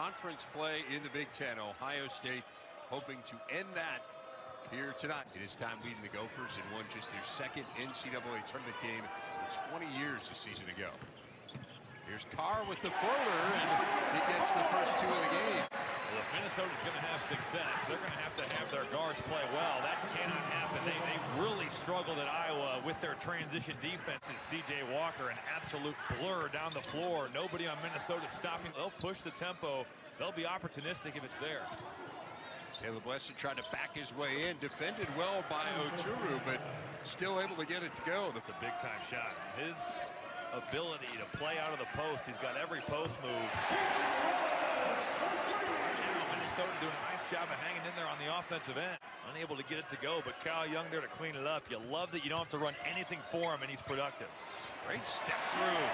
conference play in the Big Ten. Ohio State hoping to end that here tonight. It is time leading the Gophers and won just their second NCAA tournament game in 20 years a season ago. Here's Carr with the floater, and he gets the first two of the game. Well, if Minnesota's going to have success, they're going to have their guards play well. That cannot happen. They really struggled at Iowa with their transition defenses. C.J. Walker, an absolute blur down the floor. Nobody on Minnesota stopping. They'll push the tempo. They'll be opportunistic if it's there. Caleb Wesson tried to back his way in, defended well by Oturu, but still able to get it to go. That's a big-time shot. His ability to play out of the post, he's got every post move. Right now, Minnesota doing a nice job of hanging in there on the offensive end. Unable to get it to go, but Kyle Young there to clean it up. You love that you don't have to run anything for him, and he's productive. Great step through.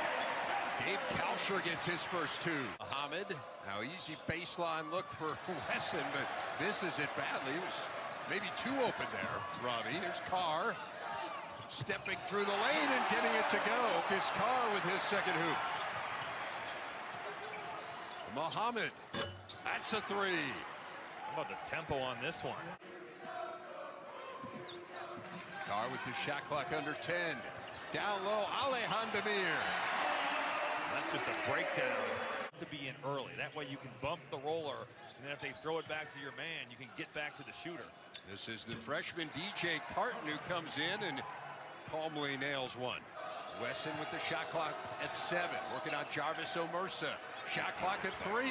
Gabe Kalscheur gets his first two. Muhammad, now easy baseline look for Wesson, but misses it badly. He was maybe too open there, Robbie. Here's Carr, stepping through the lane and getting it to go. Is Carr with his second hoop. Muhammad, that's a three. How about the tempo on this one? Carr with the shot clock under 10. Down low, Alihan Demir. That's just a breakdown to be in early. That way you can bump the roller, and then if they throw it back to your man, you can get back to the shooter. This is the freshman DJ Carton who comes in and calmly nails one. Wesson with the shot clock at 7, working on Jarvis Omersa. Shot clock at 3.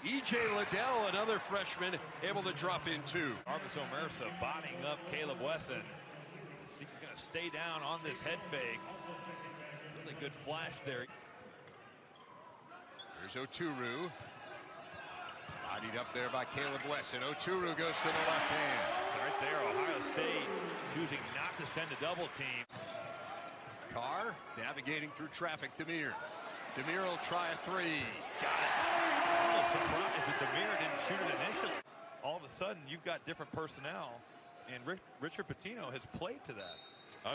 E.J. Liddell, another freshman, able to drop in 2. Jarvis Omersa bodying up Caleb Wesson. He's going to stay down on this head fake. Really good flash there. Here's Oturu. Bodied up there by Caleb Wesson. Oturu goes to the left hand. So right there, Ohio State choosing not to send a double team. Carr navigating through traffic. Demir. Demir will try a 3. Got it. I'm a little surprised that Demir didn't shoot it initially. All of a sudden, you've got different personnel, and Richard Pitino has played to that.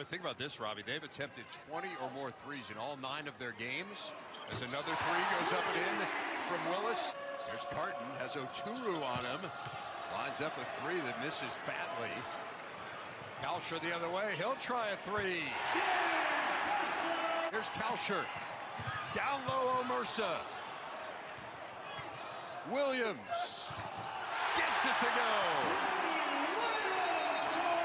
Think about this, Robbie. They've attempted 20 or more threes in all 9 of their games. As another 3 goes up and in from Willis. There's Carton, has Oturu on him. Lines up a 3 that misses badly. Kalscheur the other way. He'll try a 3. Here's Kalscheur. Down low, Omersa. Williams gets it to go.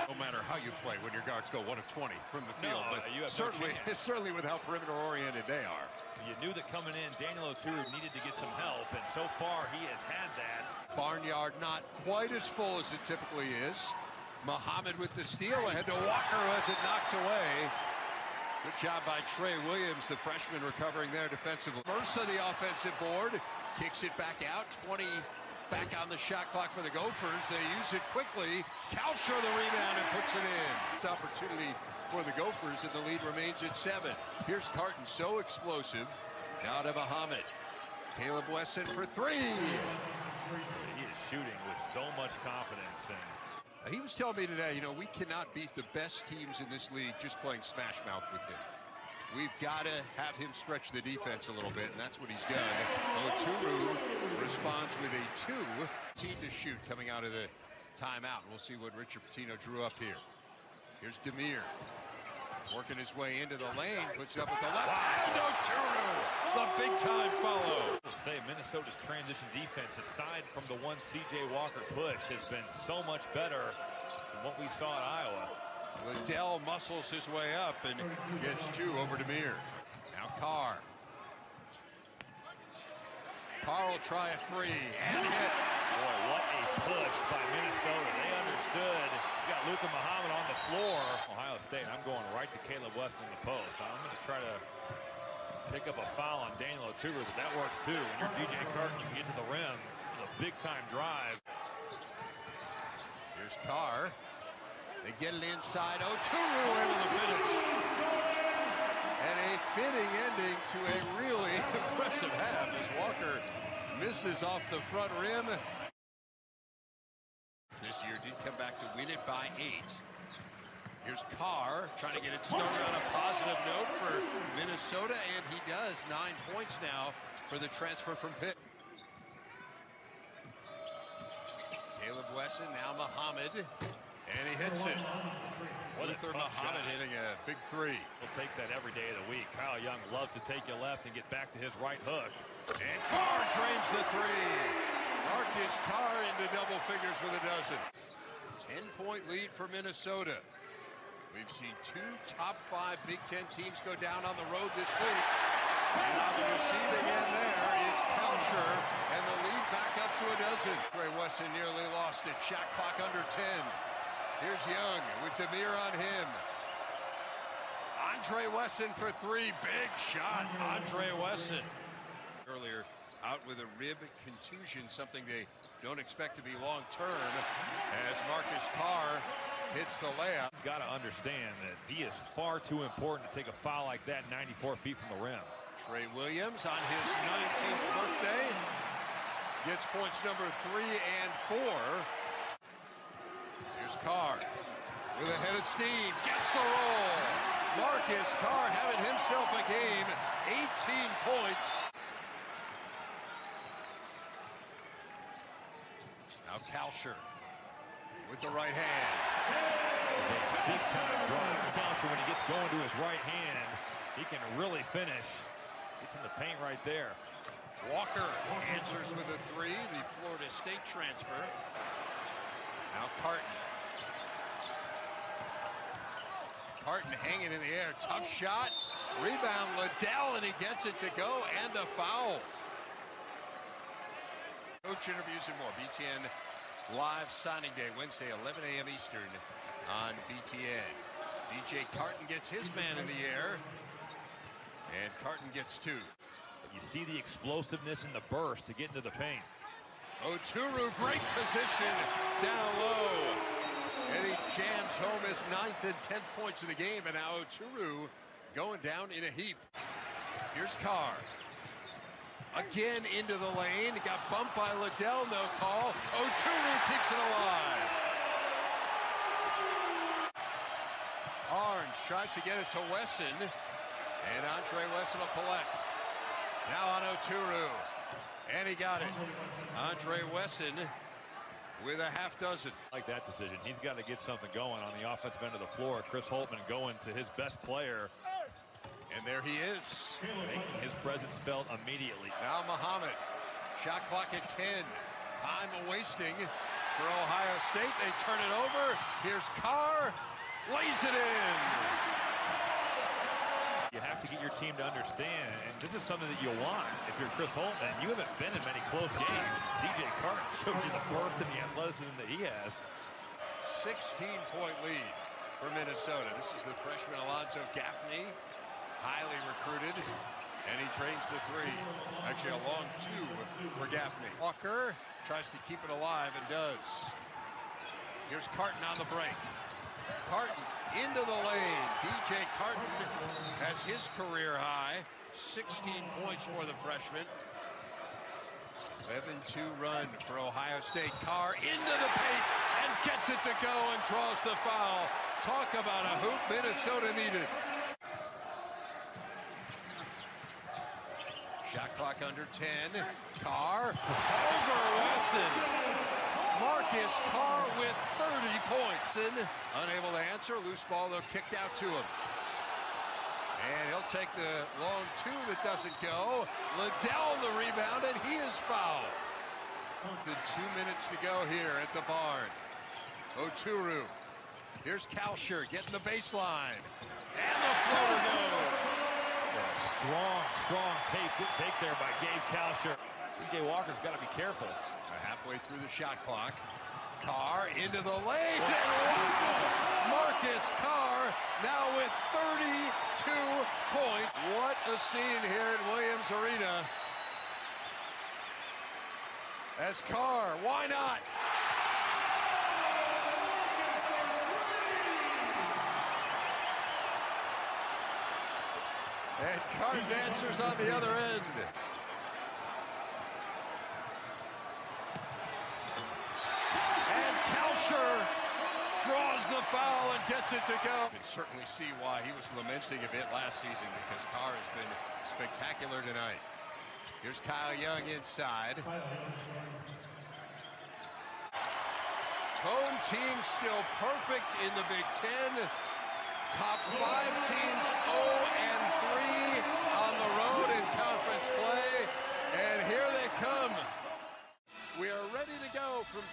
No matter how you play when your guards go 1 of 20 from the field, but you have certainly with how perimeter-oriented they are. You knew that coming in, Daniel Oturu needed to get some help, and so far he has had that. Barnyard not quite as full as it typically is. Muhammad with the steal ahead to Walker, who has it knocked away. Good job by Trey Williams, the freshman, recovering there defensively. Mercer, the offensive board, kicks it back out. 20 back on the shot clock for the Gophers. They use it quickly. Kalscheur the rebound and puts it in. Opportunity for the Gophers, and the lead remains at 7. Here's Carton, so explosive. Now to Muhammad. Caleb Wesson for 3. He is shooting with so much confidence. And he was telling me today, we cannot beat the best teams in this league just playing smash mouth with him. We've got to have him stretch the defense a little bit, and that's what he's done. Oturu responds with a 2. Team to shoot coming out of the timeout. We'll see what Richard Pitino drew up here. Here's Demir. Working his way into the lane, puts it up with the left hand. Oturu, the big-time follow. I'll say Minnesota's transition defense, aside from the one C.J. Walker push, has been so much better than what we saw at Iowa. Liddell muscles his way up and gets 2 over Demir. Now Carr. Carr will try a 3 and hit. Boy, what a push by Minnesota. They understood. You got Luka Muhammad on the floor. Ohio State, I'm going right to Caleb Wesson in the post. I'm going to try to pick up a foul on Daniel Oturu, but that works too. When you're DJ Carton, you can get to the rim. It's a big-time drive. Here's Carr. They get it inside. Oturu able to finish. And a fitting ending to a really impressive half as Walker misses off the front rim. This year did come back to win it by 8. Here's Carr trying to get it started on a positive note for Minnesota, and he does. 9 points now for the transfer from Pitt. Caleb Wesson, now Muhammad, and he hits it. What a Luther tough Muhammad shot. hitting a big three. We'll take that every day of the week. Kyle Young loves to take you left and get back to his right hook. And Carr drains the three. Marcus Carr into double figures with a dozen. 10-point lead for Minnesota. We've seen two top 5 Big Ten teams go down on the road this week. And on the receiving end there, it's Kalsher, and the lead back up to a dozen. Trey Wesson nearly lost it. Shot clock under 10. Here's Young with Demir on him. Andre Wesson for 3. Big shot, Andre Wesson. Earlier, out with a rib contusion, something they don't expect to be long term, as Marcus Carr hits the layup. He's got to understand that he is far too important to take a foul like that 94 feet from the rim. Trey Williams on his 19th birthday gets points number 3 and 4. Here's Carr with a head of steam, gets the roll. Marcus Carr having himself a game, 18 points. Now Kalsher with the right hand. Big time drive. Kalsher, when he gets going to his right hand, he can really finish. Gets in the paint right there. Walker answers with a 3, the Florida State transfer. Now Carton. Carton hanging in the air, tough shot. Rebound Liddell, and he gets it to go, and a foul. Coach interviews and more. BTN Live Signing Day, Wednesday, 11 a.m. Eastern on BTN. DJ Carton gets his man in the air, and Carton gets 2. You see the explosiveness and the burst to get into the paint. Oturu, great position down low. And he jams home his 9th and 10th points of the game, and now Oturu going down in a heap. Here's Carr. Again into the lane, got bumped by Liddell, no call. Oturu keeps it alive. Orange tries to get it to Wesson, and Andre Wesson will collect. Now on Oturu, and he got it. Andre Wesson with a half dozen. Like that decision. He's got to get something going on the offensive end of the floor. Chris Holtman going to his best player. And there he is. Making his presence felt immediately. Now Muhammad. Shot clock at 10. Time wasting for Ohio State. They turn it over. Here's Carr. Lays it in. You have to get your team to understand, and this is something that you want if you're Chris Holtman. You haven't been in many close games. DJ Carton showed you the burst and the athleticism that he has. 16-point lead for Minnesota. This is the freshman Alonzo Gaffney, highly recruited, and he drains the 3. Actually, a long 2 for Gaffney. Walker tries to keep it alive and does. Here's Carton on the break. Carton into the lane. DJ Carton has his career high. 16 points for the freshman. 11-2 run for Ohio State. Carr into the paint and gets it to go and draws the foul. Talk about a hoop Minnesota needed. Shot clock under 10. Carr over Wesson. Marcus Carr with 30 points. Unable to answer. Loose ball, though, kicked out to him. And he'll take the long 2 that doesn't go. Liddell the rebound, and he is fouled. The 2 minutes to go here at the barn. Oturu. Here's Kalsher getting the baseline. And the floater goes. Strong take there by Gabe Kalsher. C.J. Walker's got to be careful. Halfway through the shot clock. Carr into the lane. And Marcus Carr now with 32 points. What a scene here at Williams Arena. As Carr, why not? And Carr's answers on the other end. Draws the foul and gets it to go. You can certainly see why he was lamenting a bit last season, because Carr has been spectacular tonight. Here's Kyle Young inside. Home team still perfect in the Big Ten. Top 5 teams 0-3 on the road in conference play. And here they come. We are ready to go from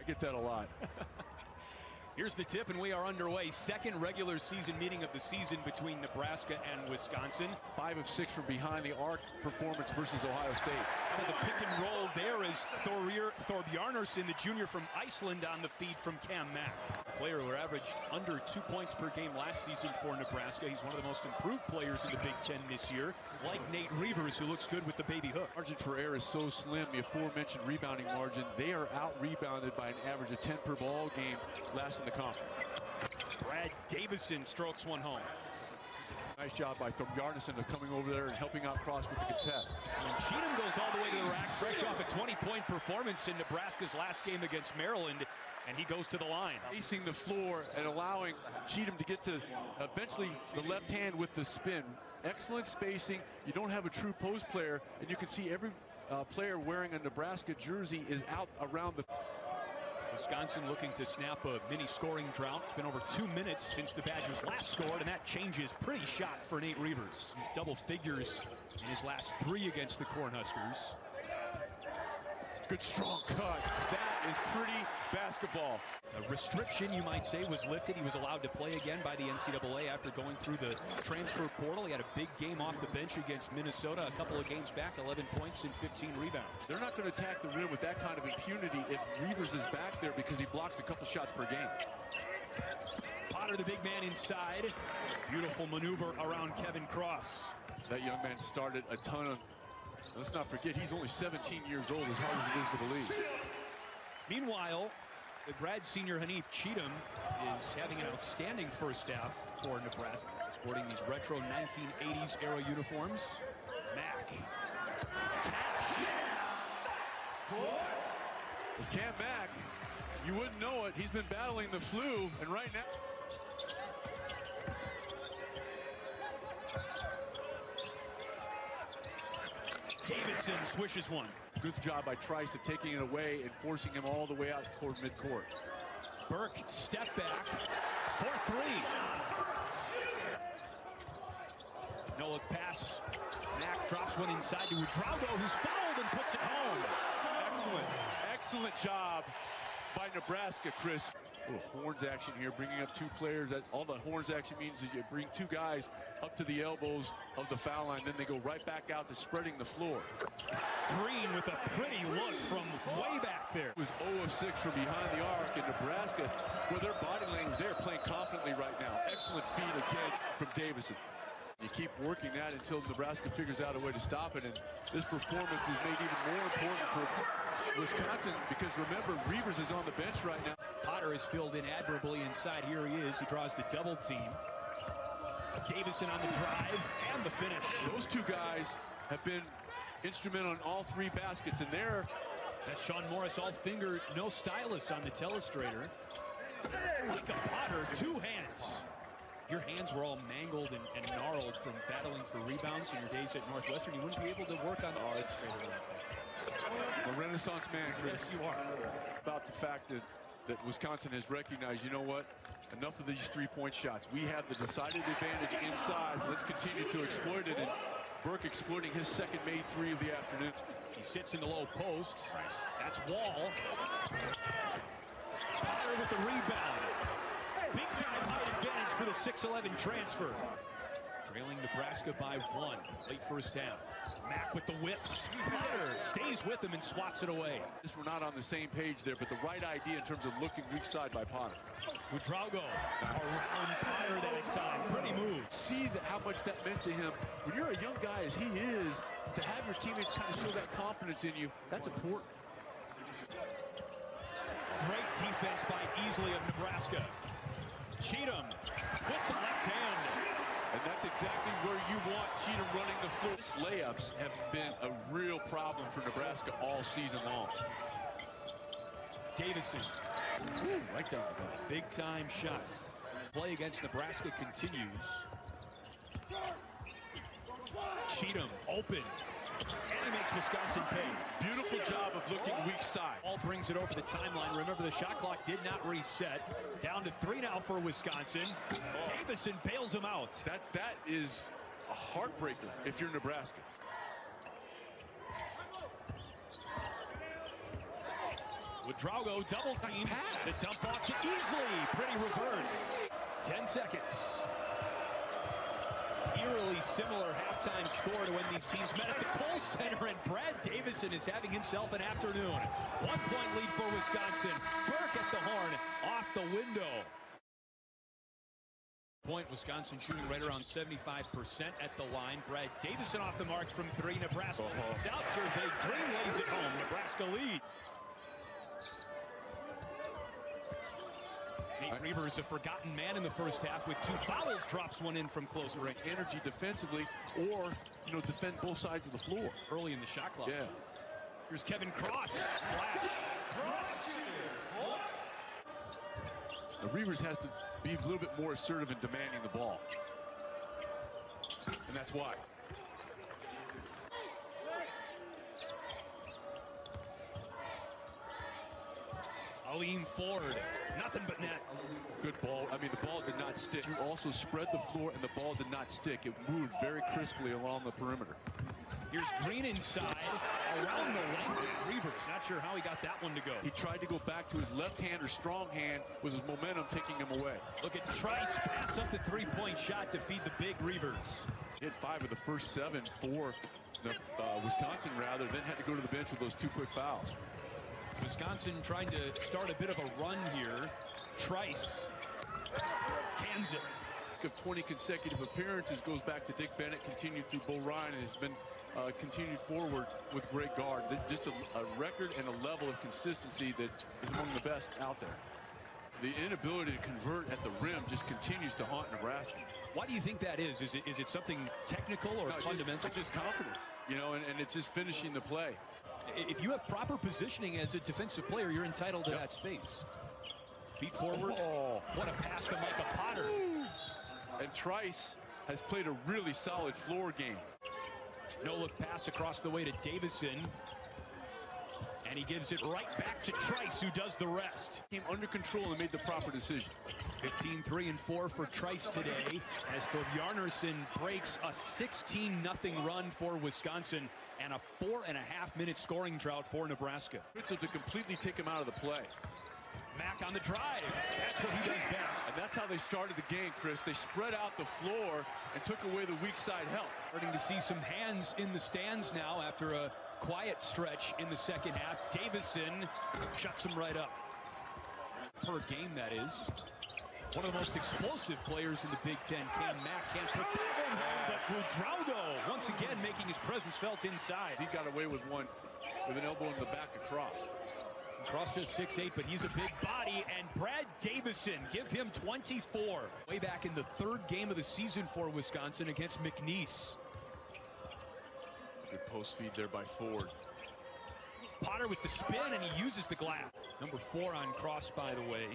get that a lot. Here's the tip, and we are underway. Second regular season meeting of the season between Nebraska and Wisconsin. 5 of 6 from behind the arc performance versus Ohio State. Out of the pick and roll there is Thorbjarnarsson, the junior from Iceland, on the feed from Cam Mack. A player who averaged under 2 points per game last season for Nebraska. He's one of the most improved players in the Big Ten this year, like Nate Reavers, who looks good with the baby hook. Margin for error is so slim. The aforementioned rebounding margin, they are out-rebounded by an average of 10 per ball game last in the conference. Brad Davison strokes one home. Nice job by Thorbjarnarsson of coming over there and helping out Cross with the contest. And Cheatham goes all the way to the rack, fresh off a 20-point performance in Nebraska's last game against Maryland, and he goes to the line. Facing the floor and allowing Cheatham to get to eventually the left hand with the spin. Excellent spacing. You don't have a true post player, and you can see every player wearing a Nebraska jersey is out around the... Wisconsin looking to snap a mini scoring drought. It's been over 2 minutes since the Badgers last scored, and that changes pretty shot for Nate Reavers. He's double figures in his last 3 against the Cornhuskers. Good strong cut. That is pretty basketball. A restriction, you might say, was lifted. He was allowed to play again by the NCAA after going through the transfer portal. He had a big game off the bench against Minnesota a couple of games back, 11 points and 15 rebounds. They're not going to attack the rim with that kind of impunity if Reavers is back there because he blocks a couple shots per game. Potter, the big man inside. Beautiful maneuver around Kevin Cross. That young man started a ton of... Let's not forget, he's only 17 years old, as hard as it is to believe. Meanwhile, the grad senior Hanif Cheatham is having an outstanding first half for Nebraska, sporting these retro 1980s era uniforms. Mack. With Cam Mack, you wouldn't know it. He's been battling the flu, and right now... Davison swishes one. Good job by Trice of taking it away and forcing him all the way out toward midcourt. Burke, step back for 3. No look pass. Mack drops one inside to Ouedraogo, who's fouled and puts it home. Excellent job by Nebraska, Chris. A little horns action here, bringing up 2 players. All the horns action means is you bring 2 guys up to the elbows of the foul line, then they go right back out to spreading the floor. Green with a pretty look from way back there. It was 0 of 6 from behind the arc in Nebraska, where their body language, they're playing confidently right now. Excellent feed again from Davison. You keep working that until Nebraska figures out a way to stop it, and this performance is made even more important for Wisconsin because remember, Reavers is on the bench right now. Potter is filled in admirably inside. Here he is. He draws the double team. Davison on the drive and the finish. Those 2 guys have been instrumental in all 3 baskets, and there. That's Sean Morris, all finger, no stylus on the telestrator. Like a Potter, 2 hands. Your hands were all mangled and gnarled from battling for rebounds in your days at Northwestern. You wouldn't be able to work on the illustrator like that. A Renaissance man, Chris. Yes, you are. About the fact that Wisconsin has recognized, you know what? Enough of these 3-point shots. We have the decided advantage inside. Let's continue to exploit it. And Burke exploiting his second made 3 of the afternoon. He sits in the low post. That's Wall. Potter with the rebound. Big time height advantage for the 6'11 transfer. Trailing Nebraska by 1. Late first half. Mack with the whips. Potter stays with him and swats it away. We're not on the same page there, but the right idea in terms of looking weak side by Potter. Ouedraogo around Potter that time. Pretty move. See how much that meant to him. When you're a young guy as he is, to have your teammates kind of show that confidence in you, that's important. Great defense by Easley of Nebraska. Cheatham with the left hand. And that's exactly where you want Cheatham running the floor. Layups have been a real problem for Nebraska all season long. Davison. Ooh, right down the middle. Big time shot. Play against Nebraska continues. Cheatham open. And he makes Wisconsin pay. Beautiful job of looking weak side. Ball brings it over the timeline. Remember, the shot clock did not reset. Down to 3 now for Wisconsin. Davison bails him out. That is a heartbreaker if you're Nebraska. with Drago double team. The dump off to Easley. Pretty reverse. 10 seconds. Eerily similar halftime score to when these teams met at the Kohl Center, and Brad Davison is having himself an afternoon. 1 point lead for Wisconsin. Burke at the horn, off the window. Point, Wisconsin shooting right around 75% at the line. Brad Davison off the marks from three. Nebraska out. Survey Green lays it home. Nebraska lead. Nate Reavers, a forgotten man in the first half with 2 fouls, drops one in from close range. Energy defensively, or defend both sides of the floor Early in the shot clock. Yeah. Here's Kevin Cross. Splash. The Reavers has to be a little bit more assertive in demanding the ball, and that's why. Aleem Ford, nothing but net. Good ball. I mean, the ball did not stick. You also spread the floor, and the ball did not stick. It moved very crisply along the perimeter. Here's Green inside, around the length of Reavers. Not sure how he got that one to go. He tried to go back to his left hand or strong hand with his momentum taking him away. Look at Trice pass up the three-point shot to feed the big Reavers. Hit 5 of the first 7 for the Wisconsin, then had to go to the bench with those 2 quick fouls. Wisconsin trying to start a bit of a run here. Trice cans it. Of 20 consecutive appearances goes back to Dick Bennett, continued through Bo Ryan, and has been continued forward with great guard. Just a record and a level of consistency that is among the best out there. The inability to convert at the rim just continues to haunt Nebraska. Why do you think that is? Is it something technical or fundamental? It's just confidence, and it's just finishing the play. If you have proper positioning as a defensive player, you're entitled to that space. Feet forward. Oh, what a pass to Micah Potter. And Trice has played a really solid floor game. No-look pass across the way to Davison. And he gives it right back to Trice, who does the rest. Came under control and made the proper decision. 15, 3, and 4 for Trice today, as Bjarnason breaks a 16-0 run for Wisconsin and a 4.5-minute scoring drought for Nebraska. Ritzel to completely take him out of the play. Mack on the drive. That's what he does best. And that's how they started the game, Chris. They spread out the floor and took away the weak side help. Starting to see some hands in the stands now after a quiet stretch in the second half. Davison shuts him right up. Per game, that is. One of the most explosive players in the Big Ten. Cam Mack can't put that one home, but Buitrago once again making his presence felt inside. He got away with one with an elbow in the back of Cross. Cross just 6'8", but he's a big body, and Brad Davison, give him 24. Way back in the 3rd game of the season for Wisconsin against McNeese. Good post feed there by Ford. Potter with the spin, and he uses the glass. Number 4 on Cross, by the way.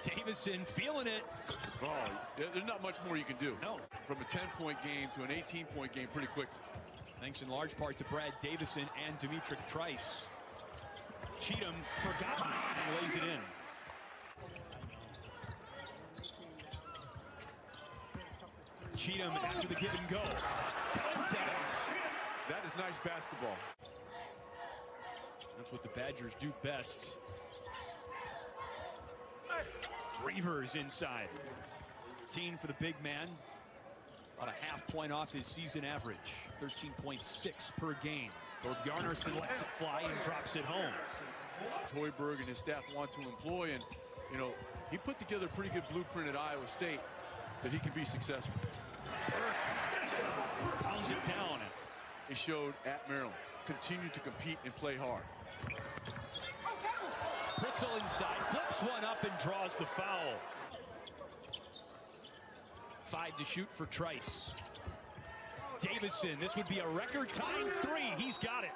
Davison feeling it. Oh, there's not much more you can do. No. From a 10-point game to an 18-point game pretty quickly. Thanks in large part to Brad Davison and Demetric Trice. Cheatham forgotten and lays it in. Cheatham after the give and go. That is nice basketball. That's what the Badgers do best. Reavers inside. 15 for the big man. About a half point off his season average. 13.6 per game. Bjarnason lets it fly and drops it home. Hoiberg and his staff want to employ, and he put together a pretty good blueprint at Iowa State that he can be successful. Pounds it down. He showed at Maryland. Continue to compete and play hard. Ritzel inside, flips one up and draws the foul. 5 to shoot for Trice. Davison, this would be a record time 3. He's got it.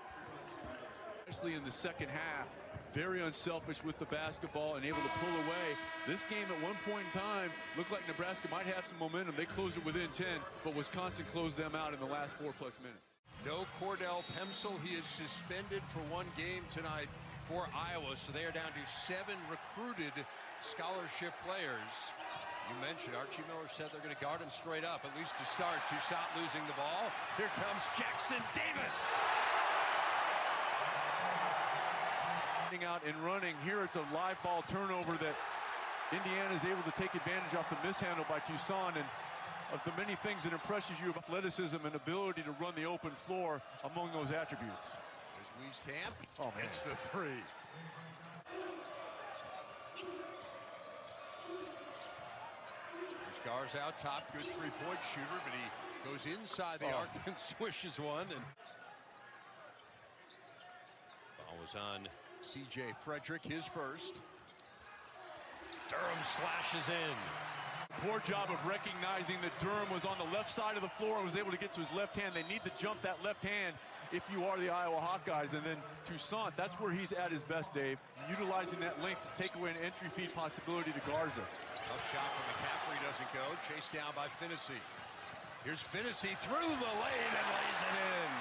Especially in the second half, very unselfish with the basketball and able to pull away. This game at one point in time looked like Nebraska might have some momentum. They closed it within 10, but Wisconsin closed them out in the last 4+ minutes. No Cordell Pemsel. He is suspended for 1 game tonight for Iowa, so they are down to 7 recruited scholarship players. You mentioned Archie Miller said they're going to guard him straight up, at least to start. Toussaint losing the ball. Here comes Jackson Davis. out and running. Here it's a live ball turnover that Indiana is able to take advantage off the mishandle by Toussaint. And of the many things that impresses you about athleticism and ability to run the open floor among those attributes. There's Wieskamp. Oh, man. It's the three. There's Garza out top, good three-point shooter, but he goes inside the arc and swishes one. And ball was on C.J. Frederick, his first. Durham slashes in. Poor job of recognizing that Durham was on the left side of the floor and was able to get to his left hand. They need to jump that left hand if you are the Iowa Hawkeyes. And then Toussaint, that's where he's at his best, Dave. Utilizing that length to take away an entry feed possibility to Garza. Tough shot from McCaffrey, doesn't go. Chased down by Finney. Here's Finney through the lane and lays it in.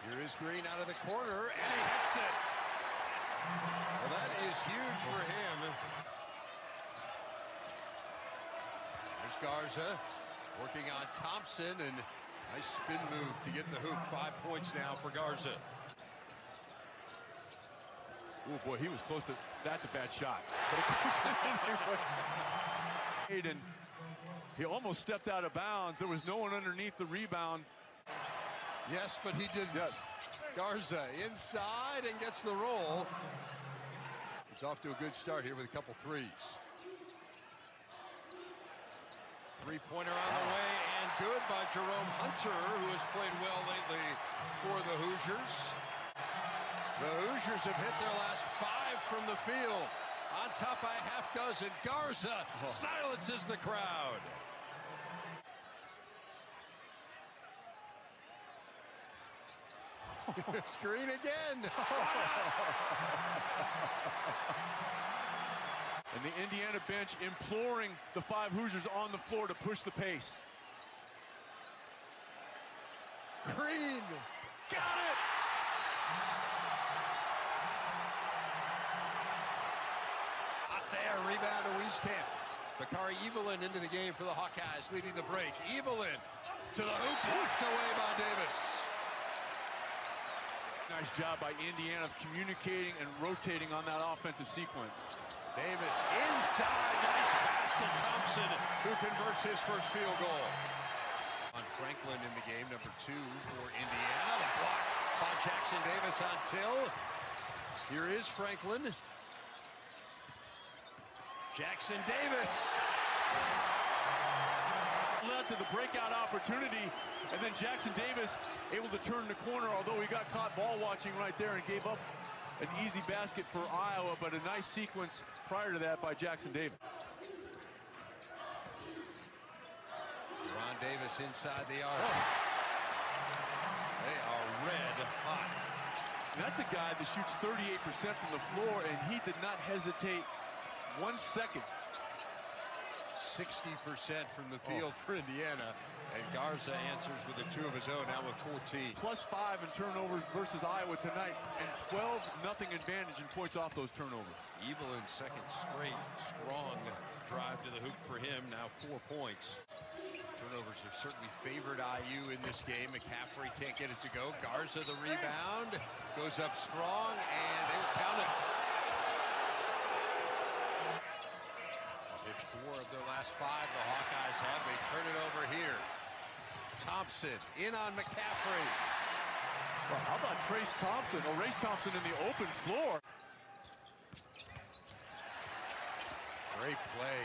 Here is Green out of the corner, and he hits it. Well, that is huge for him. There's Garza working on Thompson, and nice spin move to get the hoop. 5 points now for Garza. Oh boy, he was close to, that's a bad shot. And he almost stepped out of bounds. There was no one underneath the rebound. Yes, but he didn't. Yes. Garza inside and gets the roll. He's off to a good start here with a couple threes. Three-pointer on the way, and good by Jerome Hunter, who has played well lately for the Hoosiers. The Hoosiers have hit their last 5 from the field. On top by a half dozen. Garza silences the crowd. Screen again. And the Indiana bench imploring the 5 Hoosiers on the floor to push the pace. Green. Got it. Not there. Rebound to Wieskamp. Bakari Evelyn into the game for the Hawkeyes, leading the break. Evelyn to the hoop. Knocked away by Davis. Nice job by Indiana of communicating and rotating on that offensive sequence. Davis inside. Nice pass to Thompson, who converts his first field goal. On Franklin in the game, number 2 for Indiana. The block by Jackson Davis on Till. Here is Franklin. Jackson Davis. Led to the breakout opportunity, and then Jackson Davis able to turn the corner, although he got caught ball watching right there and gave up an easy basket for Iowa, but a nice sequence prior to that by Jackson Davis. Ron Davis inside the arc. They are red hot. And that's a guy that shoots 38% from the floor, and he did not hesitate 1 second. 60% from the field for Indiana. And Garza answers with a 2 of his own, now with 14. +5 in turnovers versus Iowa tonight, and 12-0 advantage in points off those turnovers. Evelyn's second straight strong drive to the hoop for him, now 4 points. Turnovers have certainly favored IU in this game. McCaffrey can't get it to go. Garza the rebound, goes up strong, and they will count it. It's 4 of their last 5 the Hawkeyes have. They turn it over here. Thompson in on McCaffrey. Well, how about Race Thompson in the open floor? Great play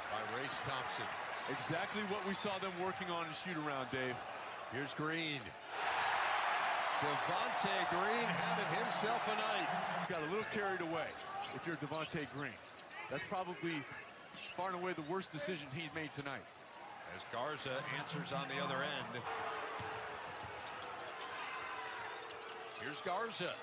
by Race Thompson. Exactly what we saw them working on in shoot-around, Dave. Here's Green. Devontae Green having himself a night. Got a little carried away if you're Devontae Green. That's probably far and away the worst decision he's made tonight. As Garza answers on the other end. Here's Garza.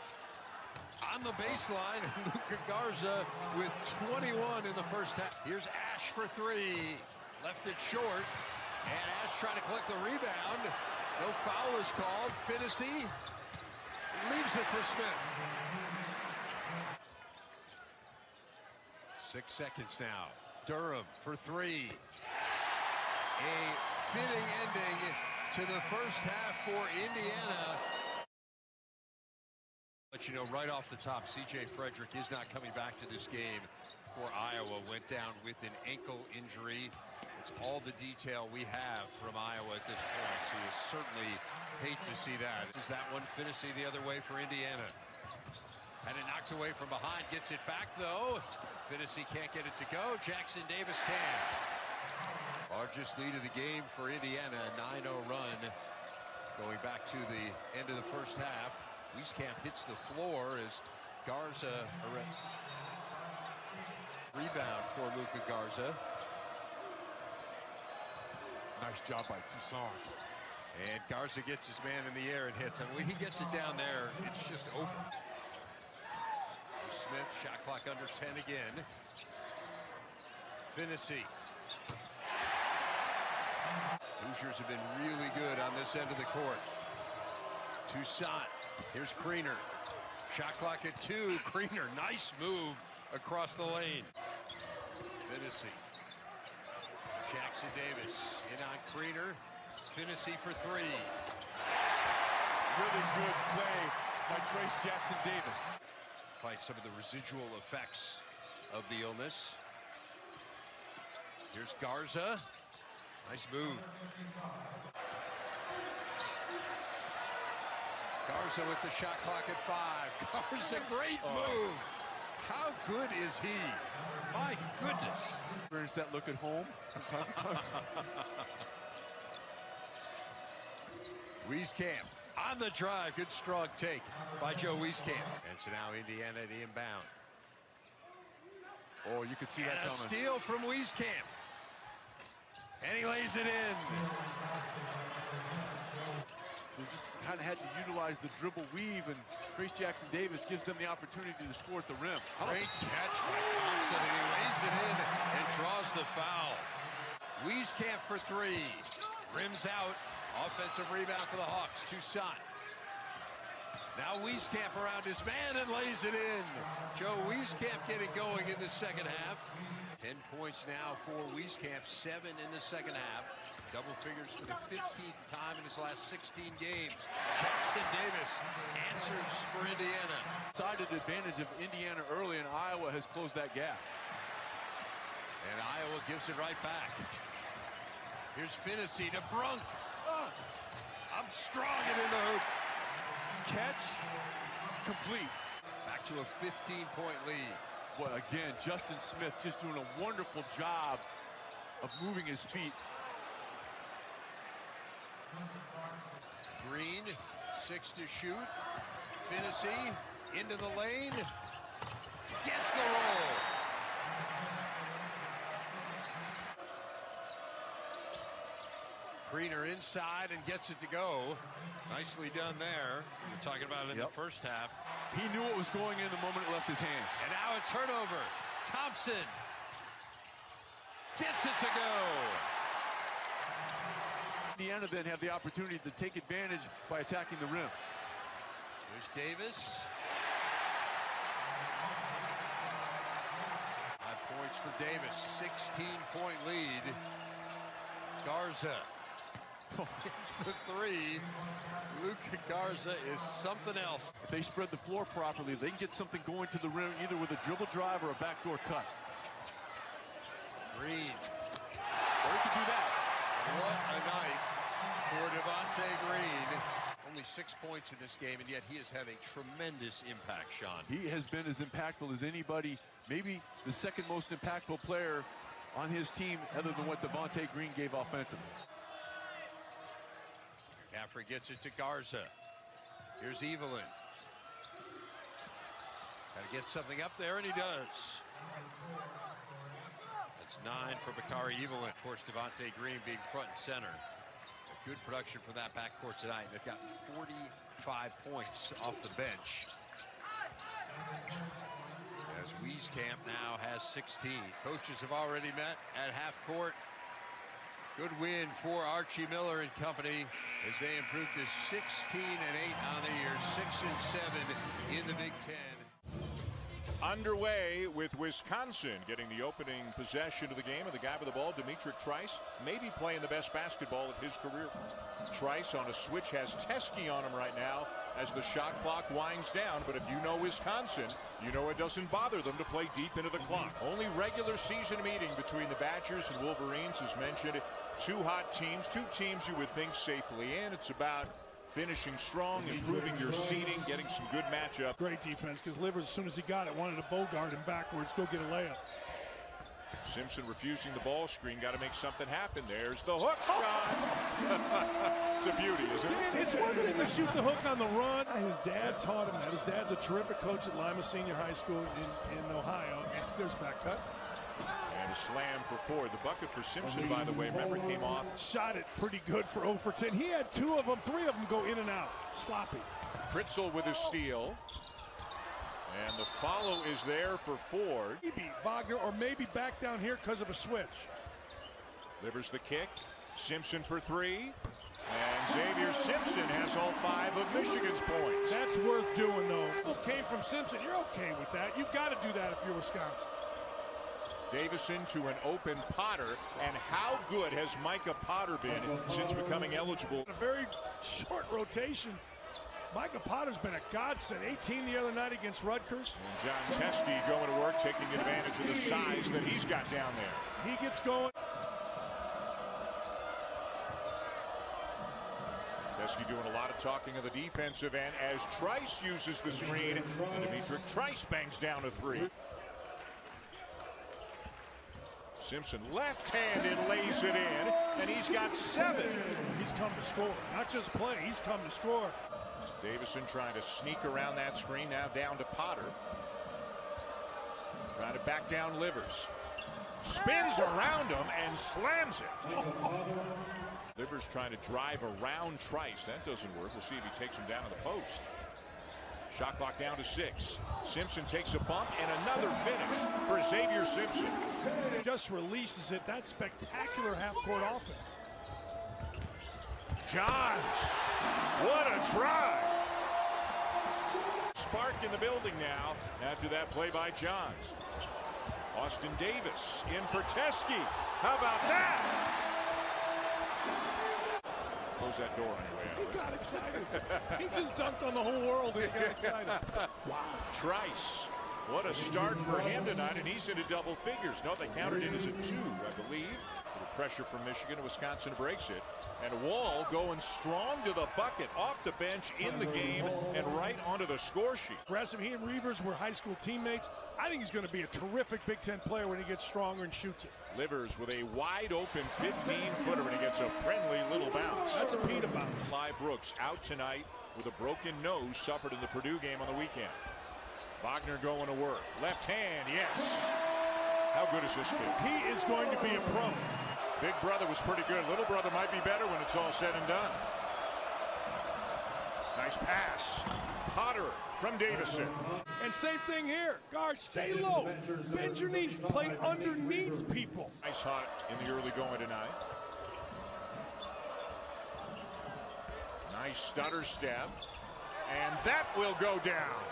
On the baseline, Luka Garza with 21 in the first half. Here's Ash for 3. Left it short. And Ash trying to collect the rebound. No foul is called. Finney leaves it for Smith. 6 seconds now. Durham for 3. A fitting ending to the first half for Indiana. Let you know right off the top, C.J. Frederick is not coming back to this game for Iowa. Went down with an ankle injury. It's all the detail we have from Iowa at this point, so you certainly hate to see that. Is that one Finney the other way for Indiana? And it knocked away from behind, gets it back though. Finney can't get it to go. Jackson Davis can. Largest lead of the game for Indiana, a 9-0 run. Going back to the end of the first half. Wieskamp hits the floor as Garza, rebound for Luka Garza. Nice job by Toussaint. And Garza gets his man in the air and hits him. When he gets it down there, it's just over. Smith, shot clock under 10 again. Finney. Hoosiers have been really good on this end of the court. Toussaint. Here's Kriener. Shot clock at 2. Kriener, nice move across the lane. Finney. Jackson Davis in on Kriener. Finney for 3. Really good play by Trace Jackson Davis. Fight some of the residual effects of the illness. Here's Garza. Nice move. Garza with the shot clock at 5. Garza, great move. How good is he? My goodness. Experience that look at home. Wieskamp on the drive. Good strong take by Joe Wieskamp. And so now Indiana at inbound. Oh, you could see that And a coming. steal from Wieskamp. And he lays it in. They just kind of had to utilize the dribble weave, and Trace Jackson Davis gives them the opportunity to score at the rim. Great catch by Thompson, and he lays it in and draws the foul. Wieskamp for 3. Rims out. Offensive rebound for the Hawks. Toussaint. Now Wieskamp around his man and lays it in. Joe Wieskamp getting going in the second half. 10 points now for Wieskamp, 7 in the second half. Double figures for the 15th time in his last 16 games. Jackson Davis answers for Indiana. Decided advantage of Indiana early, and Iowa has closed that gap. And Iowa gives it right back. Here's Finney to Brunk. I'm strong and in the hoop. Catch complete. Back to a 15-point lead. Well, again, Justin Smith just doing a wonderful job of moving his feet. Green, 6 to shoot. Finney into the lane. Gets the roll. Kriener inside and gets it to go. Nicely done there. You're talking about it in the first half. He knew what was going in the moment it left his hands. And now a turnover. Thompson gets it to go. Indiana then have the opportunity to take advantage by attacking the rim. There's Davis. 5 points for Davis. 16-point lead. Garza. It's the 3. Luka Garza is something else. If they spread the floor properly, they can get something going to the rim either with a dribble drive or a backdoor cut. Green. Or he can do that. What a night for Devontae Green. Only 6 points in this game, and yet he has had a tremendous impact, Sean. He has been as impactful as anybody, maybe the second most impactful player on his team other than what Devontae Green gave offensively. Caffrey gets it to Garza. Here's Evelyn. Got to get something up there, and he does. That's 9 for Bakari Evelyn. Of course, Devontae Green being front and center. A good production for that backcourt tonight. They've got 45 points off the bench. As Wieskamp now has 16. Coaches have already met at half court. Good win for Archie Miller and company as they improve to 16-8 on the year, 6-7 in the Big Ten. underway with Wisconsin getting the opening possession of the game, and the guy with the ball, D'Mitrik Trice, maybe playing the best basketball of his career. Trice on a switch has Teske on him right now as the shot clock winds down, but if you know Wisconsin, you know it doesn't bother them to play deep into the clock. Only regular season meeting between the Badgers and Wolverines, as mentioned. Two hot teams, two teams you would think safely in. It's about finishing strong, improving your seeding, getting some good matchup. Great defense, because Livers, as soon as he got it, wanted to bogart him backwards, go get a layup. Simpson refusing the ball screen. Got to make something happen. There's the hook shot. It's a beauty, isn't it? Man, it's one thing to shoot the hook on the run. His dad taught him that. His dad's a terrific coach at Lima Senior High School in Ohio. And there's back cut. And a slam for Ford. The bucket for Simpson, by the way, remember, came off. Shot it pretty good for 0 for 10. He had 2 of them, 3 of them go in and out. Sloppy. Pritzel with his steal. And the follow is there for Ford. Maybe Wagner, or maybe back down here because of a switch. Delivers the kick. Simpson for 3. And Xavier Simpson has all 5 of Michigan's points. That's worth doing, though. It came from Simpson. You're okay with that. You've got to do that if you're Wisconsin. Davison to an open Potter. And how good has Micah Potter been since becoming eligible? A very short rotation. Micah Potter's been a godsend. 18 the other night against Rutgers. And John Teske going to work, taking advantage of the size that he's got down there. He gets going. Teske doing a lot of talking of the defensive end as Trice uses the screen. And D'Mitrik Trice bangs down a 3. Simpson left-handed lays it in, and he's got 7. He's come to score. Not just play, he's come to score. Davison trying to sneak around that screen, now down to Potter. Trying to back down Livers. Spins around him and slams it. Livers trying to drive around Trice. That doesn't work. We'll see if he takes him down to the post. Shot clock down to 6. Simpson takes a bump and another finish for Xavier Simpson. Just releases it. That's spectacular half-court offense. Johns. What a drive. Spark in the building now after that play by Johns. Austin Davis in for Teske. How about that? Close that door anyway. He got excited. He just dunked on the whole world and he got excited. Wow. Trice. What a start for him tonight, and he's into double figures. No, they counted it as a 2, I believe. Little pressure from Michigan. Wisconsin breaks it. And Wall going strong to the bucket, off the bench, in the game, and right onto the score sheet. Aggressive. He and Reavers were high school teammates. I think he's going to be a terrific Big Ten player when he gets stronger and shoots it. Livers with a wide open 15-footer, and he gets a friendly little bounce. That's a Pete bounce. Clyde Brooks out tonight with a broken nose suffered in the Purdue game on the weekend. Wagner going to work. Left hand, yes. How good is this kid? He is going to be a pro. Big brother was pretty good. Little brother might be better when it's all said and done. Nice pass. Potter from Davison. And same thing here. Guard, stay low. Bend your knees. Play underneath people. Nice hot in the early going tonight. Nice stutter step. And that will go down.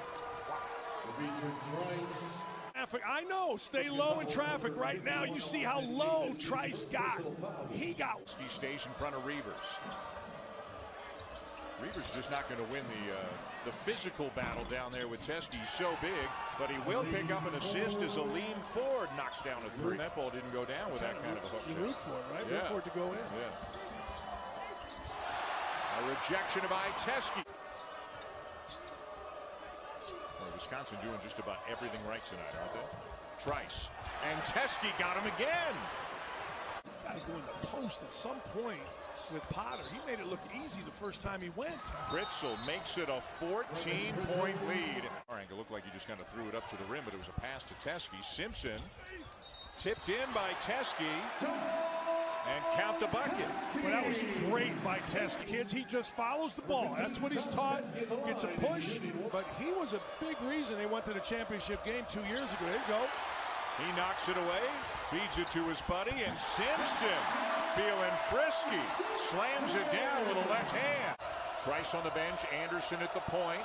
I know. Stay low in traffic right now. You see how low Trice got. He got. He stays in front of Reavers. Reavers just not going to win the physical battle down there with Teske. He's so big, but he will pick up an assist as Aleem Ford knocks down a 3. That ball didn't go down with that kind of a hook You shot. root for it, right? Yeah. Root for it to go in. Yeah. A rejection by Teske. Wisconsin doing just about everything right tonight, aren't they? Trice. And Teske got him again. Got to go in the post at some point with Potter. He made it look easy the first time he went. Pritzel makes it a 14-point lead. It looked like he just kind of threw it up to the rim, but it was a pass to Teske. Simpson tipped in by Teske. And count the bucket. Well, that was great by Teske. Kids, he just follows the ball. That's what he's taught. Gets a push. But he was a big reason they went to the championship game 2 years ago. There you go. He knocks it away, feeds it to his buddy, and Simpson, feeling frisky, slams it down with a left hand. Trice on the bench, Anderson at the point.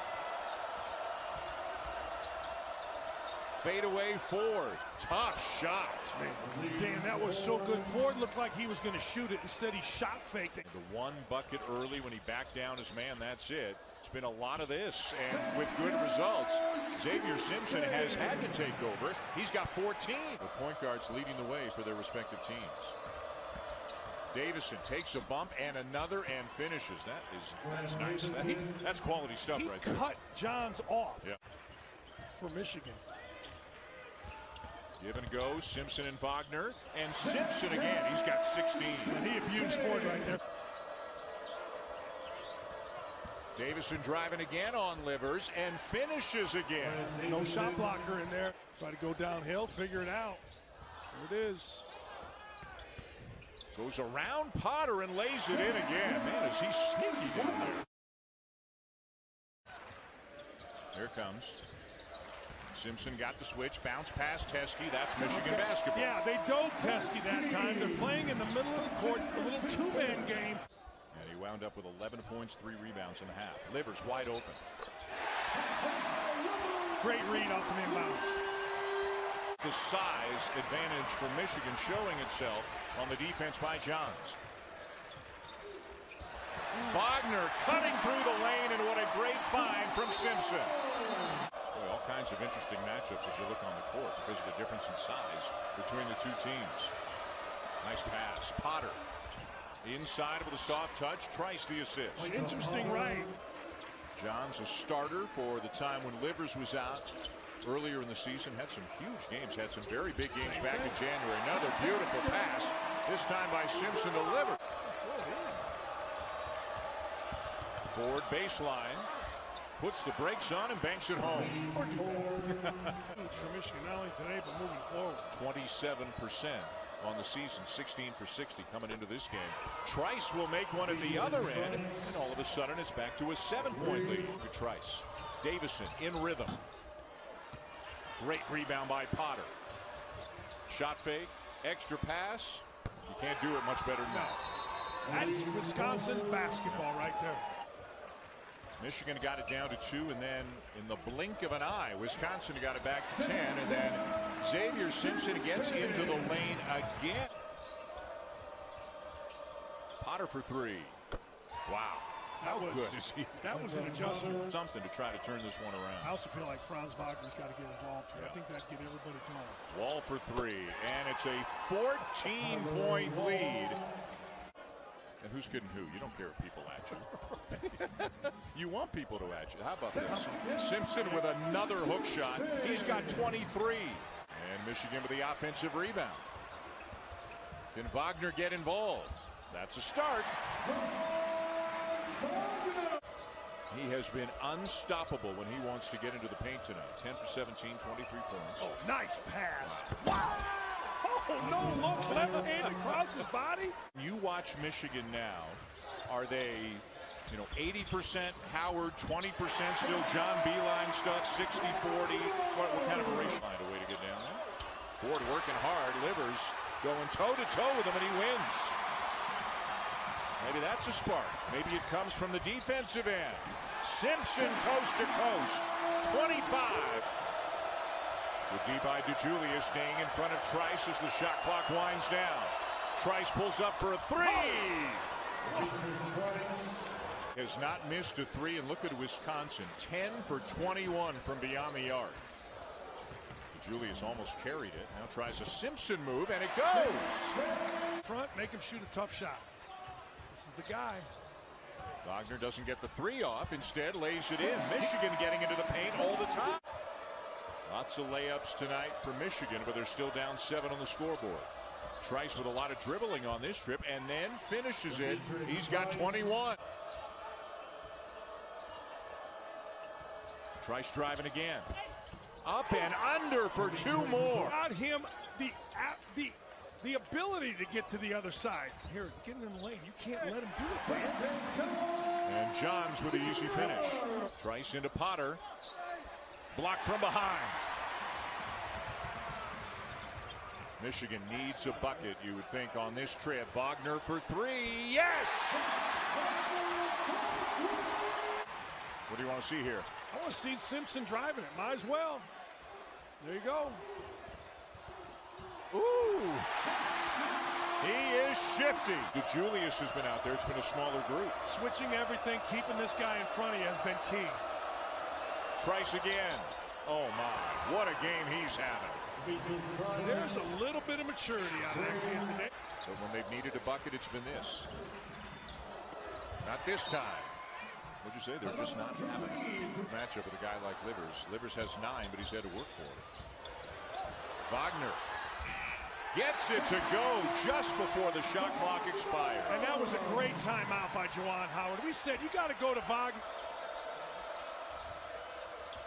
Fadeaway Ford. Tough shot. Man, Dan, that was so good. Ford looked like he was going to shoot it. Instead, he shot faked it. The one bucket early when he backed down his man, that's it. It's been a lot of this, and with good results. Xavier Simpson has had to take over. He's got 14. The point guards leading the way for their respective teams. Davison takes a bump and another and finishes. That's nice. That's quality stuff right there. He cut Johns off for Michigan. Give and go, Simpson and Wagner. And Simpson again, he's got 16. And he abused Ford right there. Davison driving again on Livers and finishes again. No shot blocker in there. Try to go downhill, figure it out. There it is. Goes around Potter and lays it in again. Man, is he sneaky down there. Here comes. Simpson got the switch, bounce past Teske. That's Michigan basketball. Yeah, they dove Teske that time. They're playing in the middle of the court, a little two-man game. And he wound up with 11 points, 3 rebounds in the half. Livers wide open. Great read off an inbound. The size advantage for Michigan showing itself on the defense by Johns. Wagner cutting through the lane, and what a great find from Simpson. Boy, all kinds of interesting matchups as you look on the court because of the difference in size between the two teams. Nice pass. Potter inside with a soft touch. Trice the assist. Interesting right. Johns a starter for the time when Livers was out earlier in the season. Had some huge games. Had some very big games back in January. Another beautiful pass. This time by Simpson to Livers. Ford baseline. Puts the brakes on and banks it home. For Michigan, not only today, but moving forward. 27% on the season, 16 for 60 coming into this game. Trice will make one at the other end, and all of a sudden it's back to a 7-point lead to Trice. Davison in rhythm. Great rebound by Potter. Shot fake, extra pass. You can't do it much better than that. That's Wisconsin basketball right there. Michigan got it down to 2, and then in the blink of an eye, Wisconsin got it back to 10, and then Xavier Simpson gets into the lane again. Potter for 3. Wow. That was Good to see. That was an adjustment. Something to try to turn this one I around. also feel like Franz Wagner's got to get involved here. I think that'd get everybody going. Wall for 3, and it's a 14-point lead. And who's kidding who? You don't care if people at you. You want people to at you. How about this? Simpson with another hook shot. He's got 23. And Michigan with the offensive rebound. Can Wagner get involved? That's a start. He has been unstoppable when he wants to get into the paint tonight. 10 for 17, 23 points. Oh, nice pass. Wow. Oh, no look. Left hand across his body. You watch Michigan now. Are they, 80% Howard, 20% still John Beilein stuff, 60-40? What kind of a ratio? Find a way to get down there. Ford working hard. Livers going toe-to-toe with him, and he wins. Maybe that's a spark. Maybe it comes from the defensive end. Simpson coast to coast. 25. With D by DeJulius staying in front of Trice as the shot clock winds down. Trice pulls up for a 3. Has not missed a 3, and look at Wisconsin. 10 for 21 from beyond the arc. DeJulius almost carried it. Now tries a Simpson move, and it goes. Front, make him shoot a tough shot. This is the guy. Wagner doesn't get the 3 off. Instead, lays it in. Michigan getting into the paint all the time. Lots of layups tonight for Michigan, but they're still down 7 on the scoreboard. Trice with a lot of dribbling on this trip, and then finishes it. He's got 21. Trice driving again. Up and under for 2 more. Got him the ability to get to the other side. Here, getting in the lane. You can't let him do it, man. And Johns with the easy finish. Trice into Potter. Blocked from behind. Michigan needs a bucket, you would think, on this trip. Wagner for 3. Yes! What do you want to see here? I want to see Simpson driving it. Might as well. There you go. Ooh. He is shifty. DeJulius has been out there. It's been a smaller group. Switching everything, keeping this guy in front of you has been key. Trice again. Oh, my. What a game he's having. There's a little bit of maturity out of that kid today. But when they've needed a bucket, it's been this. Not this time. What'd you say? They're just not having a matchup with a guy like Livers. Livers has 9, but he's had to work for it. Wagner gets it to go just before the shot clock expires. And that was a great timeout by Juwan Howard. We said, you got to go to Wagner.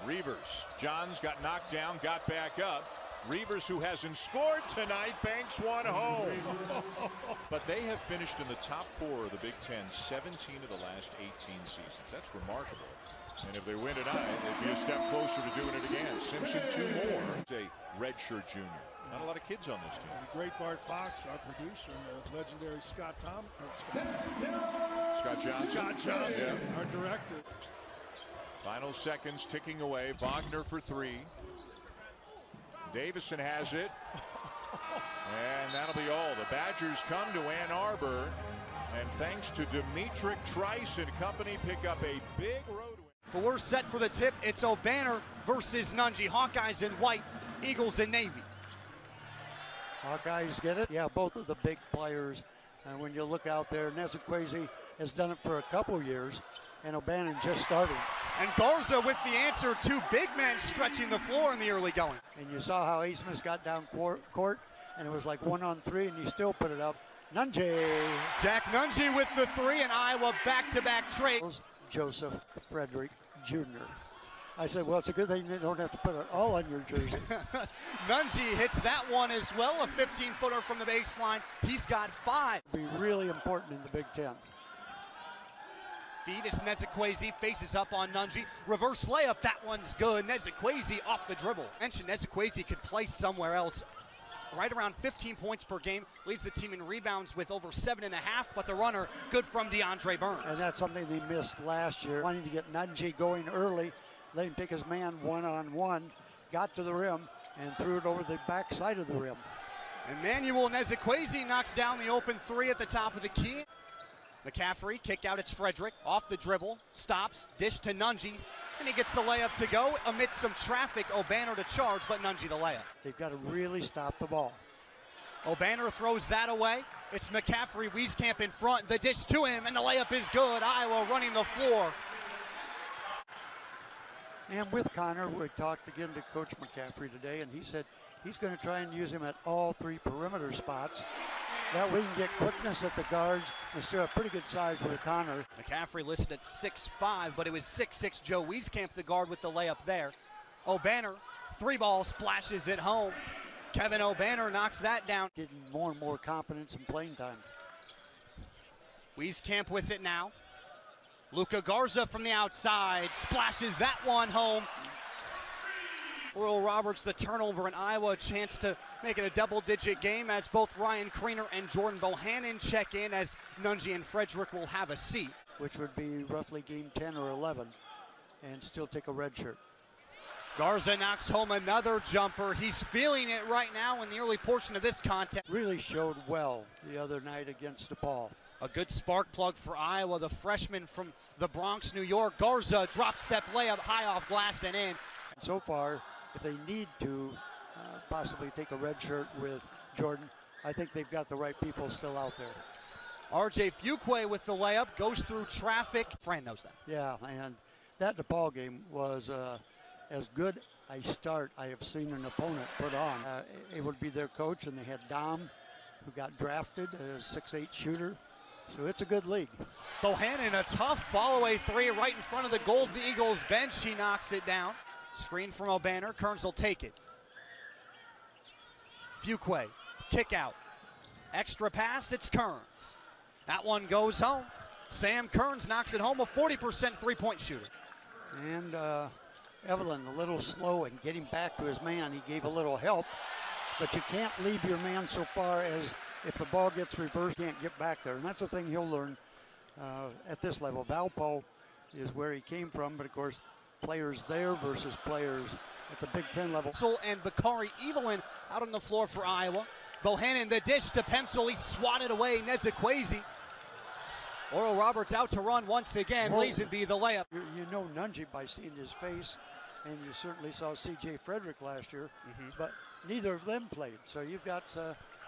Reavers. Johns got knocked down, got back up. Reavers, who hasn't scored tonight, banks one home. But they have finished in the top 4 of the Big Ten 17 of the last 18 seasons. That's remarkable. And if they win tonight, they'd be a step closer to doing it again. Simpson 2 more. He's a redshirt junior. Not a lot of kids on this team. The great Bart Fox, our producer, and the legendary Scott Johnson. Scott Johnson, our director. Final seconds ticking away. Wagner for 3. Davison has it. And that'll be all. The Badgers come to Ann Arbor. And thanks to Demetric Trice and company, pick up a big road win. But we're set for the tip. It's Obanor versus Nunge. Hawkeyes in white, Eagles in navy. Hawkeyes get it. Yeah, both of the big players. And when you look out there, Nezukwesi has done it for a couple years. And O'Bannon just starting. And Garza with the answer. 2 big men stretching the floor in the early going. And you saw how Asmus got down court, and it was like 1-on-3, and you still put it up. Nunge. Jack Nunge with the 3, and Iowa back-to-back trade. Joseph Frederick Jr. I said, well, it's a good thing they don't have to put it all on your jersey. Nunge hits that one as well, a 15-footer from the baseline. He's got 5. Be really important in the Big Ten. Feed, it's Nezukwesi, faces up on Nunge. Reverse layup, that one's good. Nezukwesi off the dribble. Mentioned Nezukwesi could play somewhere else. Right around 15 points per game, leads the team in rebounds with over 7.5, but the runner, good from DeAndre Burns. And that's something they missed last year. Wanting to get Nunge going early, let him pick his man 1-on-1, got to the rim, and threw it over the backside of the rim. Emmanuel Nezukwesi knocks down the open 3 at the top of the key. McCaffrey, kick out, it's Frederick, off the dribble, stops, dish to Nunge, and he gets the layup to go. Amidst some traffic, Obanor to charge, but Nunge the layup. They've got to really stop the ball. Obanor throws that away. It's McCaffrey, Wieskamp in front, the dish to him, and the layup is good. Iowa running the floor. And with Connor, we talked again to Coach McCaffrey today, and he said he's going to try and use him at all 3 perimeter spots. That way you can get quickness at the guards and still have pretty good size with Connor. McCaffrey listed at 6'5", but it was 6'6" Joe Wieskamp, the guard, with the layup there. Obanor, 3-ball, splashes it home. Kevin Obanor knocks that down. Getting more and more confidence in playing time. Wieskamp with it now. Luka Garza from the outside, splashes that one home. Oral Roberts, the turnover in Iowa, a chance to make it a double-digit game as both Ryan Kriener and Jordan Bohannon check in, as Nunge and Frederick will have a seat. Which would be roughly game 10 or 11, and still take a red shirt. Garza knocks home another jumper. He's feeling it right now in the early portion of this contest. Really showed well the other night against DePaul. A good spark plug for Iowa, the freshman from the Bronx, New York. Garza, drop-step layup, high off glass and in. So far, if they need to possibly take a red shirt with Jordan, I think they've got the right people still out there. RJ Fuqua with the layup, goes through traffic. Fran knows that. Yeah, and that DePaul game was as good a start I have seen an opponent put on. It would be their coach, and they had Dom, who got drafted, a 6'8" shooter. So it's a good league. Bohannon, a tough follow-away 3 right in front of the Golden Eagles bench. He knocks it down. Screen from Obanor. Kearns will take it. Fuqua, kick out. Extra pass, it's Kearns. That one goes home. Sam Kearns knocks it home, a 40% three-point shooter. And Evelyn a little slow in getting back to his man. He gave a little help, but you can't leave your man so far as if the ball gets reversed, you can't get back there. And that's the thing he'll learn at this level. Valpo is where he came from, but of course, players there versus players at the Big Ten level. And Bakari Evelyn out on the floor for Iowa. Bohannon the dish to Pencil. He swatted away Nezikwesi. Oral Roberts out to run once again. Lazenby the layup. You know Nunge by seeing his face, and you certainly saw C.J. Frederick last year, but neither of them played. So you've got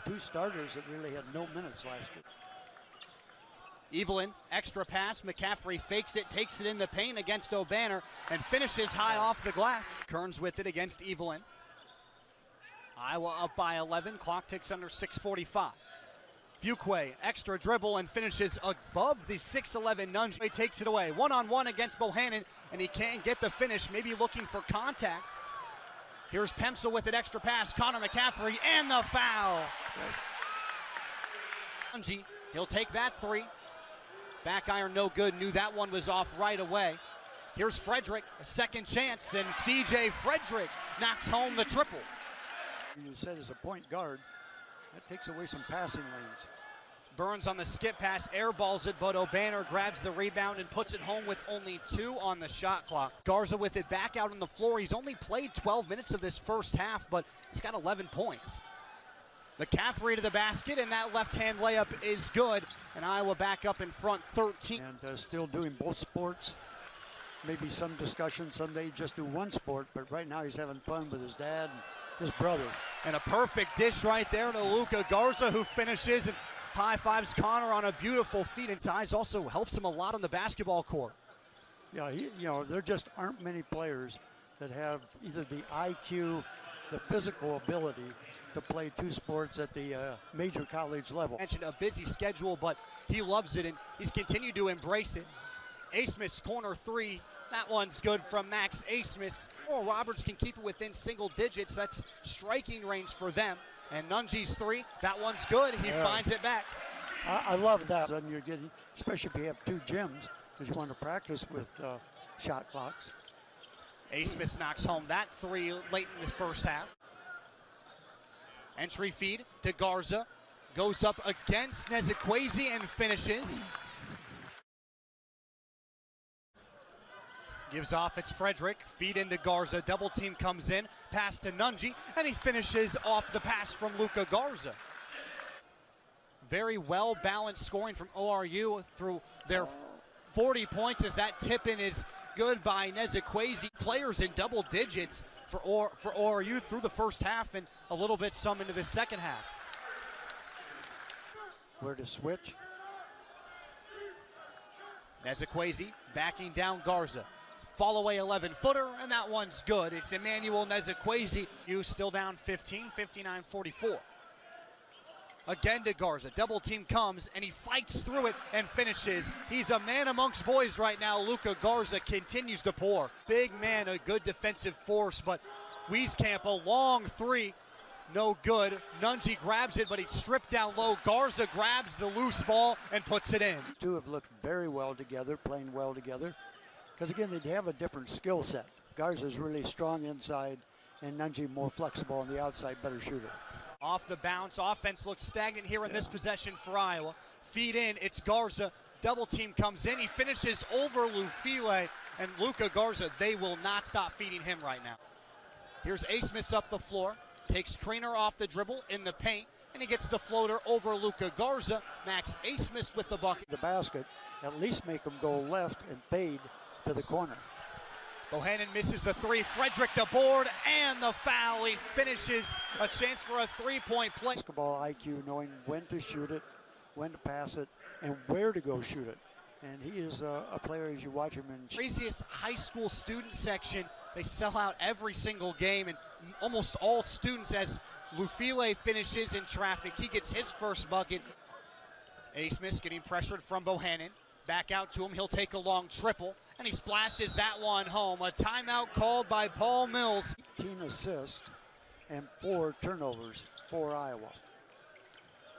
two starters that really had no minutes last year. Evelyn, extra pass. McCaffrey fakes it, takes it in the paint against O'Banner, and finishes high off the glass. Kearns with it against Evelyn. Iowa up by 11. Clock ticks under 6:45. Fuqua, extra dribble and finishes above the 6'11 Nunge. He takes it away. One-on-one against Bohannon, and he can't get the finish, maybe looking for contact. Here's Pencil with an extra pass. Connor McCaffrey, and the foul. Nunge, he'll take that three. Back iron no good, knew that one was off right away. Here's Frederick, a second chance, and C.J. Frederick knocks home the triple. You said as a point guard, that takes away some passing lanes. Burns on the skip pass, airballs it, but O'Banner grabs the rebound and puts it home with only 2 on the shot clock. Garza with it back out on the floor. He's only played 12 minutes of this first half, but he's got 11 points. McCaffrey to the basket, and that left-hand layup is good, and Iowa back up in front 13. And still doing both sports. Maybe some discussion someday just do one sport, but right now he's having fun with his dad and his brother. And a perfect dish right there to Luka Garza, who finishes and high-fives Connor on a beautiful feed. And size also helps him a lot on the basketball court. Yeah, there just aren't many players that have either the IQ, the physical ability to play two sports at the major college level. Mentioned a busy schedule, but he loves it, and he's continued to embrace it. Asmus corner three. That one's good from Max Asmus. Oral Roberts can keep it within single digits. That's striking range for them. And Nunge's three, that one's good. He finds it back. I love that. And you're getting, especially if you have two gyms, because you want to practice with shot clocks. Asmus knocks home that three late in the first half. Entry feed to Garza. Goes up against Nezikwesi and finishes. Gives off, it's Frederick. Feed into Garza. Double team comes in. Pass to Nunge, and he finishes off the pass from Luka Garza. Very well-balanced scoring from ORU through their 40 points as that tip-in is good by Nezikwesi. Players in double digits for ORU through the first half and a little bit some into the second half. Where to switch? Nezikwesi backing down Garza. Fall away 11-footer, and that one's good. It's Emmanuel Nezikwesi. You still down 15, 59-44. Again to Garza. Double team comes, and he fights through it and finishes. He's a man amongst boys right now. Luka Garza continues to pour. Big man, a good defensive force, but Wieskamp, a long three. No good. Nunge grabs it, but he's stripped down low. Garza grabs the loose ball and puts it in. Two have looked very well together, playing well together. Because again, they have a different skill set. Garza's really strong inside, and Nunge more flexible on the outside, better shooter. Off the bounce, offense looks stagnant here in this possession for Iowa. Feed in, it's Garza. Double team comes in, he finishes over Lufile, and Luka Garza, they will not stop feeding him right now. Here's Asmus up the floor, takes Kriener off the dribble in the paint, and he gets the floater over Luka Garza. Max Asmus with the bucket. The basket, at least make them go left and fade to the corner. Bohannon misses the three. Frederick the board and the foul. He finishes a chance for a three-point play. Basketball IQ, knowing when to shoot it, when to pass it, and where to go shoot it. And he is a player as you watch him in. Craziest high school student section. They sell out every single game, and almost all students as Lufile finishes in traffic. He gets his first bucket. Asmus getting pressured from Bohannon. Back out to him, he'll take a long triple, and he splashes that one home. A timeout called by Paul Mills. 18 assists and 4 turnovers for Iowa.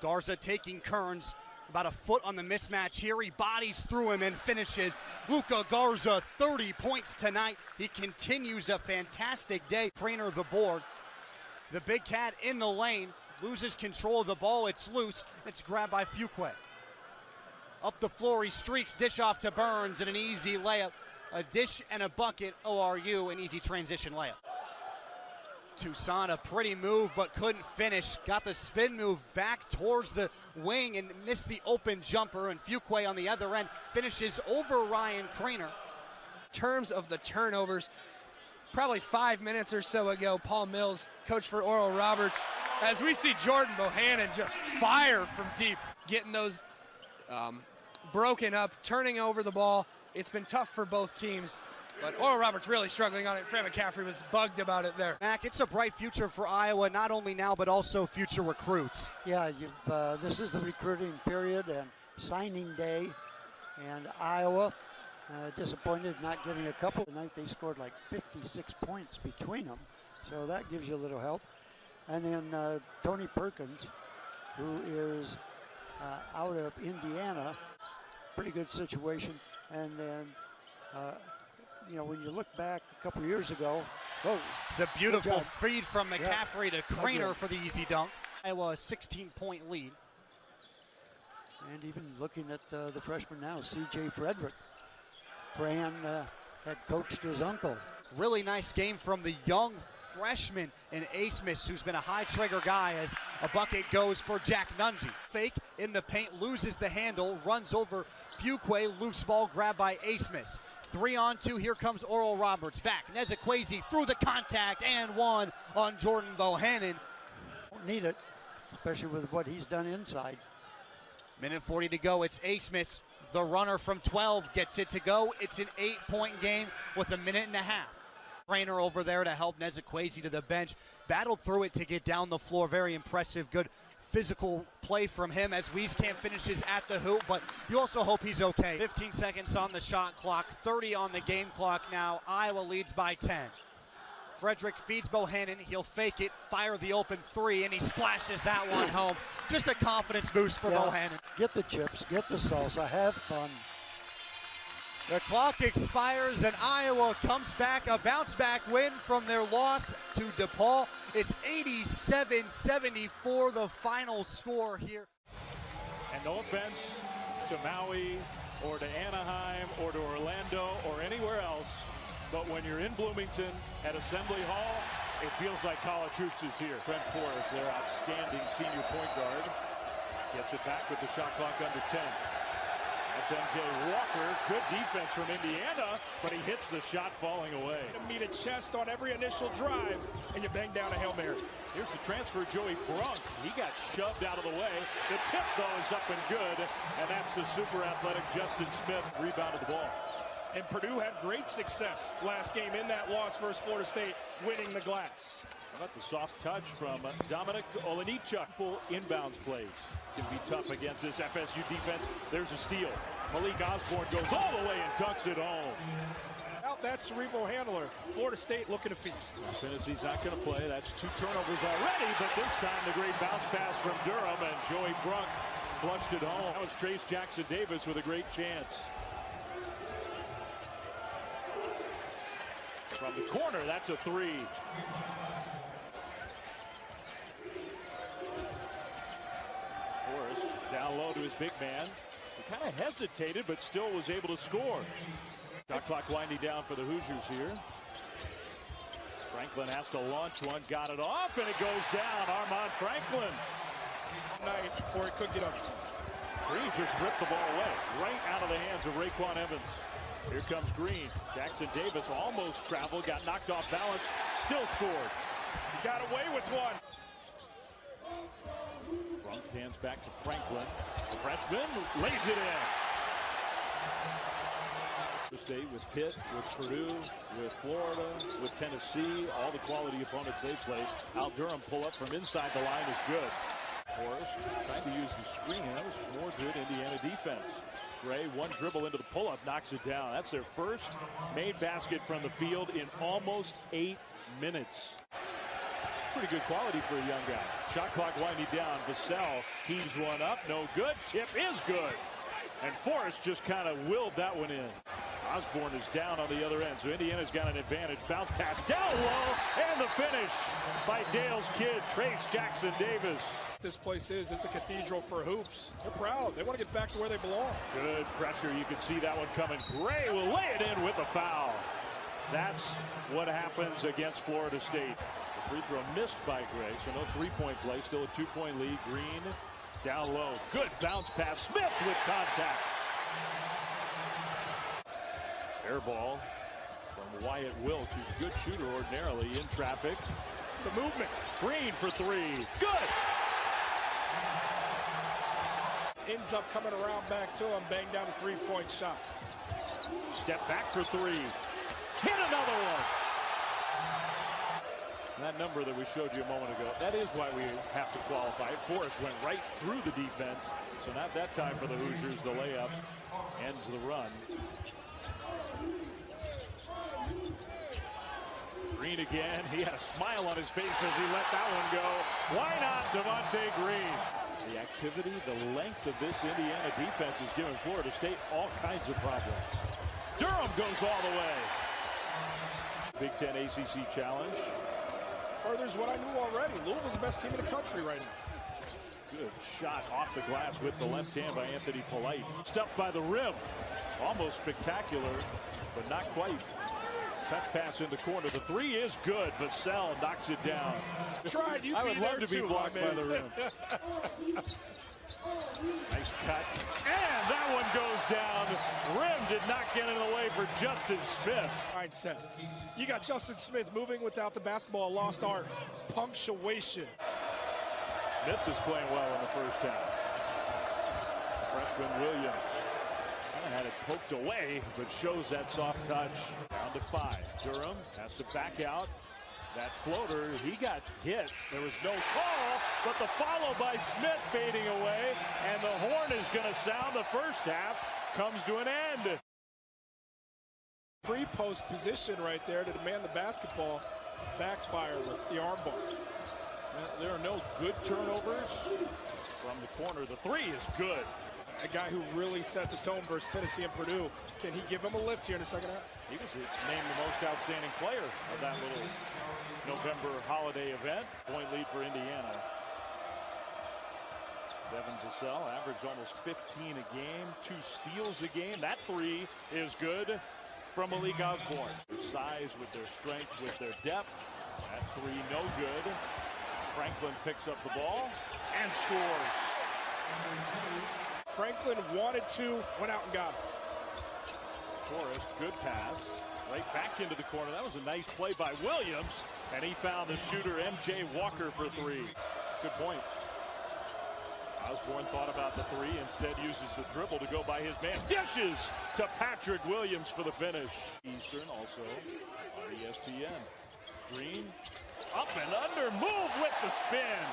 Garza taking Kearns, about a foot on the mismatch here. He bodies through him and finishes. Luka Garza, 30 points tonight. He continues a fantastic day. Kriener the board. The big cat in the lane, loses control of the ball. It's loose. It's grabbed by Fuqua. Up the floor, he streaks, dish off to Burns, and an easy layup a dish and a bucket, ORU, an easy transition layup. Toussaint, a pretty move, but couldn't finish. Got the spin move back towards the wing and missed the open jumper, and Fuqua on the other end finishes over Ryan Craner. In terms of the turnovers, probably 5 minutes or so ago, Paul Mills, coach for Oral Roberts, as we see Jordan Bohannon just fire from deep, getting those broken up, turning over the ball. It's been tough for both teams, but Oral Roberts really struggling on it. Fran McCaffrey was bugged about it there. Mac, it's a bright future for Iowa, not only now, but also future recruits. Yeah, this is the recruiting period and signing day, and Iowa disappointed not getting a couple. Tonight they scored like 56 points between them, so that gives you a little help. And then Tony Perkins, who is out of Indiana, pretty good situation. And then, when you look back a couple years ago, it's a beautiful feed from McCaffrey to Craner for the easy dunk. Iowa a 16-point lead. And even looking at the freshman now, C.J. Frederick. Fran had coached his uncle. Really nice game from the young freshman in Asmus, who's been a high trigger guy, as a bucket goes for Jack Nungy. Fake in the paint, loses the handle, runs over Fuqua, loose ball grabbed by Asmus. 3-on-2, here comes Oral Roberts back. Nezekwesi through the contact and one on Jordan Bohannon. Don't need it, especially with what he's done inside. Minute 40 to go, it's Asmus. The runner from 12 gets it to go. It's an 8-point game with a minute and a half. Craner over there to help Nezekwesi to the bench. Battled through it to get down the floor. Very impressive. Good physical play from him as Wieskamp finishes at the hoop, but you also hope he's okay. 15 seconds on the shot clock, 30 on the game clock now. Iowa leads by 10. Frederick feeds Bohannon. He'll fake it, fire the open three, and he splashes that one home. Just a confidence boost for Bohannon. Get the chips, get the salsa, have fun. The clock expires and Iowa comes back, a bounce-back win from their loss to DePaul. It's 87-74, the final score here. And no offense to Maui or to Anaheim or to Orlando or anywhere else, but when you're in Bloomington at Assembly Hall, it feels like college hoops is here. Trent Forrest, their outstanding senior point guard, gets it back with the shot clock under 10. That's MJ Walker. Good defense from Indiana, but he hits the shot falling away. Meet a chest on every initial drive, and you bang down a Hail Mary. Here's the transfer, Joey Brunk. He got shoved out of the way. The tip, though, is up and good, and that's the super athletic Justin Smith rebounded the ball. And Purdue had great success last game in that loss versus Florida State, winning the glass. How about the soft touch from Dominic Olenichuk? Full inbounds plays can be tough against this FSU defense. There's a steal. Malik Osborne goes all the way and dunks it home. Out that cerebral handler. Florida State looking to feast. Tennessee's not going to play. That's 2 turnovers already, but this time the great bounce pass from Durham, and Joey Brunk flushed it home. That was Trace Jackson Davis with a great chance. From the corner, that's a 3. Forrest down low to his big man. He kind of hesitated, but still was able to score. Shot clock winding down for the Hoosiers here. Franklin has to launch one, got it off, and it goes down. Armaan Franklin. Night, or it could get up. Green just ripped the ball away, right out of the hands of Raekwon Evans. Here comes Green. Jackson Davis almost traveled, got knocked off balance, still scored. He got away with one. Brunk hands back to Franklin. The freshman lays it in. State with Pitt, with Purdue, with Florida, with Tennessee, all the quality opponents they played. Al Durham pull up from inside the line is good. Forrest trying to use the screen. That was more good Indiana defense. Gray, one dribble into the pull-up, knocks it down. That's their first made basket from the field in almost 8 minutes. Pretty good quality for a young guy. Shot clock winding down. Vassell heaves one up, no good. Tip is good. And Forrest just kind of willed that one in. Osborne is down on the other end, so Indiana's got an advantage. Bounce pass down low, and the finish by Dale's kid, Trace Jackson Davis. This place it's a cathedral for hoops. They're proud. They want to get back to where they belong. Good pressure. You can see that one coming. Gray will lay it in with a foul. That's what happens against Florida State. The free throw missed by Gray, so no three-point play. Still a 2-point lead. Green down low. Good bounce pass. Smith with contact. Air ball from Wyatt Wilkes, who's a good shooter ordinarily in traffic. The movement. Green for three. Good. Ends up coming around back to him. Bang down a three-point shot. Step back for three. Hit another one. That number that we showed you a moment ago, that is why we have to qualify. Forrest went right through the defense. So not that time for the Hoosiers. The layup ends the run. Green again. He had a smile on his face as he let that one go. Why not Devontae Green? The activity, the length of this Indiana defense is giving Florida State all kinds of problems. Durham goes all the way. Big Ten ACC Challenge. Furthers what I knew already. Louisville's the best team in the country right now. Good shot off the glass with the left hand by Anthony Polite. Stuffed by the rim. Almost spectacular, but not quite. Touch pass in the corner. The three is good. Vassell knocks it down. Tried. I would love to be blocked by the rim. Nice cut. And that one goes down. Rim did not get in the way for Justin Smith. Mindset. You got Justin Smith moving without the basketball. Lost art. Punctuation. Smith is playing well in the first half. Freshman Williams kind of had it poked away, but shows that soft touch. Down to 5. Durham has to back out. That floater, he got hit. There was no call, but the follow by Smith fading away, and the horn is going to sound. The first half comes to an end. Pre-post position right there to demand the basketball. Backfire with the arm bar. There are no good turnovers from the corner. The three is good. A guy who really set the tone versus Tennessee and Purdue. Can he give him a lift here in the second half? He was named the most outstanding player of that little November holiday event. Point lead for Indiana. Devin Vassell averaged almost 15 a game, 2 steals a game. That three is good from Malik Osborne. Their size with their strength, with their depth. That three no good. Franklin picks up the ball and scores. Franklin wanted to, went out and got it. Forrest, good pass. Right back into the corner. That was a nice play by Williams. And he found the shooter, M.J. Walker, for three. Good point. Osborne thought about the three. Instead uses the dribble to go by his man. Dishes to Patrick Williams for the finish. Eastern also on ESPN. Green up and under. Move with the spin.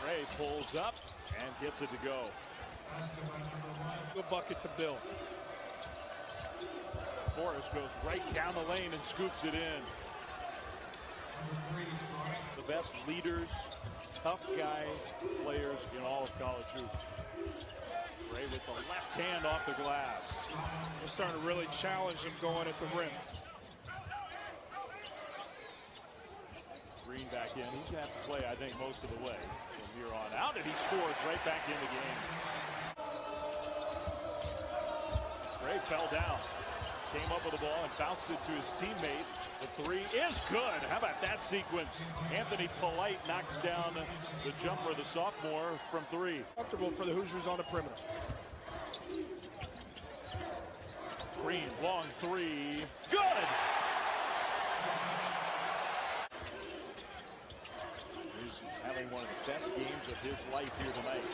Gray pulls up and gets it to go. Good bucket to Bill. Forrest goes right down the lane and scoops it in. The best leaders, tough guys, players in all of college hoops. Gray with the left hand off the glass. We're starting to really challenge him going at the rim. Green back in. He's going to have to play, I think, most of the way from here on out. And he scores right back in the game. Gray fell down. Came up with the ball and bounced it to his teammate. The three is good. How about that sequence? Anthony Polite knocks down the jumper, the sophomore, from three. Comfortable for the Hoosiers on the perimeter. Green, long three. Good! He's having one of the best games of his life here tonight.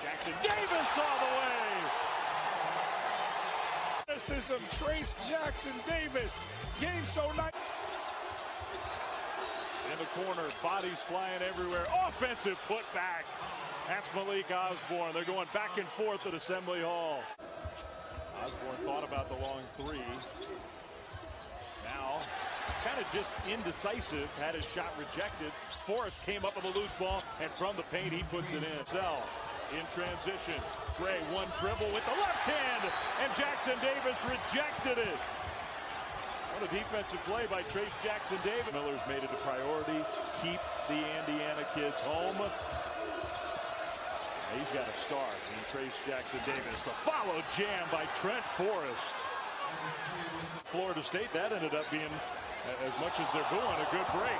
Jackson Davis all the way! Trace Jackson Davis. Game so nice. In the corner, bodies flying everywhere. Offensive putback. That's Malik Osborne. They're going back and forth at Assembly Hall. Osborne thought about the long three. Now kind of just indecisive, had his shot rejected. Forrest came up with a loose ball, and from the paint, he puts it in. Sell in transition. Gray, one dribble with the left hand, and Jackson Davis rejected it. What a defensive play by Trace Jackson Davis. Miller's made it a priority. Keep the Indiana kids home. He's got a start in Trace Jackson Davis. The follow jam by Trent Forrest. Florida State, that ended up being, as much as they're booing, a good break.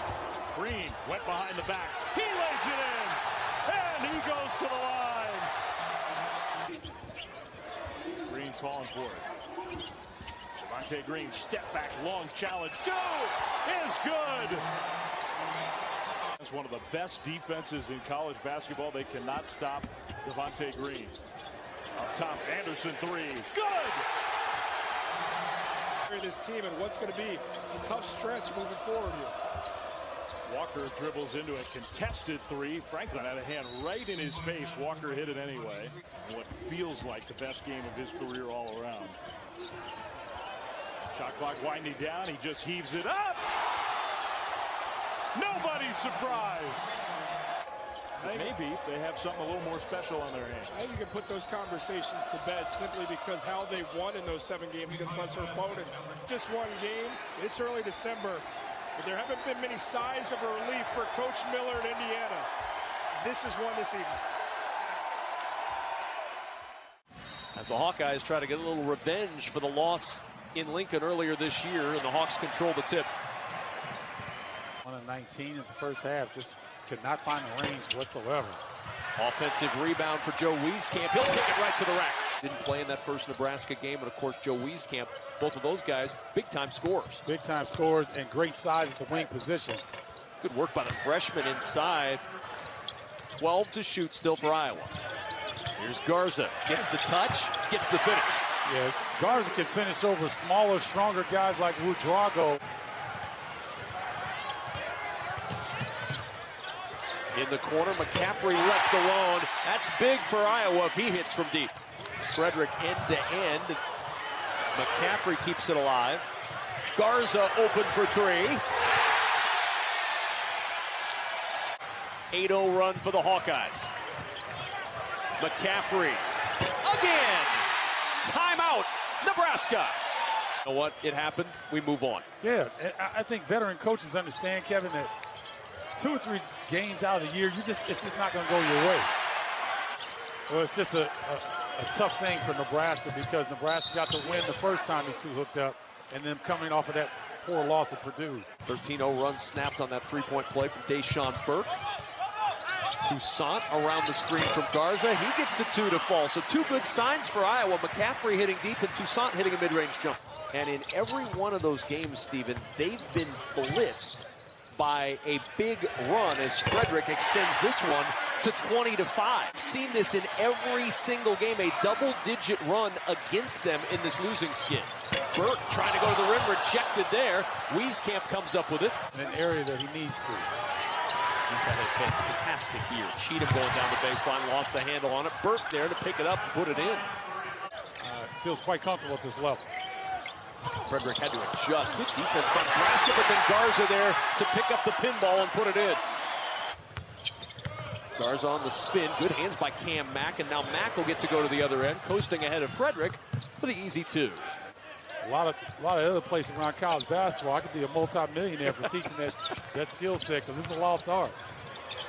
Green went behind the back. He lays it in, and he goes to the line. Green's calling for it. Devontae Green, step back, long challenge. Two is good. It's one of the best defenses in college basketball. They cannot stop Devontae Green. Up top, Anderson three. Good! This team and what's going to be a tough stretch moving forward here. Walker dribbles into a contested three. Franklin had a hand right in his face. Walker hit it anyway. What feels like the best game of his career all around. Shot clock winding down. He just heaves it up. Nobody's surprised. Maybe they have something a little more special on their hands. I think you can put those conversations to bed simply because how they won in those 7 games against lesser opponents. Just one game. It's early December, but there haven't been many signs of a relief for Coach Miller in Indiana. This is one this evening. As the Hawkeyes try to get a little revenge for the loss in Lincoln earlier this year, and the Hawks control the tip. 1 of 19 in the first half, just could not find the range whatsoever. Offensive rebound for Joe Wieskamp. He'll take it right to the rack. Didn't play in that first Nebraska game, and of course Joe Wieskamp, both of those guys, big-time scorers. Big-time scorers and great size at the wing position. Good work by the freshman inside. 12 to shoot still for Iowa. Here's Garza, gets the touch, gets the finish. Yeah, Garza can finish over smaller, stronger guys like Ouedraogo. In the corner, McCaffrey left alone. That's big for Iowa if he hits from deep. Frederick end to end. McCaffrey keeps it alive. Garza open for three. 8-0 run for the Hawkeyes. McCaffrey again. Timeout, Nebraska. You know what? It happened. We move on. Yeah, I think veteran coaches understand, Kevin, that 2 or 3 games out of the year, it's just not going to go your way. Well, it's just a tough thing for Nebraska because Nebraska got the win the first time these two hooked up, and then coming off of that poor loss at Purdue. 13-0 run snapped on that three-point play from Deshaun Burke. Toussaint around the screen from Garza. He gets the 2 to fall. So 2 good signs for Iowa. McCaffrey hitting deep and Toussaint hitting a mid-range jump. And in every one of those games, Stephen, they've been blitzed by a big run as Frederick extends this one to 20-5. Seen this in every single game, a double-digit run against them in this losing skid. Burke trying to go to the rim, rejected there. Wieskamp comes up with it. In an area that he needs to. He's had a fantastic year. Cheatham going down the baseline, lost the handle on it. Burke there to pick it up and put it in. Feels quite comfortable at this level. Frederick had to adjust. Good defense by Nebraska, but then Garza there to pick up the pinball and put it in. Garza on the spin. Good hands by Cam Mack, and now Mack will get to go to the other end, coasting ahead of Frederick for the easy 2. A lot of other places around college basketball, I could be a multi-millionaire for teaching that skill set because this is a lost art.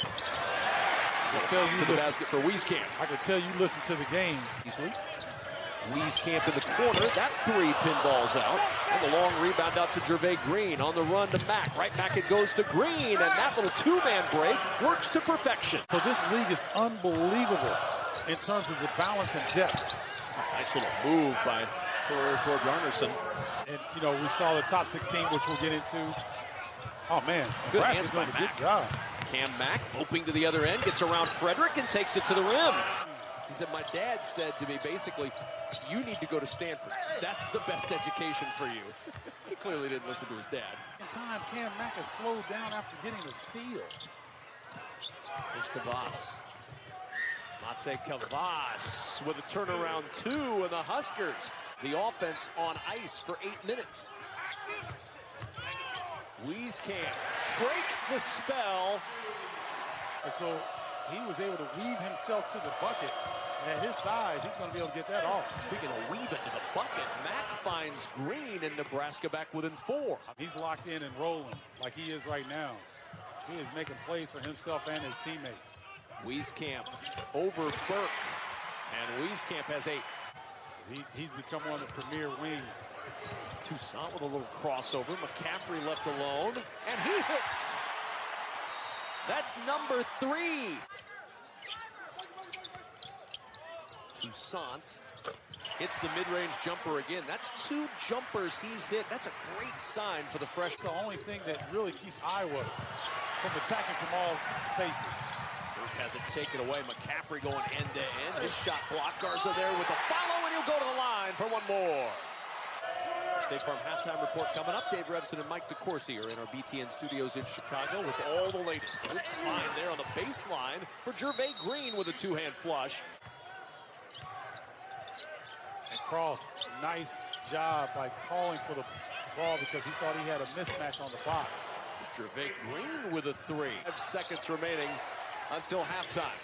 I can tell you to the basket for Wieskamp. I can tell you listen to the games. Easily. Wieskamp in the corner. That 3 pinballs out. And the long rebound out to Gervais Green on the run to Mack. Right back it goes to Green. And that little 2-man break works to perfection. So this league is unbelievable in terms of the balance and depth. Nice little move by Thor Garnerson. And, you know, we saw the top 16, which we'll get into. Oh, man. Good hands by Mack. Mack. Good job. Cam Mack hoping to the other end. Gets around Frederick and takes it to the rim. He said, my dad said to me, basically, you need to go to Stanford. That's the best education for you. He clearly didn't listen to his dad. In time, Cam Mack has slowed down after getting a steal. Here's Kavas. Mate Kavas with a turnaround 2, and the Huskers, the offense on ice for 8 minutes. Wieskamp breaks the spell. And so he was able to weave himself to the bucket. And at his size, he's going to be able to get that off. Speaking of weave into the bucket, Mack finds Green and Nebraska back within 4. He's locked in and rolling like he is right now. He is making plays for himself and his teammates. Wieskamp over Burke. And Wieskamp has 8. He's become one of the premier wings. Toussaint with a little crossover. McCaffrey left alone. And he hits. That's number 3. Toussaint hits the mid-range jumper again. That's 2 jumpers he's hit. That's a great sign for the freshman. The only thing that really keeps Iowa from attacking from all spaces. Burke has it taken away. McCaffrey going end-to-end. His shot blocked. Garza there with the follow, and he'll go to the line for one more. State Farm halftime report coming up. Dave Revson and Mike DeCourcy are in our BTN studios in Chicago with all the latest. Good find there on the baseline for Gervais Green with a 2-hand flush. And Cross, nice job by calling for the ball because he thought he had a mismatch on the box. It's Gervais Green with a 3. 5 seconds remaining until halftime.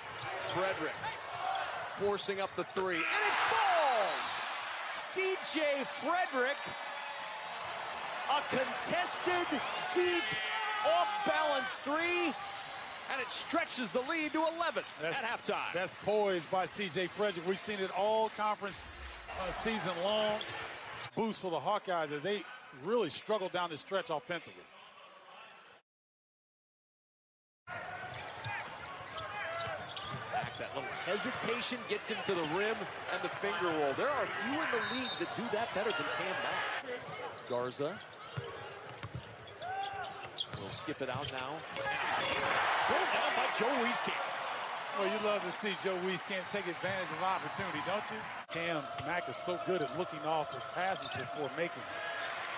Frederick forcing up the 3, and it falls! C.J. Frederick, a contested, deep, off-balance 3, and it stretches the lead to 11 at halftime. That's poised by C.J. Frederick. We've seen it all conference season long. Boost for the Hawkeyes as they really struggled down the stretch offensively. That little hesitation gets him to the rim and the finger roll. There are few in the league that do that better than Cam Mack. Garza. We'll skip it out now. Pulled down by Joe Wieskamp. Well, you love to see Joe Wieskamp take advantage of opportunity, don't you? Cam Mack is so good at looking off his passes before making it.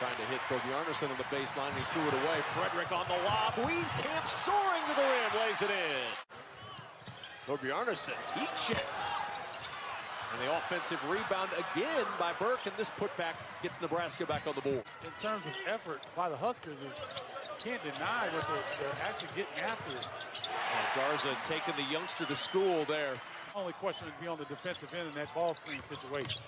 Trying to hit Thorbjarnarson on the baseline. He threw it away. Frederick on the lob. Wieskamp soaring to the rim. Lays it in. Thorbjarnarson, heat check. And the offensive rebound again by Burke, and this putback gets Nebraska back on the board. In terms of effort by the Huskers, you can't deny what they're actually getting after it. Garza taking the youngster to school there. Only question would be on the defensive end in that ball screen situation.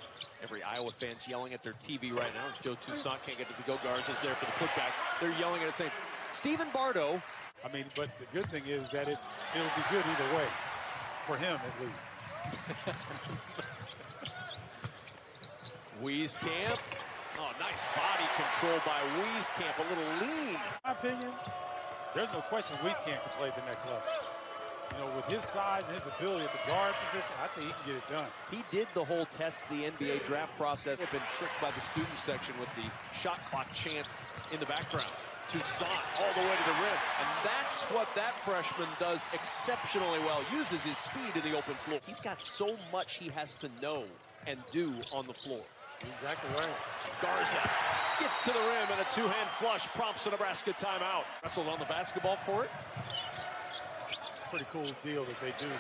Every Iowa fan's yelling at their TV right now. Joe Toussaint can't get it to go. Garza's there for the putback. They're yelling at it saying, Stephen Bardo. I mean, but the good thing is that it'll be good either way. For him, at least. Wieskamp. Oh, nice body control by Wieskamp. A little lean. In my opinion, there's no question Wieskamp can play at the next level. You know, with his size and his ability at the guard position, I think he can get it done. He did the whole test the NBA draft process. He'd been tricked by the student section with the shot clock chant in the background. Toussaint all the way to the rim. And that's what that freshman does exceptionally well. Uses his speed in the open floor. He's got so much he has to know and do on the floor. Exactly right. Garza gets to the rim, and a 2-hand flush prompts a Nebraska timeout. Wrestled on the basketball court. Pretty cool deal that they do.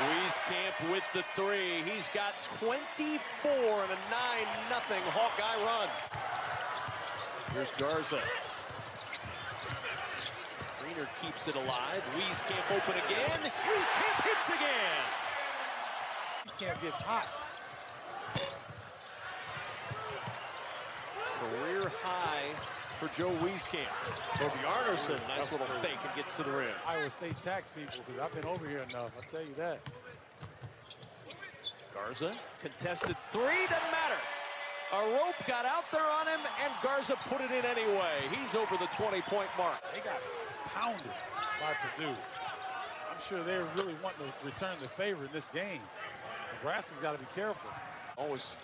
Wieskamp with the 3. He's got 24 and a 9-0 Hawkeye run. Here's Garza. Greener keeps it alive. Wieskamp open again. Wieskamp hits again. Wieskamp gets hot. Career high for Joe Wieskamp. Thorbjarnarson, nice little fake and gets to the rim. Iowa State tax people, because I've been over here enough. I'll tell you that. Garza, contested 3, doesn't matter. A rope got out there on him, and Garza put it in anyway. He's over the 20-point mark. They got pounded by Purdue. I'm sure they're really wanting to return the favor in this game. Nebraska's got to be careful. Always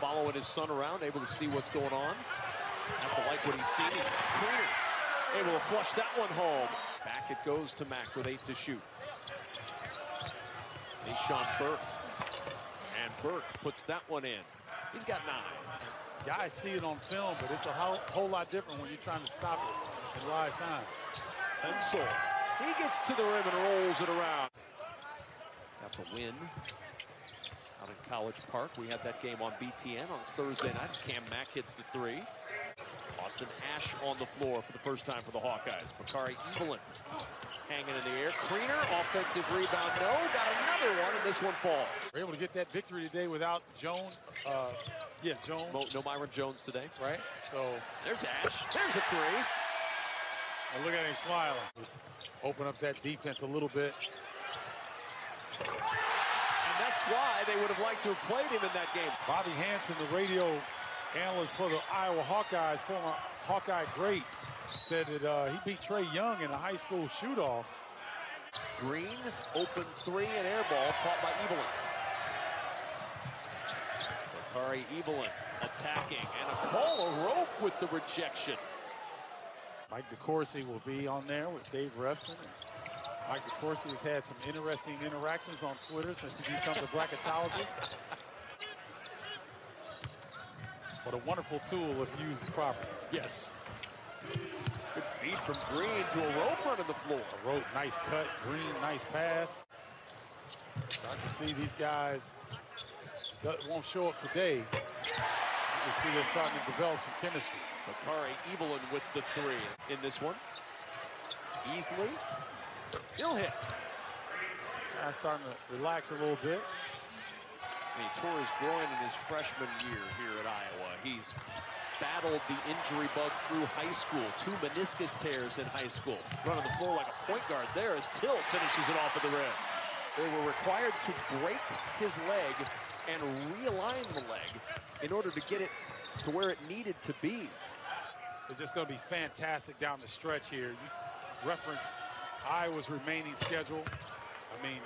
following his son around, able to see what's going on. Have to like what he's seeing. Greener able to flush that one home. Back it goes to Mack with 8 to shoot. Deshaun Burke. And Burke puts that one in. He's got 9. Guys see it on film, but it's a whole lot different when you're trying to stop it in live time. Pencil. He gets to the rim and rolls it around. Got the win out in College Park. We had that game on BTN on Thursday nights. Cam Mack hits the 3. Austin Ash on the floor for the first time for the Hawkeyes. Bakari Evelyn hanging in the air. Creener, offensive rebound, no. Got another one, and this one falls. We're able to get that victory today without Jones. Jones. No Myron Jones today. Right. So there's Ash. There's a three. And look at him smiling. Open up that defense a little bit. And that's why they would have liked to have played him in that game. Bobby Hansen, the radio analyst for the Iowa Hawkeyes, former Hawkeye great, said that he beat Trey Young in a high school shoot-off. Green, open three, and air ball caught by Evelyn. Bakari Evelyn attacking, and a call, a rope with the rejection. Mike DeCourcy will be on there with Dave Refson. Mike DeCourcy has had some interesting interactions on Twitter since he became a bracketologist. What a wonderful tool if used properly. Yes. Good feed from Green to a rope run on the floor. A rope, nice cut. Green, nice pass. Start to see these guys that won't show up today. You can see they're starting to develop some chemistry. Bakari Evelyn with the three in this one. Easily. He'll hit. Guys starting to relax a little bit. He tore his groin in his freshman year here at Iowa. He's battled the injury bug through high school. 2 meniscus tears in high school. Running the floor like a point guard there as Till finishes it off at the rim. They were required to break his leg and realign the leg in order to get it to where it needed to be. It's just going to be fantastic down the stretch here. You referenced Iowa's remaining schedule. I mean,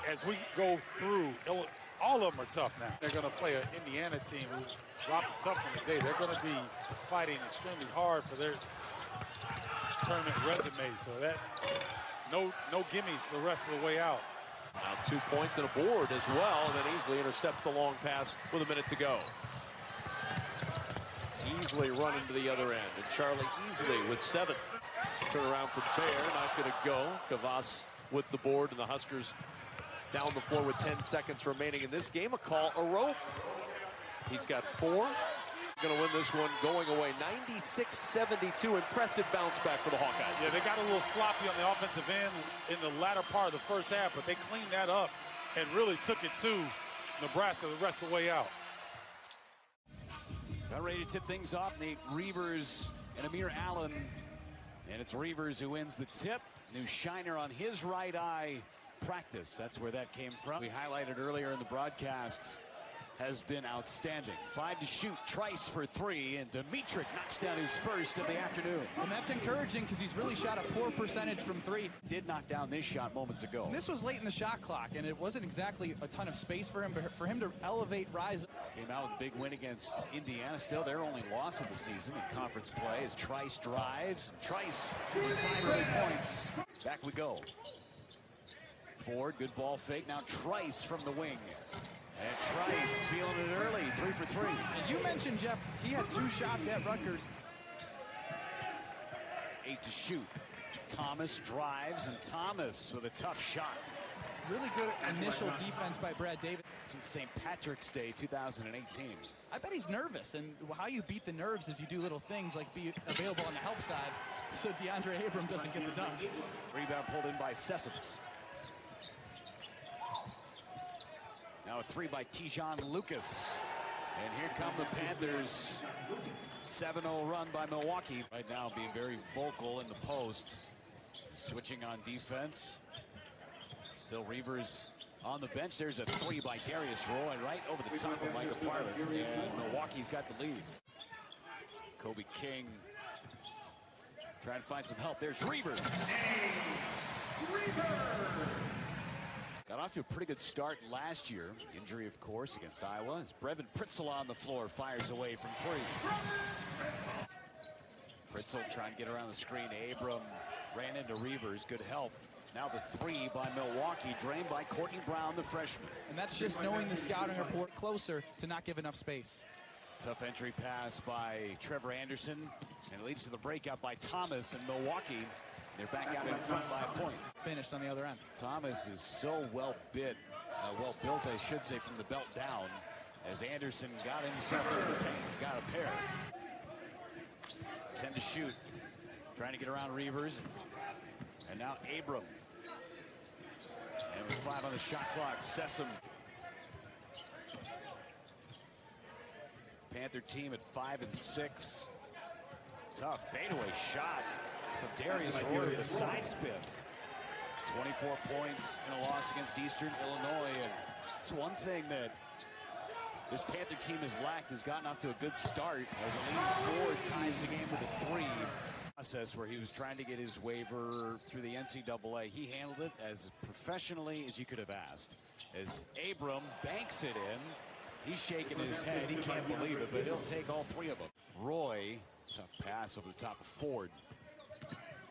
as we go through, all of them are tough now. They're going to play an Indiana team who dropped tough on the day. They're going to be fighting extremely hard for their tournament resume. So that no gimmies the rest of the way out. Now 2 points and a board as well, and then Easley intercepts the long pass with a minute to go. Easley running to the other end, and Charlie Easley with 7. Turn around for Bear, not going to go. Kavas with the board, and the Huskers down the floor with 10 seconds remaining in this game. A call, a rope. He's got 4. Going to win this one going away. 96-72. Impressive bounce back for the Hawkeyes. Yeah, they got a little sloppy on the offensive end in the latter part of the first half, but they cleaned that up and really took it to Nebraska the rest of the way out. About ready to tip things off. Nate Reavers and Amir Allen. And it's Reavers who wins the tip. New shiner on his right eye. Practice, that's where that came from. We highlighted earlier in the broadcast. Has been outstanding. 5 to shoot. Trice for 3, and Dimitric knocks down his first of the afternoon. And that's encouraging because he's really shot a poor percentage from 3. Did knock down this shot moments ago. And this was late in the shot clock, and it wasn't exactly a ton of space for him, but for him to elevate, rise. Came out with a big win against Indiana. Still their only loss of the season in conference play as Trice drives. Trice with 5 early points. Back we go. Ford, good ball fake. Now Trice from the wing. And Trice feeling it early, 3 for 3. And you mentioned, Jeff, he had 2 shots at Rutgers. 8 to shoot. Thomas drives, and Thomas with a tough shot. Really good initial defense by Brad Davis. Since St. Patrick's Day 2018. I bet he's nervous, and how you beat the nerves is you do little things like be available on the help side so DeAndre Abram doesn't get the dunk. Rebound pulled in by Sessoms. Now a 3 by Tijon Lucas. And here come the Panthers. 7-0 run by Milwaukee. Right now being very vocal in the post. Switching on defense. Still Reavers on the bench. There's a 3 by Darius Roy right over the top of Micah Parler. And Milwaukee's got the lead. Kobe King trying to find some help. There's Reavers. Got off to a pretty good start last year. Injury, of course, against Iowa. As Brevin Pritzel on the floor fires away from 3. Pritzel trying to get around the screen. Abram ran into Reavers. Good help. Now the 3 by Milwaukee, drained by Courtney Brown, the freshman. And that's just knowing the scouting report closer to not give enough space. Tough entry pass by Trevor Anderson. And it leads to the breakout by Thomas and Milwaukee. They're back out in front by a point. Finished on the other end. Thomas is so well built, I should say, from the belt down. As Anderson got himself in the paint, got a pair. 10 to shoot. Trying to get around Reavers. And now Abram. And with 5 on the shot clock, Sessom. Panther team at 5 and 6. Tough fadeaway shot from Darius Roy with a side spin. 24 points in a loss against Eastern Illinois. And it's one thing that this Panther team has lacked, has gotten off to a good start as a lead forward ties the game with a 3. Process where he was trying to get his waiver through the NCAA. He handled it as professionally as you could have asked. As Abram banks it in, he's shaking his head. He can't believe it, but he'll take all 3 of them. Roy, tough pass over the top of Ford.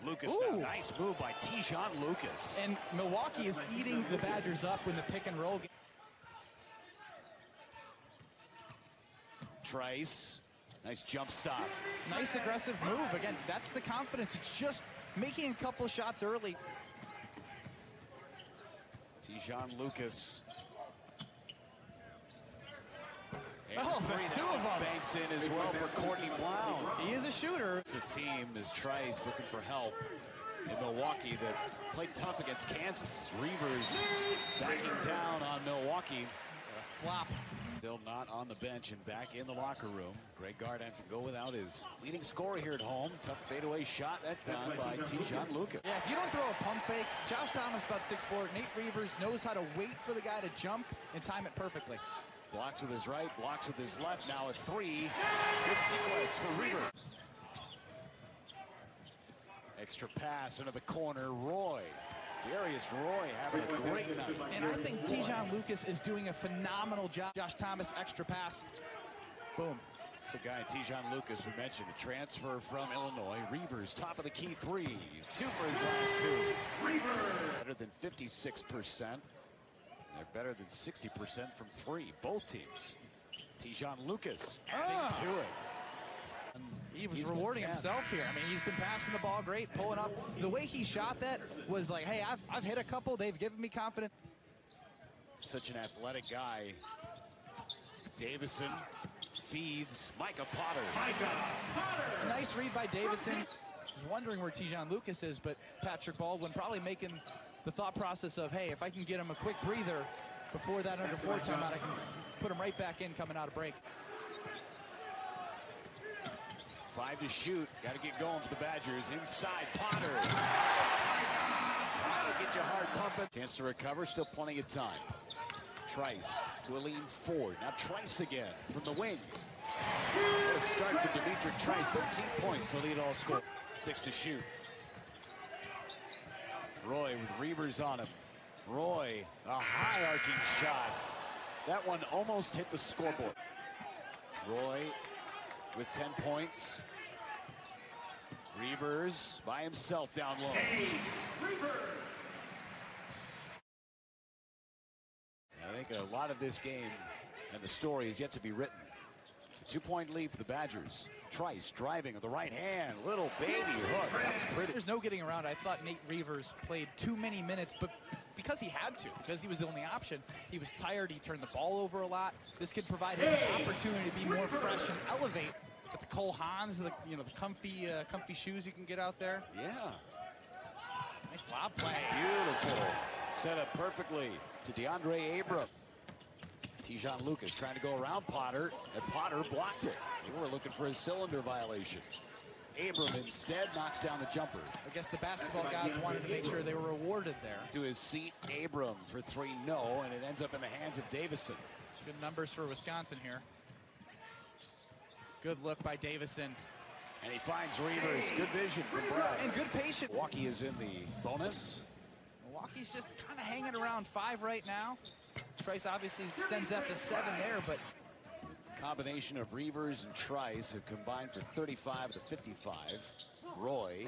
Lucas, now, nice move by Tejon Lucas. And Milwaukee is eating the Badgers up in the pick and roll game. Trice, nice jump stop. Nice aggressive move. Again, that's the confidence. It's just making a couple shots early. Tejon Lucas. Oh, there's 2 of them. Banks in as well for Courtney Brown. He is a shooter. It's a team as Trice looking for help in Milwaukee that played tough against Kansas. Reavers backing down on Milwaukee. A flop. Still not on the bench and back in the locker room. Greg Gard has to go without his leading scorer here at home. Tough fadeaway shot that time by Tejon Lucas. Yeah, if you don't throw a pump fake, Josh Thomas about 6'4". Nate Reavers knows how to wait for the guy to jump and time it perfectly. Blocks with his right, blocks with his left. Now a 3. Good sequence for Reaver. Extra pass into the corner. Roy. Darius Roy having a great night. And I think Tejon Lucas is doing a phenomenal job. Josh Thomas, extra pass. Boom. It's the guy, Tejon Lucas, we mentioned, a transfer from Illinois. Reavers, top of the key 3. 2 for his last 2. Reavers. Better than 56%. They're better than 60% from 3, both teams. Tejon Lucas adding to it. He was rewarding himself here. I mean, he's been passing the ball great, pulling up. The way he shot that was like, hey, I've hit a couple. They've given me confidence. Such an athletic guy. Davison feeds Micah Potter. A nice read by Davidson. I was wondering where Tejon Lucas is, but Patrick Baldwin probably making the thought process of, hey, if I can get him a quick breather before that under 4 timeout, I can put him right back in coming out of break. 5 to shoot. Got to get going for the Badgers. Inside, Potter. That'll get you hard pumping. Chance to recover. Still plenty of time. Trice to a lean Ford. Now Trice again from the wing. What a start for Dimitri Trice. 13 points to lead all score. 6 to shoot. Roy with Reavers on him. Roy, a high arcing shot. That one almost hit the scoreboard. Roy with 10 points. Reavers by himself down low. I think a lot of this game and the story is yet to be written. It's a 2-point lead for the Badgers. Trice driving with the right hand. Little baby hook. That was pretty. There's no getting around. I thought Nate Reavers played too many minutes, but because he had to, because he was the only option, he was tired. He turned the ball over a lot. This could provide him an opportunity to be more fresh and elevate. With the Cole Haans, the comfy shoes you can get out there. Yeah. Nice lob play. Beautiful. Set up perfectly to DeAndre Abram. Tejon Lucas trying to go around Potter, and Potter blocked it. They were looking for a cylinder violation. Abram instead knocks down the jumper. I guess the basketball gods wanted to make sure they were rewarded there. To his seat, Abram for 3, no, and it ends up in the hands of Davison. Good numbers for Wisconsin here. Good look by Davison. And he finds Reavers. Good vision from Brown. And good patience. Milwaukee is in the bonus. Milwaukee's just kind of hanging around 5 right now. Trice obviously extends that to 7 there, but... Combination of Reavers and Trice have combined for 35 to 55. Roy,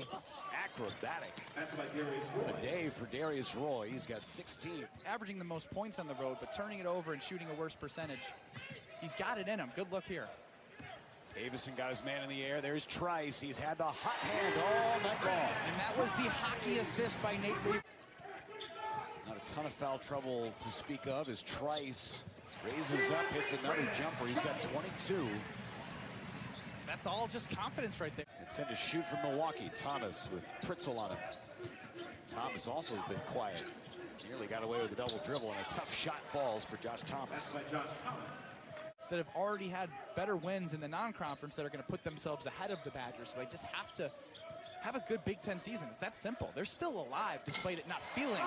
acrobatic. A day for Darius Roy. He's got 16. Averaging the most points on the road, but turning it over and shooting a worse percentage. He's got it in him. Good look here. Davison got his man in the air. There's Trice. He's had the hot hand all night long. And that was the hockey assist by Nate Reavers. Not a ton of foul trouble to speak of as Trice raises up, hits another jumper. He's got 22. that's all just confidence right there. It's in to shoot from Milwaukee. Thomas with Pritzl on him. Thomas also has been quiet. Nearly got away with a double dribble, and a tough shot falls for Josh Thomas. That have already had better wins in the non-conference that are going to put themselves ahead of the Badgers. So they just have to have a good Big Ten season. It's that simple. They're still alive despite it not feeling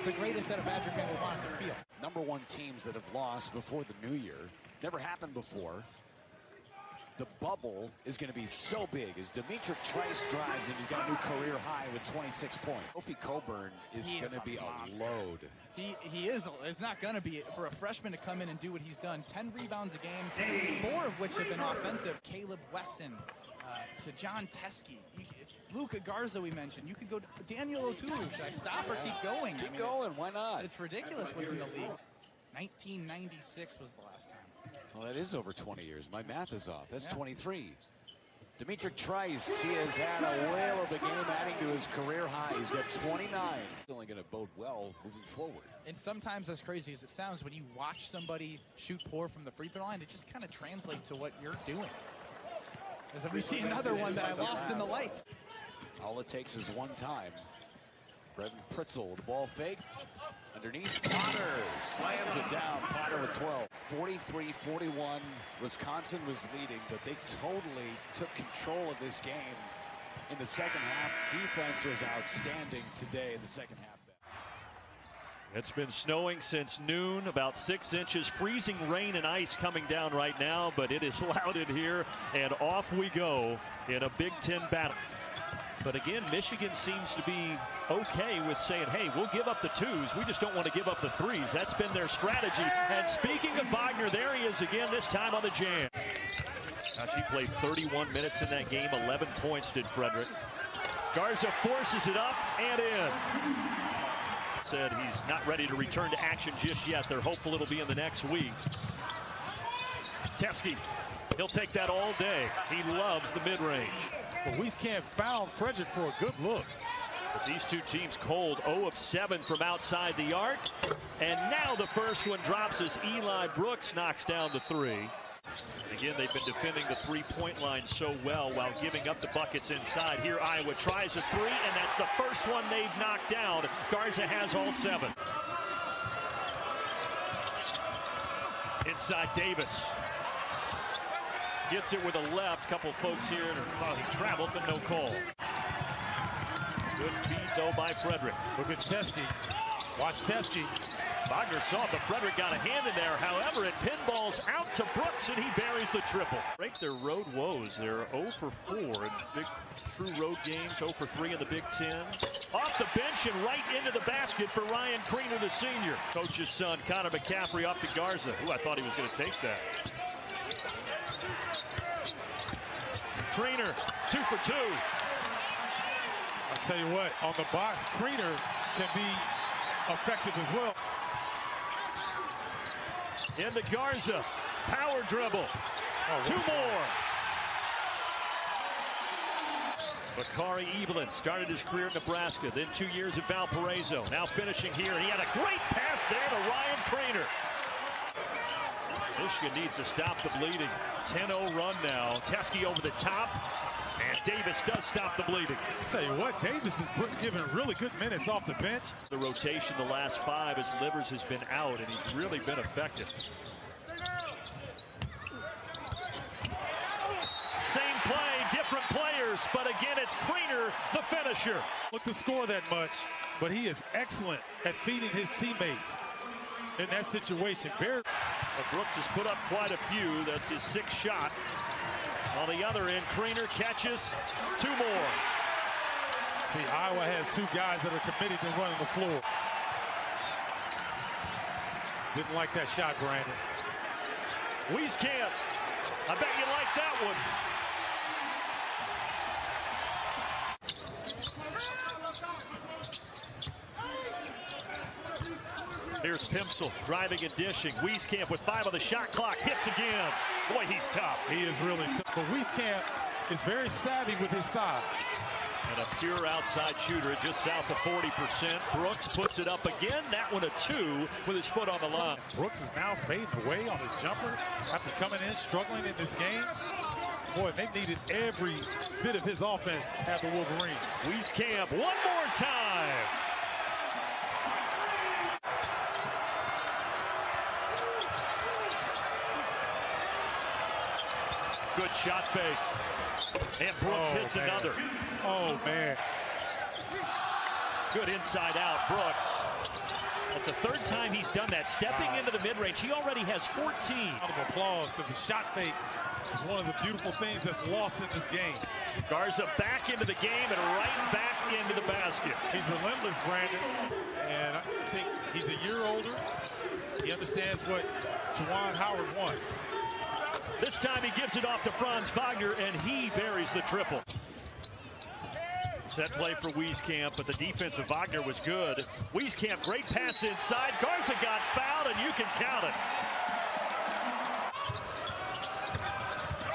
the greatest that a Badger fan would want it to feel. Number one teams that have lost before the new year. Never happened before. The bubble is going to be so big as Demetric Trice drives and he's got a new career high with 26 points. Kofi Coburn is going to be a load. He is. It's not going to be for a freshman to come in and do what he's done. 10 rebounds a game, 4 of which have been offensive. Caleb Wesson to John Teske. Luka Garza we mentioned. You could go to Daniel Oturu. Should I stop or keep going? Keep going. Why not? It's ridiculous what's in the league. 1996 was the last time. Well, that is over 20 years. My math is off. That's 23. Demetric Trice, he has had a whale of a game, adding to his career high. He's got 29. It's only going to bode well moving forward. And sometimes, as crazy as it sounds, when you watch somebody shoot poor from the free throw line, it just kind of translates to what you're doing. As we see another one that I lost in the lights. All it takes is one time. Brevin Pritzl with the ball fake. Underneath, Potter slams it down. Potter with 12. 43-41. Wisconsin was leading, but they totally took control of this game in the second half. Defense was outstanding today in the second half. It's been snowing since noon, about 6 inches. Freezing rain and ice coming down right now, but it is loud in here, and off we go in a Big Ten battle. But again, Michigan seems to be okay with saying, hey, we'll give up the twos. We just don't want to give up the threes. That's been their strategy. And speaking of Wagner, there he is again, this time on the jam. Now, she played 31 minutes in that game, 11 points did Frederick. Garza forces it up and in. Said he's not ready to return to action just yet. They're hopeful it'll be in the next week. Teske, he'll take that all day. He loves the mid-range. But Wieskamp found Frederick for a good look. But these two teams cold, 0 of 7 from outside the arc. And now the first one drops as Eli Brooks knocks down the 3. Again, they've been defending the three-point line so well while giving up the buckets inside. Here Iowa tries a 3, and that's the first one they've knocked down. Garza has all 7. Inside Davis. Gets it with a left. Couple folks here. He traveled, but no call. Good feed, though, by Frederick. Look at Teske. Watch Teske. Wagner saw it, but Frederick got a hand in there. However, it pinballs out to Brooks, and he buries the triple. Break their road woes. They're 0 for 4 in big true road games, 0 for 3 in the Big Ten. Off the bench and right into the basket for Ryan Kriener, the senior. Coach's son, Connor McCaffrey, off to Garza. Ooh, I thought he was going to take that. Kriener, 2 for 2. I'll tell you what, on the box, Kriener can be effective as well. Into Garza, power dribble. 2 more. Bakari Evelyn started his career in Nebraska, then 2 years at Valparaiso. Now finishing here, he had a great pass there to Ryan Kriener. Michigan needs to stop the bleeding. 10-0 run now. Teske over the top. And Davis does stop the bleeding. I'll tell you what, Davis is giving really good minutes off the bench. The rotation the last 5 as Livers has been out, and he's really been effective. Same play, different players, but again, it's Kriener, the finisher. Look to score that much, but he is excellent at feeding his teammates in that situation. Brooks has put up quite a few. That's his 6th shot. On the other end, Kriener catches 2 more. See, Iowa has 2 guys that are committed to running the floor. Didn't like that shot, Brandon. Wieskamp, I bet you like that one. Here's Pimsel driving and dishing. Wieskamp with 5 on the shot clock. Hits again. Boy, he's tough. He is really tough. But Wieskamp is very savvy with his side. And a pure outside shooter just south of 40%. Brooks puts it up again. That one a 2 with his foot on the line. Brooks is now fading away on his jumper after coming in struggling in this game. Boy, they needed every bit of his offense at the Wolverine. Wieskamp one more time. Good shot fake. And Brooks hits another. Oh, man. Good inside out, Brooks. That's the third time he's done that. Stepping into the mid-range, he already has 14. Round of applause, because the shot fake is one of the beautiful things that's lost in this game. Garza back into the game and right back into the basket. He's relentless, Brandon, and I think he's a year older. He understands what Juwan Howard wants. This time he gives it off to Franz Wagner, and he buries the triple. Set play for Wieskamp, but the defense of Wagner was good. Wieskamp, great pass inside. Garza got fouled, and you can count it.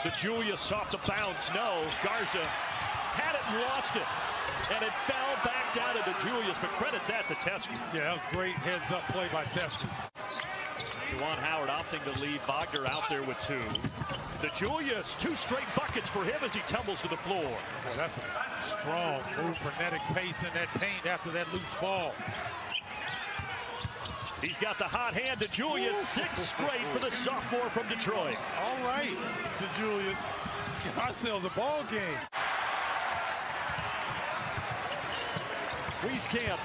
DeJulius off the bounce. No, Garza had it and lost it. And it fell back down to DeJulius, but credit that to Teske. Yeah, that was great heads-up play by Teske. Juwan Howard opting to leave Wagner out there with two. DeJulius, 2 straight buckets for him as he tumbles to the floor. Boy, that's a strong move, frenetic pace in that paint after that loose ball. He's got the hot hand. DeJulius, 6 straight for the sophomore from Detroit. All right, DeJulius, give ourselves a ball game. Wieskamp.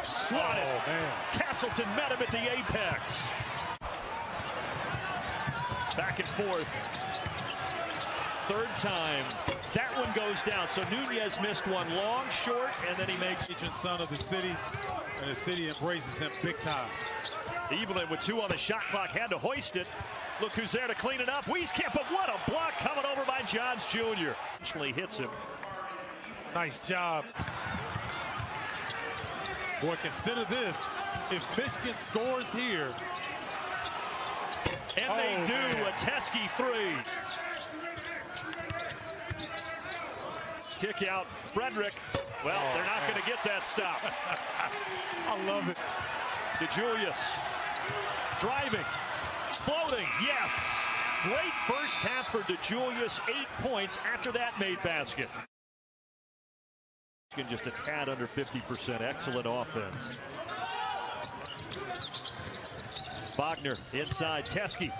Swatted. Oh, man. Castleton met him at the apex. Back and forth. Third time. That one goes down. So Nunez missed one long, short, and then he makes... Agent son of the city, and the city embraces him big time. Evelyn with 2 on the shot clock had to hoist it. Look who's there to clean it up. Wieskamp, but what a block coming over by Johns Jr. Actually hits him. Nice job. Boy, consider this. If Michigan scores here. And they do, man. a Teske 3. Kick out, Frederick. Well, they're not going to get that stop. I love it. DeJulius driving, floating, yes. Great first half for DeJulius, 8 points after that made basket. Just a tad under 50%, excellent offense. Wagner inside, Teske,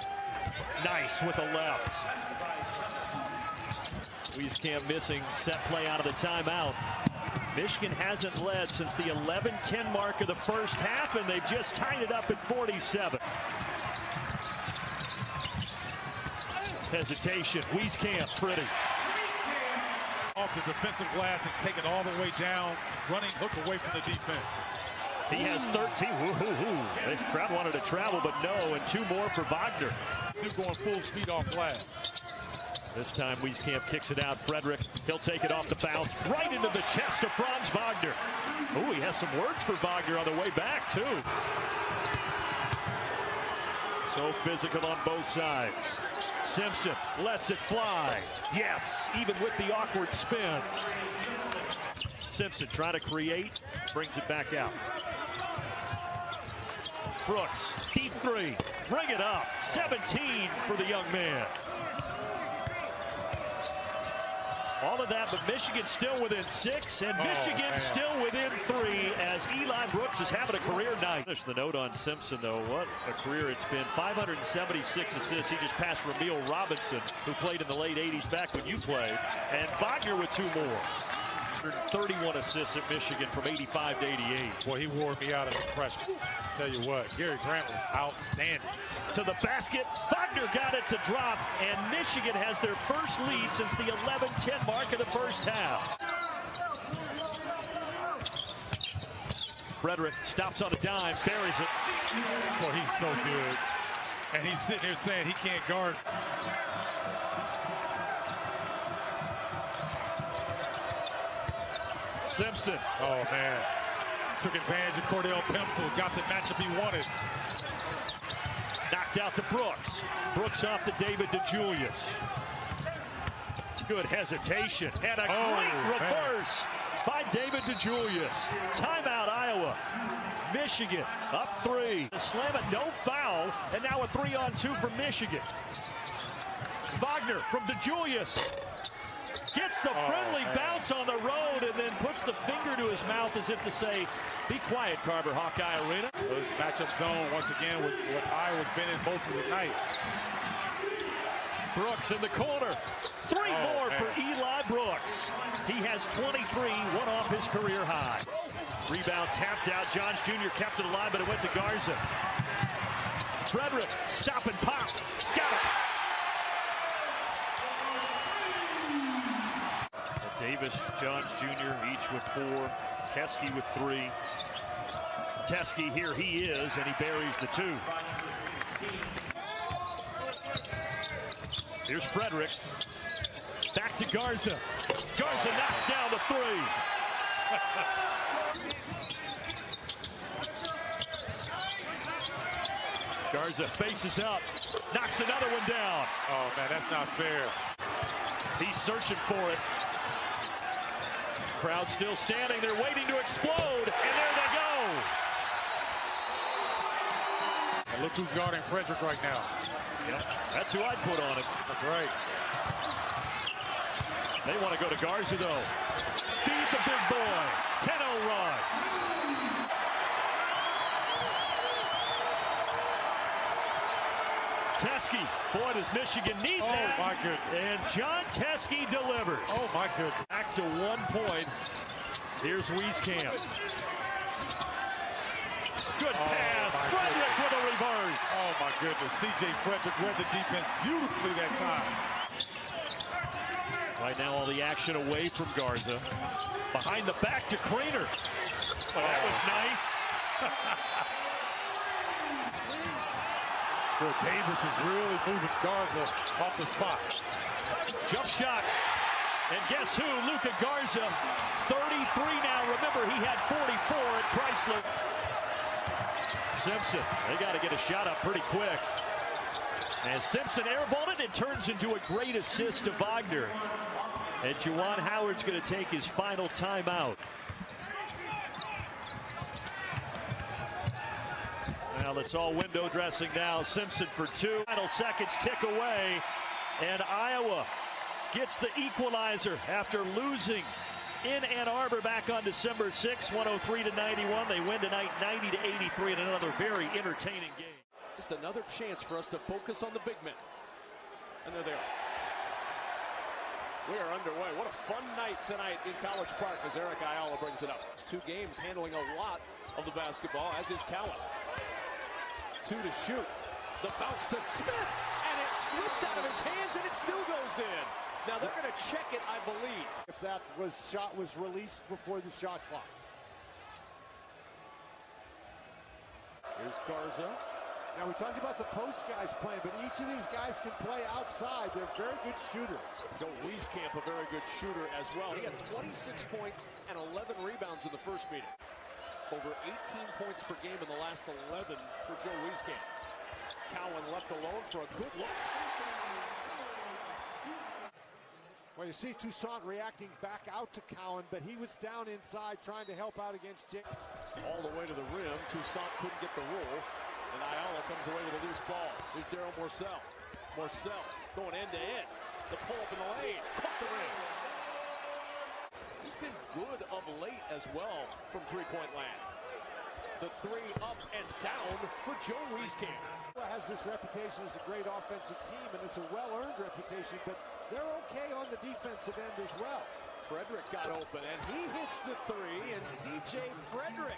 nice with the left. Wieskamp missing, set play out of the timeout. Michigan hasn't led since the 11-10 mark of the first half, and they've just tied it up at 47. Hesitation, Wieskamp, pretty. Off the defensive glass and taking all the way down, running, look away from the defense. He has 13. The crowd wanted to travel, but no, and 2 more for Wagner. They're going full speed off glass. This time Wieskamp kicks it out. Frederick, he'll take it off the bounce, right into the chest of Franz Wagner. Ooh, he has some words for Wagner on the way back, too. So physical on both sides. Simpson lets it fly. Yes, even with the awkward spin. Simpson trying to create, brings it back out. Brooks, deep 3, bring it up. 17 for the young man. All of that, but Michigan still within 6, and Michigan still within 3 as Eli Brooks is having a career night. Finish the note on Simpson, though. What a career it's been. 576 assists. He just passed Ramil Robinson, who played in the late 80s back when you played, and Wagner with 2 more. 31 assists at Michigan from 85 to 88. Boy, he wore me out as a freshman. Tell you what, Gary Grant was outstanding. To the basket, Wagner got it to drop, and Michigan has their first lead since the 11-10 mark of the first half. Frederick stops on a dime, buries it. Boy, he's so good. And he's sitting here saying he can't guard. Simpson. Oh, man. Took advantage of Cordell Pemsel. Got the matchup he wanted. Knocked out to Brooks. Brooks off to David DeJulius. Good hesitation. And a great reverse by David DeJulius. Timeout, Iowa. Michigan up 3. Slam it, no foul. And now a 3-on-2 for Michigan. Wagner from DeJulius. Gets the friendly bounce on the road and then puts the finger to his mouth as if to say, be quiet, Carver Hawkeye Arena. This matchup zone once again with what Iowa's been in most of the night. Brooks in the corner. Three more for Eli Brooks. He has 23, one off his career high. Rebound tapped out. Johns Jr. kept it alive, but it went to Garza. Frederick, stop and pop. Got it. Davis, Johns Jr. each with 4. Teske with 3. Teske, here he is, and he buries the 2. Here's Frederick. Back to Garza. Garza knocks down the 3. Garza faces up. Knocks another one down. Oh, man, that's not fair. He's searching for it. Crowd still standing. They're waiting to explode. And there they go. And look who's guarding Frederick right now. Yep, that's who I'd put on it. That's right. They want to go to Garza, though. Feed the big boy. 10-0 run. Teske, boy, does Michigan need that. Oh, my goodness. And John Teske delivers. Oh, my goodness. Back to 1 point. Here's Wieskamp. Good pass. Frederick with a reverse. Oh, my goodness. C.J. Frederick read the defense beautifully that time. Right now, all the action away from Garza. Behind the back to Craner. Oh, that was nice. Good. Davis is really moving Garza off the spot. Jump shot. And guess who? Luka Garza, 33 now. Remember, he had 44 at Chrysler. Simpson, they got to get a shot up pretty quick. As Simpson airballed it, it turns into a great assist to Wagner. And Juwan Howard's going to take his final timeout. Well, it's all window dressing now. Simpson for 2. Final seconds tick away. And Iowa gets the equalizer after losing in Ann Arbor back on December 6, 103-91. They win tonight 90-83 in another very entertaining game. Just another chance for us to focus on the big men. And they're there. We are underway. What a fun night tonight in College Park as Eric Ayala brings it up. It's 2 games handling a lot of the basketball, as is Cowan. 2 to shoot. The bounce to Smith, and it slipped out of his hands, and it still goes in. Now they're going to check it, I believe. If that shot was released before the shot clock. Here's Garza. Now we talked about the post guys playing, but each of these guys can play outside. They're very good shooters. Joe Wieskamp, a very good shooter as well. He had 26 points and 11 rebounds in the first meeting. Over 18 points per game in the last 11 for Joe Wieskamp. Cowan left alone for a good look. Well, you see Toussaint reacting back out to Cowan, but he was down inside trying to help out against Jake. All the way to the rim. Toussaint couldn't get the roll. And Ayala comes away with a loose ball. Here's Daryl Morsell. Morsell going end to end. The pull up in the lane. Cut the rim. He's been good of late as well from three-point land. The 3 up and down for Joe Wieskamp. Has this reputation as a great offensive team, and it's a well-earned reputation, but they're okay on the defensive end as well. Frederick got open, and he hits the 3, and C.J. Frederick.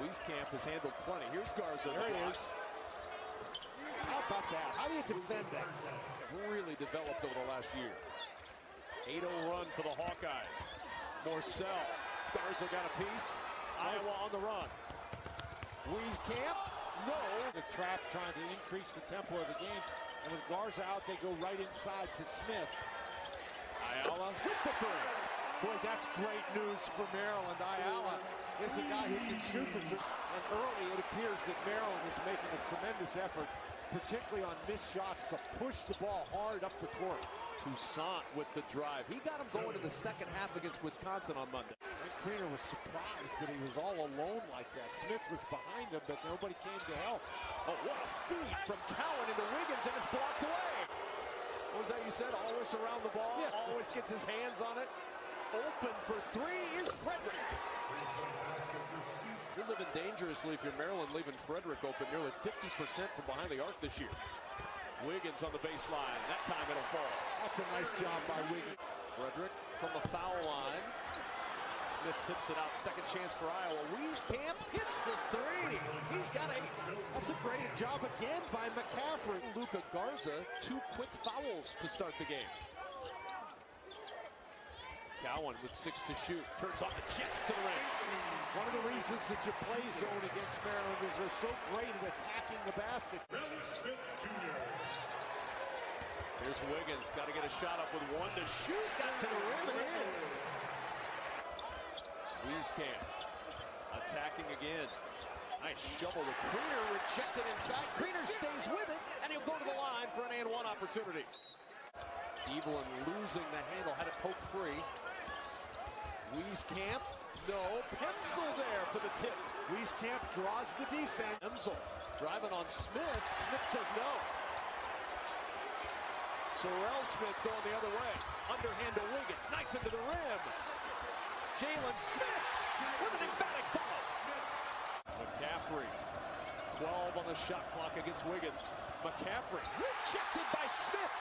Wieskamp has handled plenty. Here's Garza. There he is. How about that? How do you defend that? Really developed over the last year. 8-0 run for the Hawkeyes. Morsell. Garza got a piece. Iowa on the run. Wieskamp. No. The trap trying to increase the tempo of the game. And with Garza out, they go right inside to Smith. Ayala hit the 3. Boy, that's great news for Maryland. Ayala is a guy who can shoot the 3. And early, it appears that Maryland is making a tremendous effort, particularly on missed shots, to push the ball hard up the court. Toussaint with the drive. He got him going in the second half against Wisconsin on Monday. Mike Kriener was surprised that he was all alone like that. Smith was behind him, but nobody came to help. Oh, what a feed from Cowan into Wiggins, and it's blocked away. What was that you said? Always around the ball, always gets his hands on it. Open for three is Frederick. You're living dangerously if you're Maryland, leaving Frederick open nearly 50% from behind the arc this year. Wiggins on the baseline. That time it'll fall. That's a nice job by Wiggins. Frederick from the foul line. Smith tips it out. Second chance for Iowa. Wieskamp hits the three. He's got 8. That's a great job again by McCaffrey. Luka Garza, 2 quick fouls to start the game. Cowan with 6 to shoot. Turns on the Jets to the rim. One of the reasons that you play zone against Maryland is they're so great at attacking the basket. Here's Wiggins. Got to get a shot up with 1 to shoot. Got to the rim and in. Wieskamp attacking again. Nice shovel to Kriener. Rejected inside. Kriener stays with it, and he'll go to the line for an and-one opportunity. Evelyn losing the handle. Had it poked free. Wieskamp. No. Pencil there for the tip. Wieskamp draws the defense. Emsel driving on Smith. Smith says no. Sorrell Smith going the other way. Underhand to Wiggins. Knife into the rim. Jalen Smith with an emphatic foul. McCaffrey. 12 on the shot clock against Wiggins. McCaffrey rejected by Smith.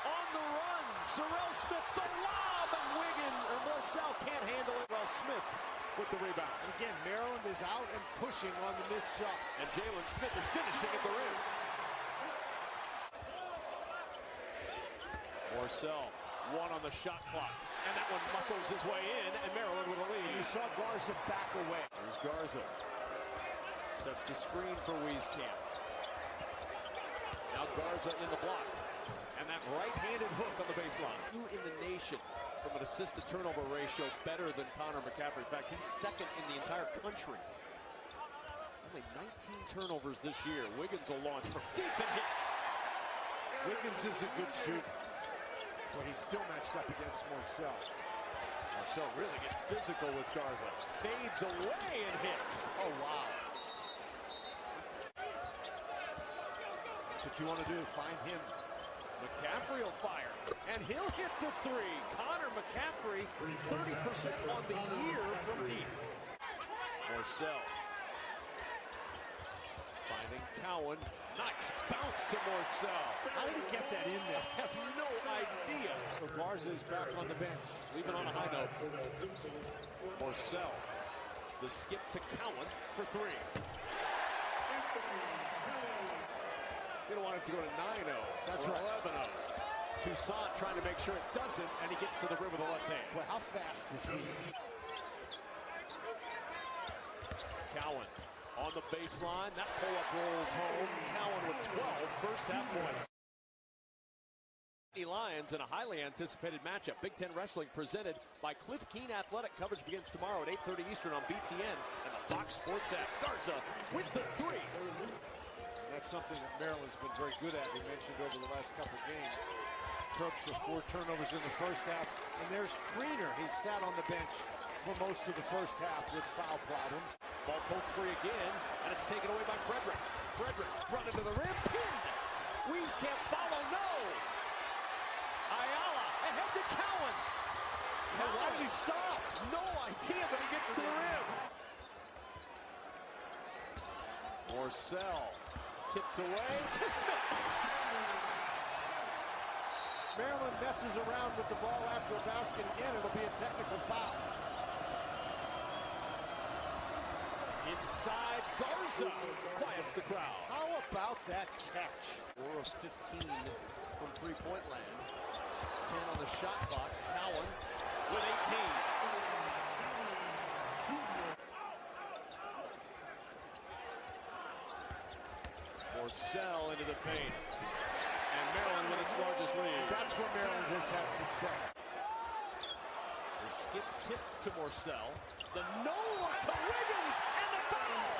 On the run. Sorrell Smith the lob, and Morsell can't handle it. Well, Smith with the rebound. And again, Maryland is out and pushing on the missed shot. And Jalen Smith is finishing at the rim. Morsell, 1 on the shot clock. And that one muscles his way in, and Maryland with a lead. You saw Garza back away. There's Garza. Sets the screen for Wieskamp. Now Garza in the block. And that right-handed hook on the baseline. Who in the nation from an assist-to-turnover ratio better than Connor McCaffrey? In fact, he's second in the entire country. Only 19 turnovers this year. Wiggins will launch from deep and hit. Wiggins is a good shooter, but he's still matched up against Morsell. Morsell really getting physical with Garza. Fades away and hits. Oh, wow. That's what you want to do, find him. McCaffrey will fire, and he'll hit the 3. Connor McCaffrey, 30% on the year from deep. Morsell finding Cowan. Nice bounce to Morsell. How did he get that in there? I have no idea. Garza is back on the bench. Leaving on a high note. Morsell, the skip to Cowan for 3. You don't want it to go to 9-0. That's or right. 11-0. Toussaint trying to make sure it doesn't, and he gets to the rim with the left hand. Well, how fast is he? Cowan on the baseline. That pull-up rolls home. Cowan with 12 first-half points. Lions in a highly anticipated matchup. Big Ten Wrestling presented by Cliff Keen Athletic. Coverage begins tomorrow at 8:30 Eastern on BTN and the Fox Sports app. Garza with the 3. That's something that Maryland's been very good at. We mentioned over the last couple of games. Terps with 4 turnovers in the first half. And there's Kriener. He sat on the bench for most of the first half with foul problems. Ball poked free again, and it's taken away by Frederick. Frederick running to the rim, pinned. Wieskamp follow, no. Ayala ahead to Cowan. Why did he stop? No idea, but he gets to the rim. Morsell tipped away to Smith. Maryland messes around with the ball after a basket again. It'll be a technical foul. Inside, Garza quiets the crowd. How about that catch? 4 of 15 from three-point land. 10 on the shot clock. Cowan with 18. Morsell into the paint. And Maryland with its largest lead. That's where Maryland has had success. The skip tip to Morsell. The no-look to Wiggins and the foul.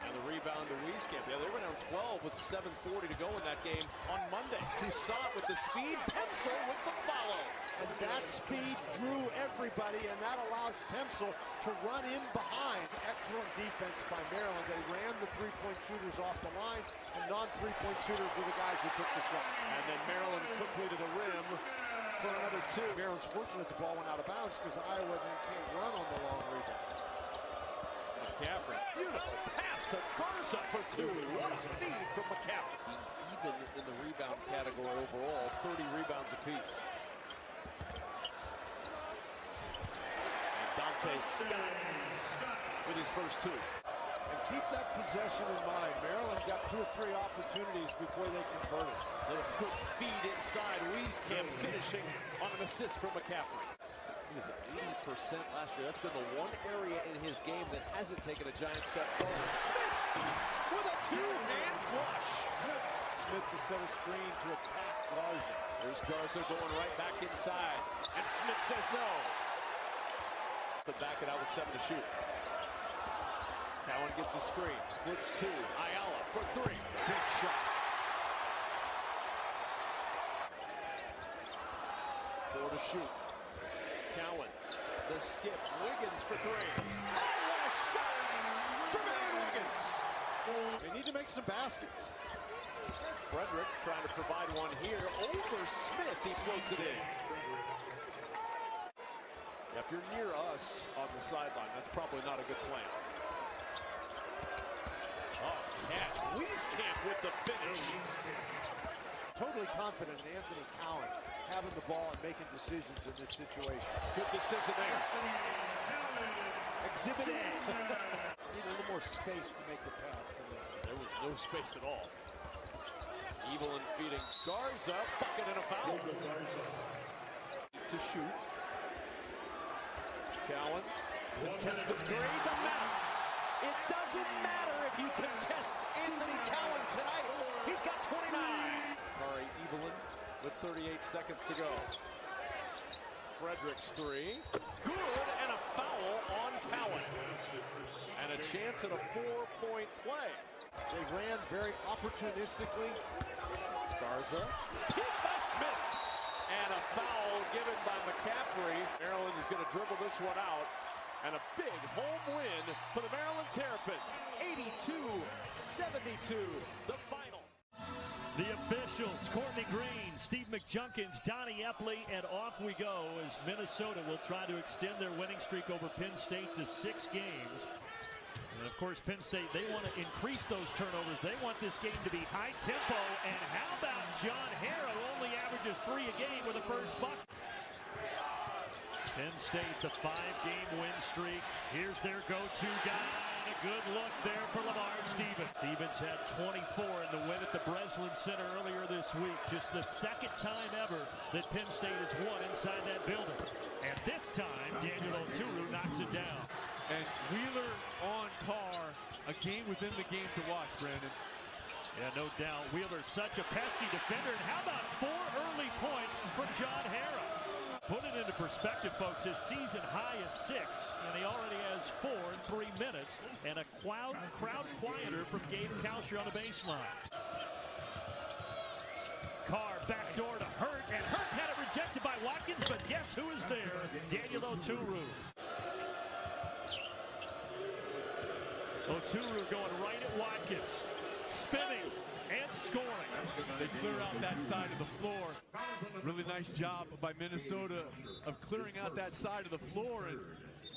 And the rebound to Wieskamp. Yeah, they were down 12 with 7:40 to go in that game on Monday. Toussaint with the speed, Pemsl with the follow. And that speed drew everybody, and that allows Pemsl to run in behind. Excellent defense by Maryland. They ran the three-point shooters off the line, and non-three-point shooters were the guys who took the shot. And then Maryland quickly to the rim for another two. Maryland's fortunate the ball went out of bounds because Iowa then can't run on the long rebound. McCaffrey, beautiful pass to Garza for two. What a feed from McCaffrey. Teams even in the rebound category overall, 30 rebounds apiece. And Dante Scott with his first two. And keep that possession in mind. Maryland got 2 or 3 opportunities before they converted. Little quick feed inside. Wieskamp finishing on an assist from McCaffrey. He was at 80% last year. That's been the one area in his game that hasn't taken a giant step forward. Smith with a two-hand flush. Smith to set a screen to attack Garza. There's Garza going right back inside. And Smith says no. But back it out with 7 to shoot. Cowan gets a screen. Splits 2. Ayala for 3. Big shot. 4 to shoot. Cowan, the skip, Wiggins for 3. Oh, what a shot from Aaron Wiggins. They need to make some baskets. Frederick trying to provide one here. Over Smith, he floats it in. If you're near us on the sideline, that's probably not a good plan. Off catch. Wieskamp with the finish. Totally confident in Anthony Cowan having the ball and making decisions in this situation. Good decision there. Exhibit A. Need a little more space to make the pass than that. There was no space at all. Evelyn feeding Garza. Bucket and a foul. To shoot. Cowan. Contested three. Doesn't matter. It doesn't matter if you contest Anthony Cowan tonight. He's got 29. Kari Evelyn with 38 seconds to go. Frederick's three. Good, and a foul on Cowan. And a chance at a 4-point play. They ran very opportunistically. Garza. Hit by Smith. And a foul given by McCaffrey. Maryland is going to dribble this one out. And a big home win for the Maryland Terrapins. 82-72, the final. The officials, Courtney Green, Steve McJunkins, Donnie Epley, and off we go as Minnesota will try to extend their winning streak over Penn State to 6 games. And of course, Penn State, they want to increase those turnovers. They want this game to be high tempo. And how about John Harrow, who only averages 3 a game with a first bucket? Penn State, the 5-game win streak. Here's their go-to guy. A good look there for Lamar Stevens. Stevens had 24 in the win at the Breslin Center earlier this week. Just the second time ever that Penn State has won inside that building. And this time, Daniel Oturu knocks it down. And Wheeler on Carr, a game within the game to watch, Brandon. Yeah, no doubt. Wheeler's such a pesky defender. And how about 4 early points from John Harrow? Put it into perspective, folks. His season high is 6, and he already has 4 in 3 minutes. And a crowd quieter from Gabe Kalsher on the baseline. Carr backdoor to Hurt, and Hurt had it rejected by Watkins, but guess who is there? Daniel Oturu. Oturu going right at Watkins. Spinning and scoring. They clear out that side of the floor. Really nice job by Minnesota of clearing out that side of the floor. And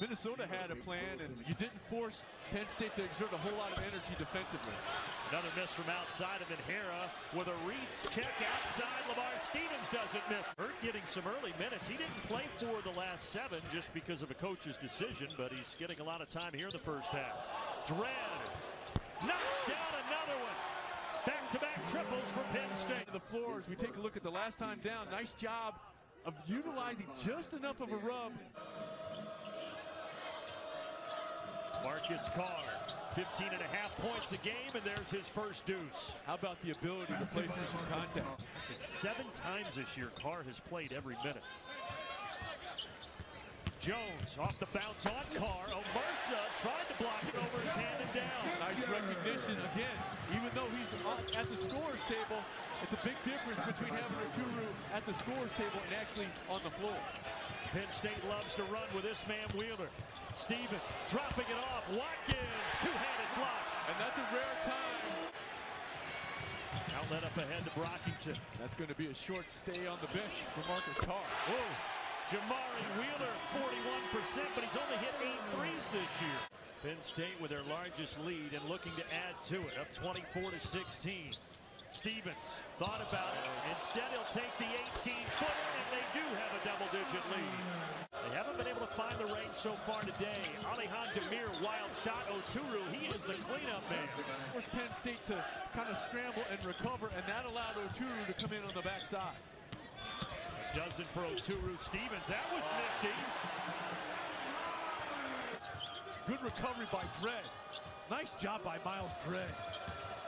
Minnesota had a plan, and you didn't force Penn State to exert a whole lot of energy defensively. Another miss from outside of Hera with a Reese check outside. Lamar Stevens doesn't miss. Hurt getting some early minutes. He didn't play for the last 7 just because of a coach's decision, but he's getting a lot of time here in the first half. Dredd knocks down another one. Back-to-back triples for Penn State. The floors, we take a look at the last time down. Nice job of utilizing just enough of a rub. Marcus Carr, 15.5 points a game, and there's his first deuce. How about the ability to play through some contact? 7 times this year, Carr has played every minute. Jones off the bounce on Carr. Omersa tried to block it over his hand and down. Nice recognition again. Even though he's at the scorer's table, it's a big difference between having Oturu at the scorer's table and actually on the floor. Penn State loves to run with this man Wheeler. Stevens dropping it off. Watkins, two-handed flush. And that's a rare time. Outlet up ahead to Brockington. That's going to be a short stay on the bench for Marcus Carr. Whoa. Jamari Wheeler, 41%, but he's only hit 8 threes this year. Penn State with their largest lead and looking to add to it, up 24-16. Stevens thought about it. Instead, he'll take the 18-footer, and they do have a double-digit lead. They haven't been able to find the range so far today. Alihan Demir, wild shot. Oturu, he is the cleanup man. Forced Penn State to kind of scramble and recover, and that allowed Oturu to come in on the backside. A dozen for Oturu. Stevens, that was nifty. Good recovery by Dredd. Nice job by Miles Dredd.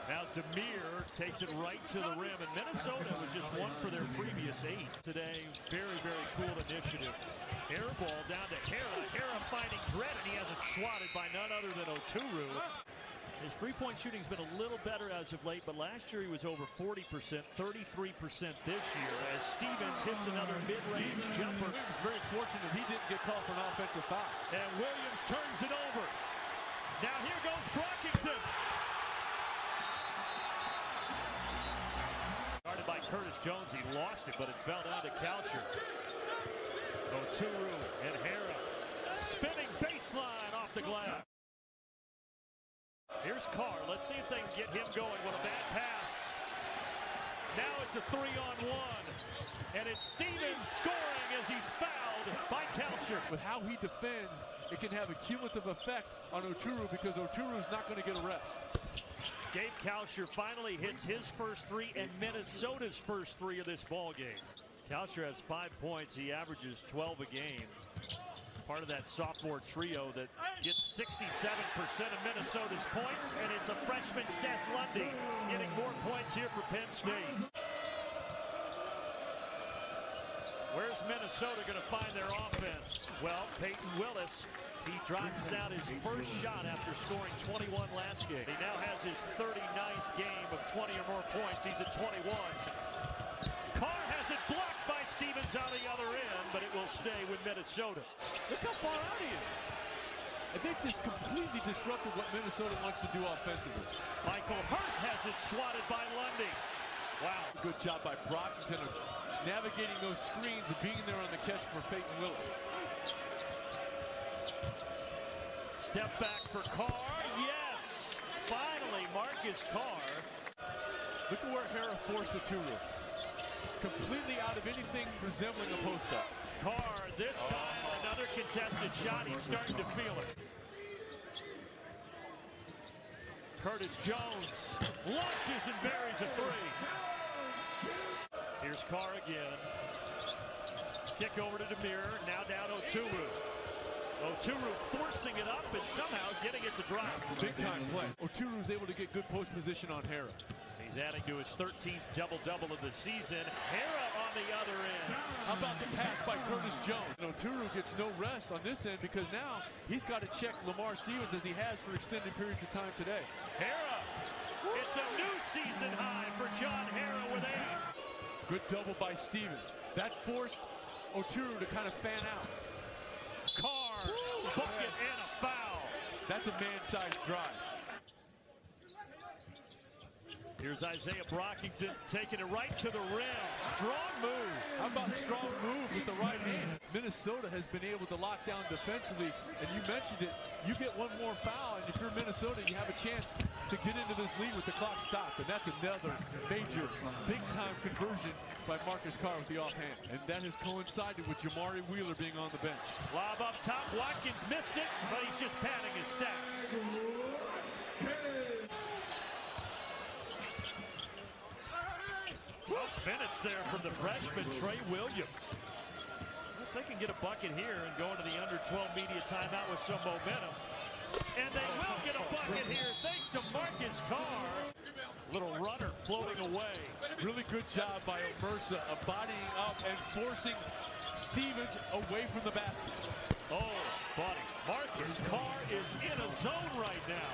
Now Demir takes it right to the rim, and Minnesota was just one for their previous 8 today. Very, very cool initiative. Air ball down to Hera. Hera finding Dredd, and he has it swatted by none other than Oturu. His three-point shooting's been a little better as of late, but last year he was over 40%, 33% this year, as Stevens hits another mid-range jumper. Williams very fortunate he didn't get called for an offensive foul. And Williams turns it over. Now here goes Brockington. Started by Curtis Jones. He lost it, but it fell down to Kalsher. Oturu and Hera. Spinning baseline off the glass. Here's Carr. Let's see if they can get him going with a bad pass. Now it's a 3-on-1. And it's Stevens scoring as he's fouled by Kalsher. With how he defends, it can have a cumulative effect on Oturu because Oturu's not going to get a rest. Gabe Kalsher finally hits his first 3 and Minnesota's first 3 of this ball game. Kalsher has 5 points. He averages 12 a game. Part of that sophomore trio that gets 67% of Minnesota's points, and it's a freshman, Seth Lundy, getting more points here for Penn State. Where's Minnesota going to find their offense? Well, Peyton Willis, he drives out his first shot after scoring 21 last game. He now has his 39th game of 20 or more points. He's at 21. Carr has it blocked by Stevens on the other end, but it will stay with Minnesota. Look how far out he is. I think this completely disrupted what Minnesota wants to do offensively. Michael Hurt has it swatted by Lundy. Wow. Good job by Brockington of navigating those screens and being there on the catch for Peyton Willis. Step back for Carr. Yes. Finally, Marcus Carr. Look at where Hera forced Oturu. Completely out of anything resembling a post-up. Carr, this time, another contested shot. He's starting to feel it. Curtis Jones launches and buries a 3. Here's Carr again. Kick over to Demir. Now down Oturu. Oturu forcing it up and somehow getting it to drop. Big time play. Oturu's able to get good post position on Hera. He's adding to his 13th double-double of the season. Hera on the other end. How about the pass by Curtis Jones? And Oturu gets no rest on this end because now he's got to check Lamar Stevens as he has for extended periods of time today. Hera. It's a new season high for John Hera with 8. Good double by Stevens. That forced Oturu to kind of fan out. Carr, bucket and a foul. That's a man-sized drive. Here's Isaiah Brockington taking it right to the rim. Strong move. How about strong move with the right hand? Minnesota has been able to lock down defensively, and you mentioned it. You get one more foul, and if you're Minnesota, you have a chance to get into this lead with the clock stopped, and that's another major, big-time conversion by Marcus Carr with the offhand. And that has coincided with Jamari Wheeler being on the bench. Lob up top. Watkins missed it, but he's just padding his stats. Tough finish there from the freshman, Trey Williams. If they can get a bucket here and go into the under-12 media timeout with some momentum. And they will get a bucket here thanks to Marcus Carr. Little runner floating away. Really good job by Omersa of bodying up and forcing Stevens away from the basket. Oh, buddy. Marcus Carr is in a zone right now.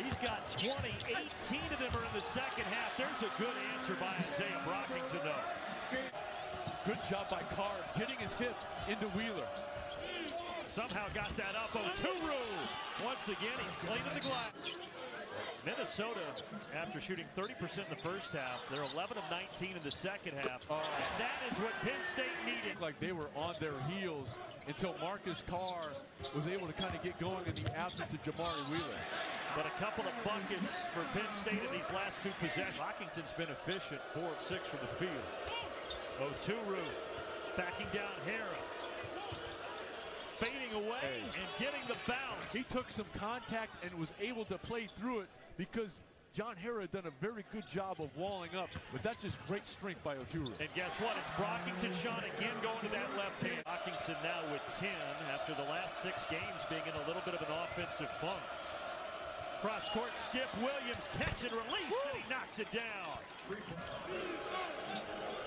He's got 20, 18 of them are in the second half. There's a good answer by Isaiah Brockington, though. Good job by Carr getting his hip into Wheeler. Somehow got that up. Oturu. Once again, he's cleaning the glass. Minnesota, after shooting 30% in the first half, they're 11 of 19 in the second half. And that is what Penn State needed. Like they were on their heels until Marcus Carr was able to kind of get going in the absence of Jamari Wheeler. But a couple of buckets for Penn State in these last two possessions. Brockington's been efficient, 4 of 6 from the field. Oturu backing down Hara. Fading away and getting the bounce. He took some contact and was able to play through it because John Hara done a very good job of walling up, but that's just great strength by Oturu. And guess what? It's Brockington, Sean, again going to that left hand. Brockington now with 10 after the last 6 games being in a little bit of an offensive funk. Cross-court skip, Williams catch and release, and he knocks it down.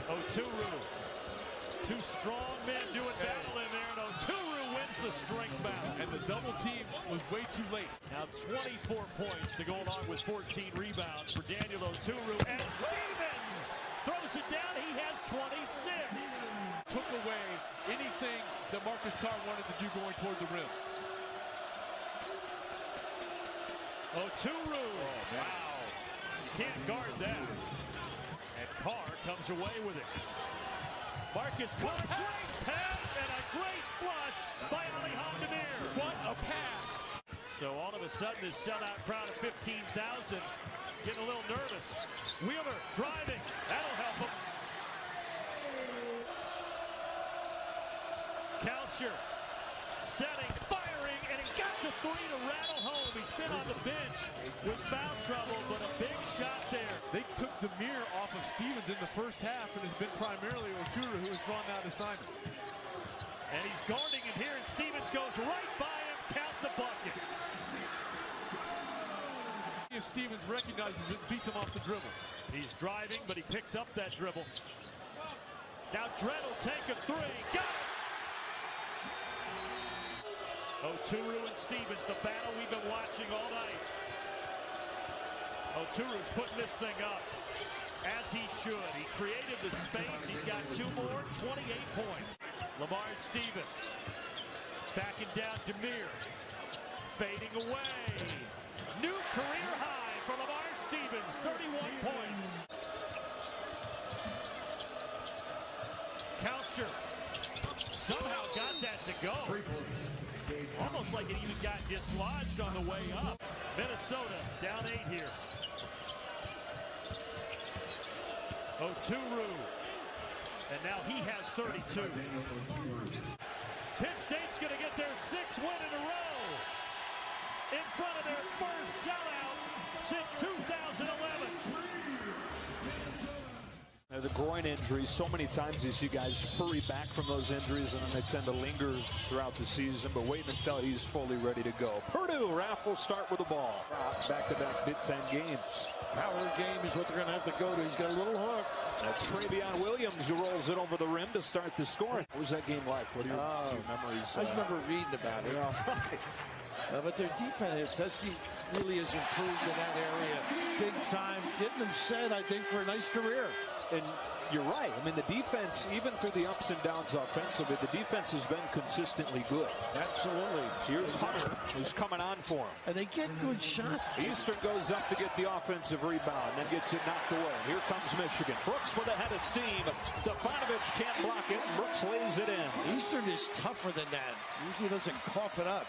Oturu. 2 strong men doing battle in there, and Oturu wins the strength battle. And the double team was way too late. Now 24 points to go along with 14 rebounds for Daniel Oturu. And Stevens throws it down. He has 26. Took away anything that Marcus Carr wanted to do going toward the rim. Oturu. Wow. You can't guard that. And Carr comes away with it. Marcus Carr, great pass and a great flush by Alihan Demir. What a pass. So all of a sudden this sellout crowd of 15,000 getting a little nervous. Wheeler driving. That'll help him. Kalsher setting, firing, and he got the 3 to rattle home. He's been on the bench with foul trouble, but a big shot there. They took Demir off of Stevens in the first half, and it's been primarily Oturu who has drawn that assignment. And he's guarding it here, and Stevens goes right by him. Count the bucket. If Stevens recognizes it, beats him off the dribble. He's driving, but he picks up that dribble. Now Dredd will take a 3. Got it! Oturu and Stevens, the battle we've been watching all night. Oturu's putting this thing up, as he should. He created the space. He's got 2 more, 28 points. Lamar Stevens backing down Demir. Fading away. New career high for Lamar Stevens, 31 points. Kalsher somehow got that to go. Almost like it even got dislodged on the way up. Minnesota down 8 here. Oturu. And now he has 32. Penn State's going to get their 6th win in a row. In front of their first sellout since 2011. The groin injuries, so many times you see guys hurry back from those injuries and then they tend to linger throughout the season, but wait until he's fully ready to go. Purdue, Raff will start with the ball. Back-to-back Big Ten games. Power game is what they're going to have to go to. He's got a little hook. That's Travion Williams who rolls it over the rim to start the scoring. What was that game like? What are your memories? I just remember reading about it. But their defense, Teskey really has improved in that area big time, getting them set, I think, for a nice career. And you're right. I mean, the defense, even through the ups and downs offensively, the defense has been consistently good. Absolutely. Here's Hunter, who's coming on for him. And they get good shots. Eastern goes up to get the offensive rebound, then gets it knocked away. Here comes Michigan. Brooks with a head of steam. Stefanovic can't block it. Brooks lays it in. Eastern is tougher than that. Usually doesn't cough it up.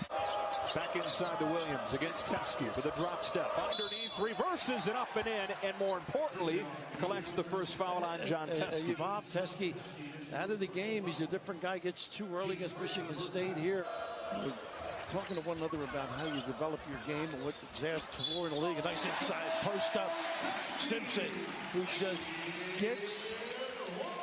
Back inside to Williams against Teskey with a drop step. Underneath, reverses it up and in, and more importantly, collects the first foul on John Teskey. Bob Teskey out of the game. He's a different guy. Gets too early against Michigan State here. We're talking to one another about how you develop your game and what is asked for in the league. A nice inside post up. Simpson, who just gets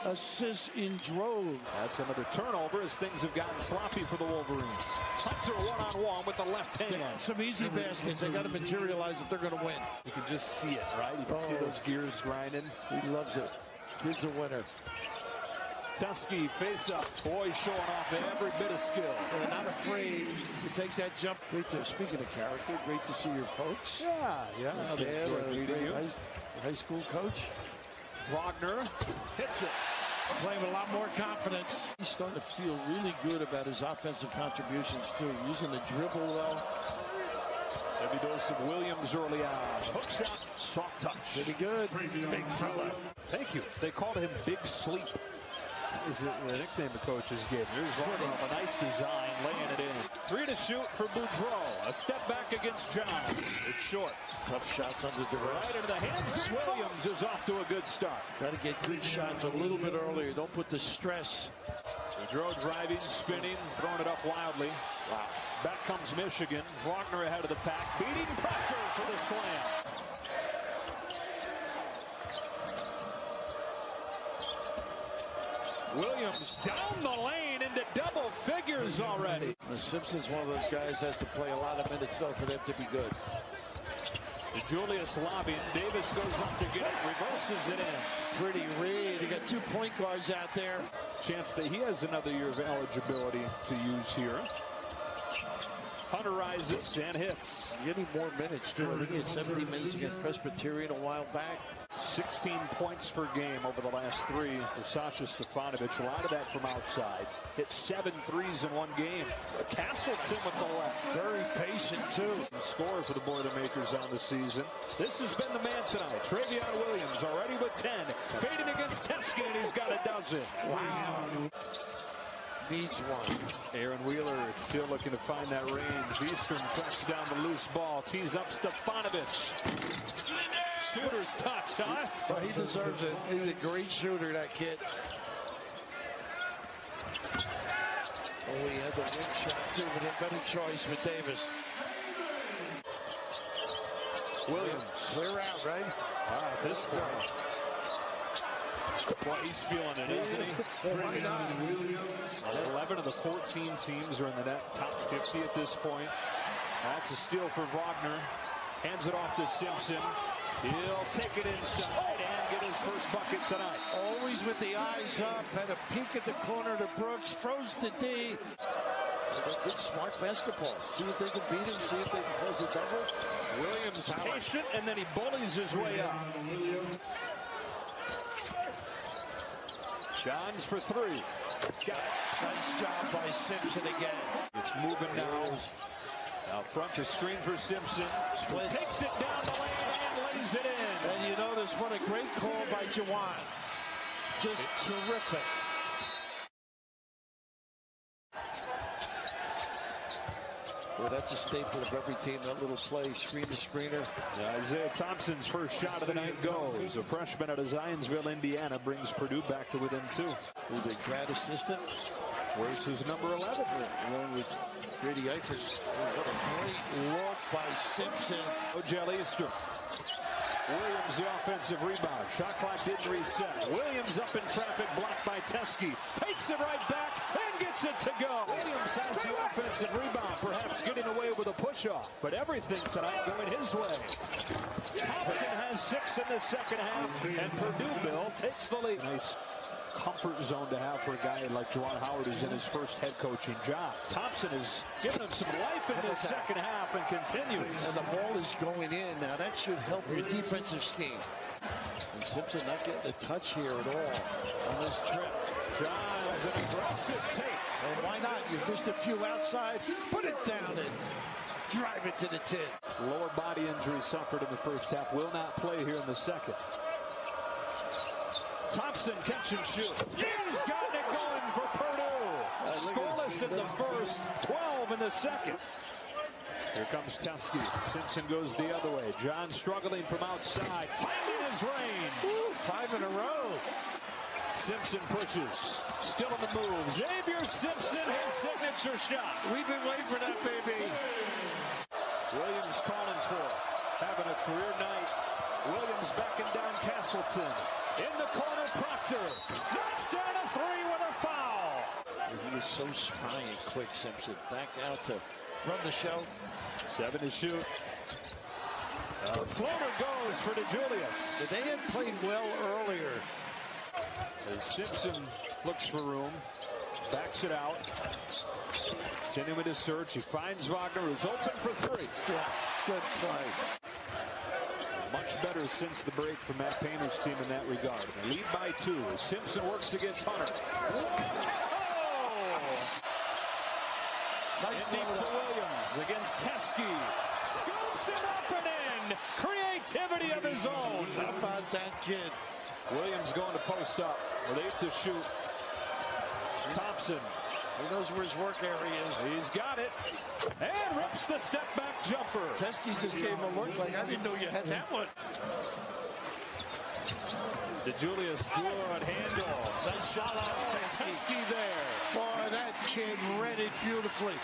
assists in droves. That's another turnover as things have gotten sloppy for the Wolverines. Hunter one-on-one with the left hand. Some easy baskets. They got to materialize if they're going to win. You can just see it, right? You can see those gears grinding. He loves it. Kid's a winner. Teskey face up. Boy showing off every bit of skill. They're not afraid to take that jump. Great to, speaking of character, great to see your folks. Yeah. Dad, a great high school coach. Wagner hits it. Playing with a lot more confidence. He's starting to feel really good about his offensive contributions, too. Using the dribble well. Heavy dose of Williams early on. Hook shot, soft touch. Pretty good. Big fella. Thank you. They called him Big Sleep. Is it the nickname the coaches gave? Here's one of a nice design, laying it in. 3 to shoot for Boudreau. A step back against Johns. It's short. Tough shots under duress. Right into the hands of Williams is off to a good start. Got to get good shots a little bit earlier. Don't put the stress. Boudreau driving, spinning, throwing it up wildly. Wow. Back comes Michigan. Wagner ahead of the pack. Feeding Proctor for the slam. Williams down the lane into double figures already. Simpson's one of those guys has to play a lot of minutes, though, for them to be good. Julius lobbing. Davis goes up to get it. Reverses it in. Pretty Reed. You got 2 point guards out there. Chance that he has another year of eligibility to use here. Hunter rises and hits. Getting more minutes, too. I think he had 17 minutes against Presbyterian a while back. 16 points per game over the last 3 for Sasha Stefanovic. A lot of that from outside. Hit 7 threes in one game. Castleton with the left. Very patient, too. Score for the Boilermakers on the season. This has been the man tonight. Travion Williams already with 10. Fading against Teskey, and he's got a dozen. Wow. Needs one. Aaron Wheeler still looking to find that range. Eastern pressed down the loose ball. Tees up Stefanovic. Shooter's touch, huh? Well, he deserves it. He's a great shooter, that kid. Oh, he had the rim shot, too, but a better choice with Davis. Williams. Clear out, right? At this point. Well, he's feeling it, isn't he? Why not? 11 of the 14 teams are in the net top 50 at this point. That's a steal for Wagner. Hands it off to Simpson. He'll take it inside and get his first bucket tonight. Always with the eyes up. Had a peek at the corner to Brooks. Froze to D. Good smart basketball. See if they can beat him. See if they can close a double. Williams patient, and then he bullies his way up. Johns for 3. Got it. Nice job by Simpson again. It's moving now. Out front to screen for Simpson. Split. Takes it down the lane and lays it in. And you notice what a great call by Jawan. Just terrific. Well, that's a staple of every team, that little play, screen to screener. Isaiah Thompson's first shot of the night goes. A freshman out of Zionsville, Indiana, brings Purdue back to within 2. Who's a grad assistant? Where's his number 11? Along with Grady Eichert. What a great look by Simpson. Ojel Easter. Williams the offensive rebound. Shot clock didn't reset. Williams up in traffic, blocked by Teskey. Takes it right back and gets it to go. Williams has the offensive rebound, perhaps getting away with a push-off. But everything tonight going his way. Thompson has 6 in the second half, and Purdue, Bill, takes the lead. Nice comfort zone to have for a guy like Juwan Howard who's in his first head coaching job. Thompson has given him some life in the second half and continues. And the ball is going in. Now that should help your defensive scheme. And Simpson not getting a touch here at all on this trip. Johns, an aggressive take. And why not? You missed a few outside. Put it down and drive it to the tin. Lower body injury suffered in the first half. Will not play here in the second. Thompson catch and shoot. He's got it going for Purdue. Scoreless in the first, 12 in the second. Here comes Teskey. Simpson goes the other way. John struggling from outside, finding his range. 5 in a row. Simpson pushes. Still on the move. Xavier Simpson, his signature shot. We've been waiting for that, baby. Williams calling for it. Having a career night. Williams backing down Castleton. In the corner, Proctor. Knocks down a 3 with a foul. He was so spry and quick, Simpson. Back out to run the show. 7 to shoot. Floater goes for DeJulius. They had played well earlier. As Simpson looks for room, backs it out. Continuing his search, he finds Wagner, who's open for three. Yeah, good play. Much better since the break from Matt Painter's team in that regard. They lead by 2 as Simpson works against Hunter. Nice deep to Williams against Teske. Scoops it up and in. Creativity of his own. How about that kid? Williams going to post up with 8 to shoot. Thompson. He knows where his work area is. He's got it. And rips the step back jumper. Teske just gave him a look like, I didn't know you had that one. DeJulius good handle. Nice shot on Teske there. Boy, that kid read it beautifully.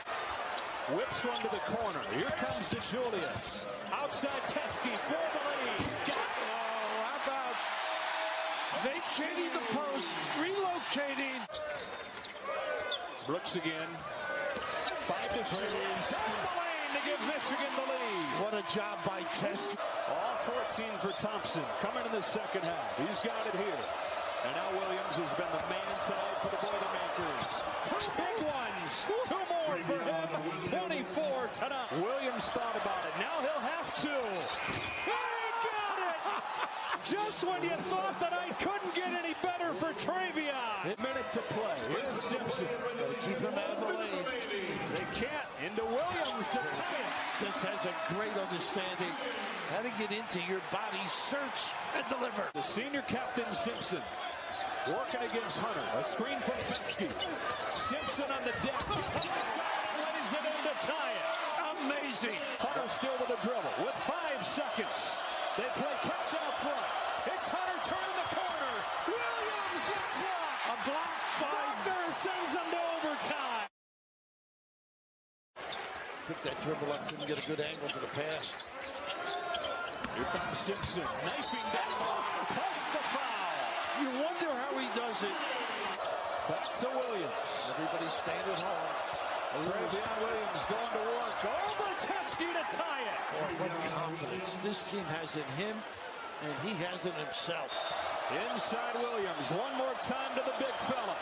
Whips one to the corner. Here comes DeJulius. Outside Teske for the lead. Oh, how about vacating the post, relocating. Brooks again. 5 to 3. Down the lane to give Michigan the lead. What a job by Teske. All 14 for Thompson. Coming in the second half. He's got it here. And now Williams has been the man tonight for the Boilermakers. 2 big ones. 2 more for him. 24 tonight. Williams thought about it. Now he'll have to. He got it! Just when you thought that I couldn't get any better for Travion. Minute to play. Here's Simpson. Gotta keep him out of the lane. They can't. Into Williams to tie it. Just has a great understanding how to get into your body, search, and deliver. The senior captain Simpson working against Hunter. A screen from Teske. Simpson on the deck. Lays it in to tie it. Amazing. Hunter still with a dribble with 5 seconds. They play catch out front. It's Hunter turning the corner. Williams gets blocked. A block by Wagner sends them to overtime. Pick that dribble up, couldn't get a good angle to the pass. Here comes Simpson, knifing down, plus the foul. You wonder how he does it. Back to Williams. Everybody staying at home. Travion Williams going to work. Over Teske to tie it. Boy, what confidence this team has in him, and he has in himself. Inside Williams, one more time to the big fella.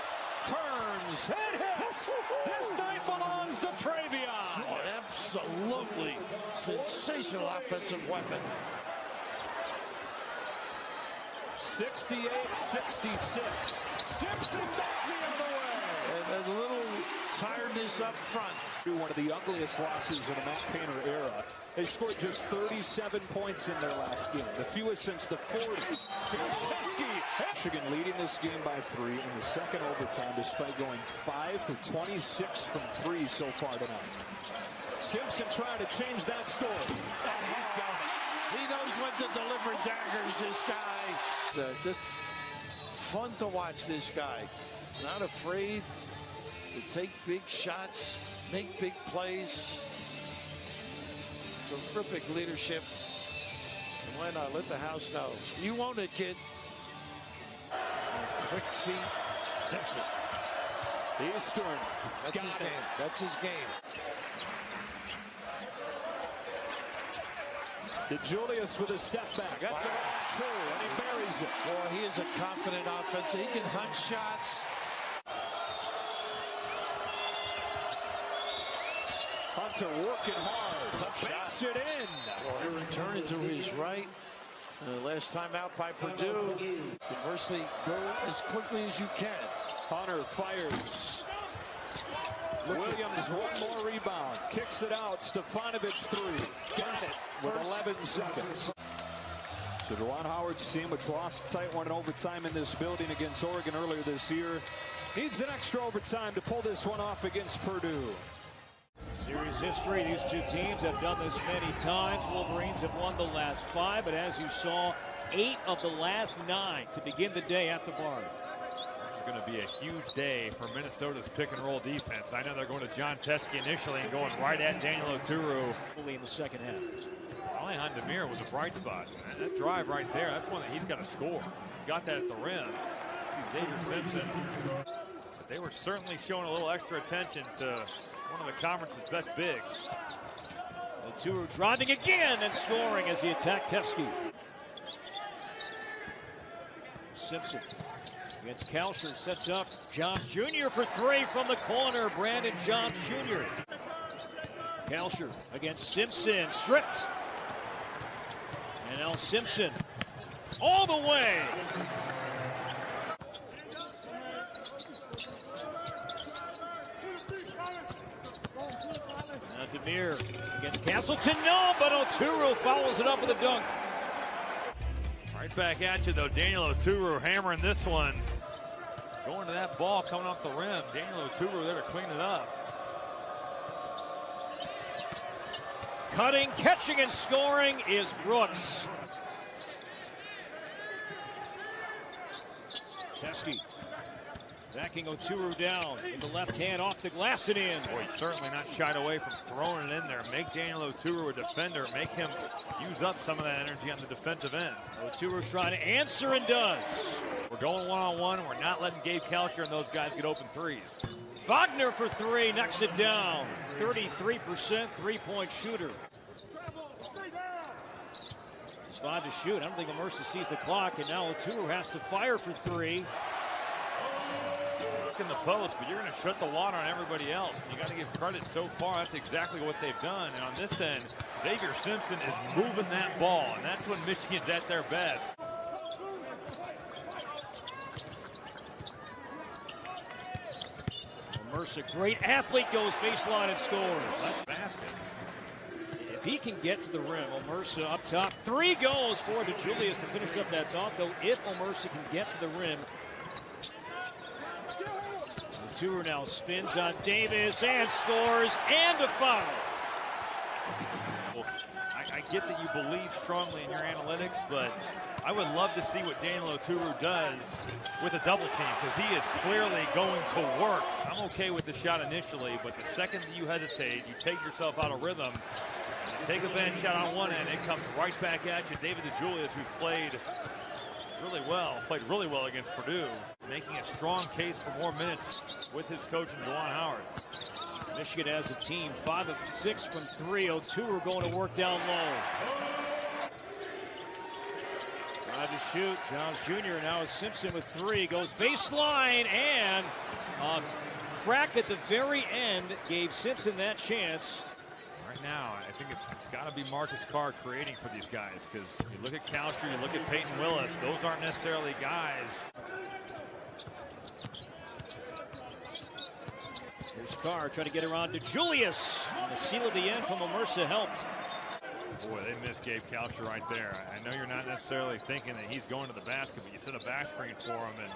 Turns, and hits. This night belongs to Travion. Oh, absolutely sensational offensive weapon. 68-66. Simpson back the other way. And a little tiredness up front. One of the ugliest losses in the Matt Painter era. They scored just 37 points in their last game, the fewest since the 40s. Here's Teske. Michigan leading this game by 3 in the second overtime, despite going 5 for 26 from 3 so far tonight. Simpson trying to change that story. He knows when to deliver daggers, this guy. Just fun to watch this guy. Not afraid to take big shots, make big plays. Terrific leadership. And why not let the house know? You own it, kid. Quick feet. Simpson. Eastern. That's his game. That's his game. DeJulius with a step back. That's a round 2, and he buries it. Boy, he is a confident offense. He can hunt shots. Hunter working hard. Banks it in. Boy, turn it to his right. Last time out by Purdue. Conversely, go as quickly as you can. Hunter fires. Williams, one more rebound. Kicks it out. Stefanovic 3. Got it with 11 seconds. So Juwan Howard's team, which lost a tight one in overtime in this building against Oregon earlier this year, needs an extra overtime to pull this one off against Purdue. Series history, these two teams have done this many times. Wolverines have won the last 5, but as you saw, 8 of the last 9 to begin the day at the Bard. This is going to be a huge day for Minnesota's pick and roll defense. I know they're going to John Teske initially and going right at Daniel Oturu. In the second half. Ryan Demir was a bright spot. And that drive right there, that's one that he's got to score. He's got that at the rim. Xavier Simpson. But they were certainly showing a little extra attention to one of the conference's best bigs. Oturu driving again and scoring as he attacked Teske. Simpson Against Kalsher, sets up Johns Jr. for three from the corner. Brandon Johns Jr. Kalsher against Simpson, stripped. And now Simpson all the way. Now Demir against Castleton, no, but Oturu follows it up with a dunk. Right back at you, though. Daniel Oturu hammering this one. Going to that ball coming off the rim. Daniel Oturu there to clean it up. Cutting, catching, and scoring is Brooks. Teske backing Oturu down with the left hand off the glass and in. Boy, he's certainly not shied away from throwing it in there. Make Daniel Oturu a defender. Make him use up some of that energy on the defensive end. Oturu trying to answer and does. We're going one-on-one. We're not letting Gabe Kalsher and those guys get open threes. Wagner for three, knocks it down. 33% three-point shooter. It's 5 to shoot. I don't think Mercer sees the clock, and now Oturu has to fire for three. In the post, but you're going to shut the water on everybody else. You got to give credit so far. That's exactly what they've done. And on this end, Xavier Simpson is moving that ball, and that's when Michigan's at their best. Mercer, great athlete, goes baseline and scores. Basket. If he can get to the rim, Omersa up top. Three goes for DeJulius to finish up that thought, though. If Omersa can get to the rim, Oturu now spins on Davis and scores, and a foul. Well, I get that you believe strongly in your analytics, but I would love to see what Daniel Oturu does with a double team, because he is clearly going to work. I'm okay with the shot initially, but the second that you hesitate, you take yourself out of rhythm, take a bad shot on one end, it comes right back at you. David DeJulius, who's played really well against Purdue, making a strong case for more minutes with his coach and Juwan Howard. Michigan as a team, 5 of 6 from three. Oturu going to work down low. Trying to shoot. Johns Jr. now is Simpson with three. Goes baseline, and a crack at the very end gave Simpson that chance. Right now, I think it's got to be Marcus Carr creating for these guys, because you look at Kalsher, you look at Peyton Willis, those aren't necessarily guys. Here's Carr trying to get around to Julius. And the seal of the end from Omersa helped. Boy, they missed Gabe Kalsher right there. I know you're not necessarily thinking that he's going to the basket, but you set a back screen for him, and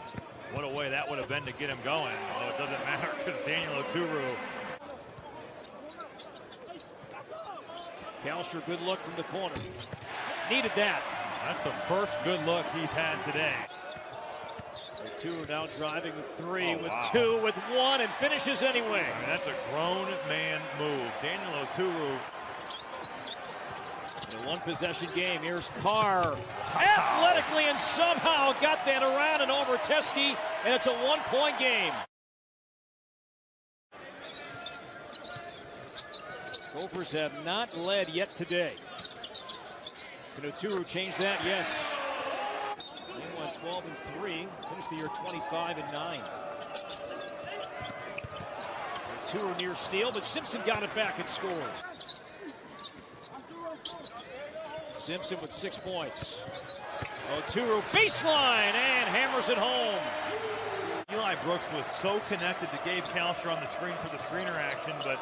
what a way that would have been to get him going. Although it doesn't matter, because Daniel Oturu. Kalsher, good look from the corner. Needed that. That's the first good look he's had today. Oturu now driving with three, with two, with one, and finishes anyway. I mean, that's a grown man move. Daniel Oturu. In a one-possession game, here's Carr. Athletically and somehow got that around and over Teske, and it's a one-point game. Gophers have not led yet today. Can Oturu change that? Yes. They won 12-3. Finished the year 25-9. Oturu near steal, but Simpson got it back and scored. Simpson with 6 points. Oturu baseline and hammers it home. Eli Brooks was so connected to Gabe Kalsher on the screen for the screener action, but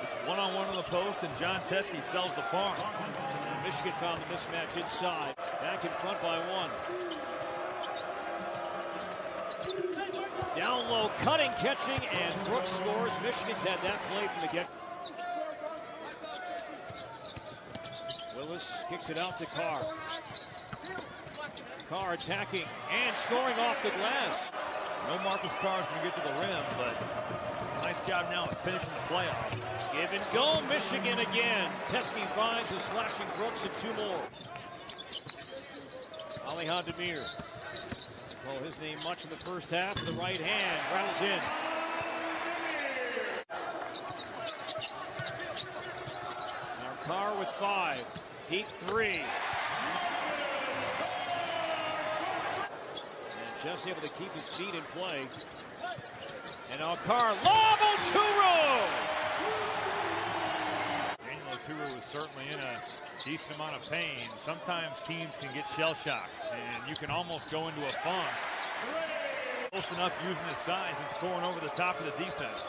it's one-on-one on the post, and John Teske sells the farm. Michigan found the mismatch inside. Back in front by one. Down low, cutting, catching, and Brooks scores. Michigan's had that play from the get. Willis kicks it out to Carr. Carr attacking and scoring off the glass. No Marcus Carr's going to get to the rim, but nice job now at finishing the playoff. Give and go, Michigan again. Teske finds a slashing Brooks and two more. Alihan Demir. Well, his name much in the first half. The right hand rattles in. Now Carr with 5. Deep three. And Jeff's able to keep his feet in play. And now Carr, lob, Oturu! Daniel Oturu is certainly in a decent amount of pain. Sometimes teams can get shell-shocked, and you can almost go into a funk. Close enough using his size and scoring over the top of the defense.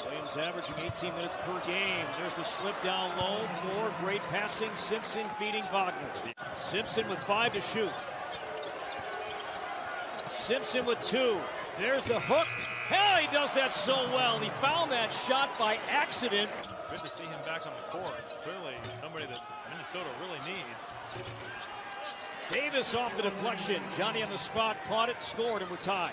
Williams averaging 18 minutes per game. There's the slip down low. More great passing. Simpson feeding Wagner. Simpson with 5 to shoot. Simpson with 2. There's the hook. Hell, he does that so well. He found that shot by accident. Good to see him back on the court. Clearly somebody that Minnesota really needs. Davis off the deflection. Johnny on the spot, caught it, scored, and we're tied.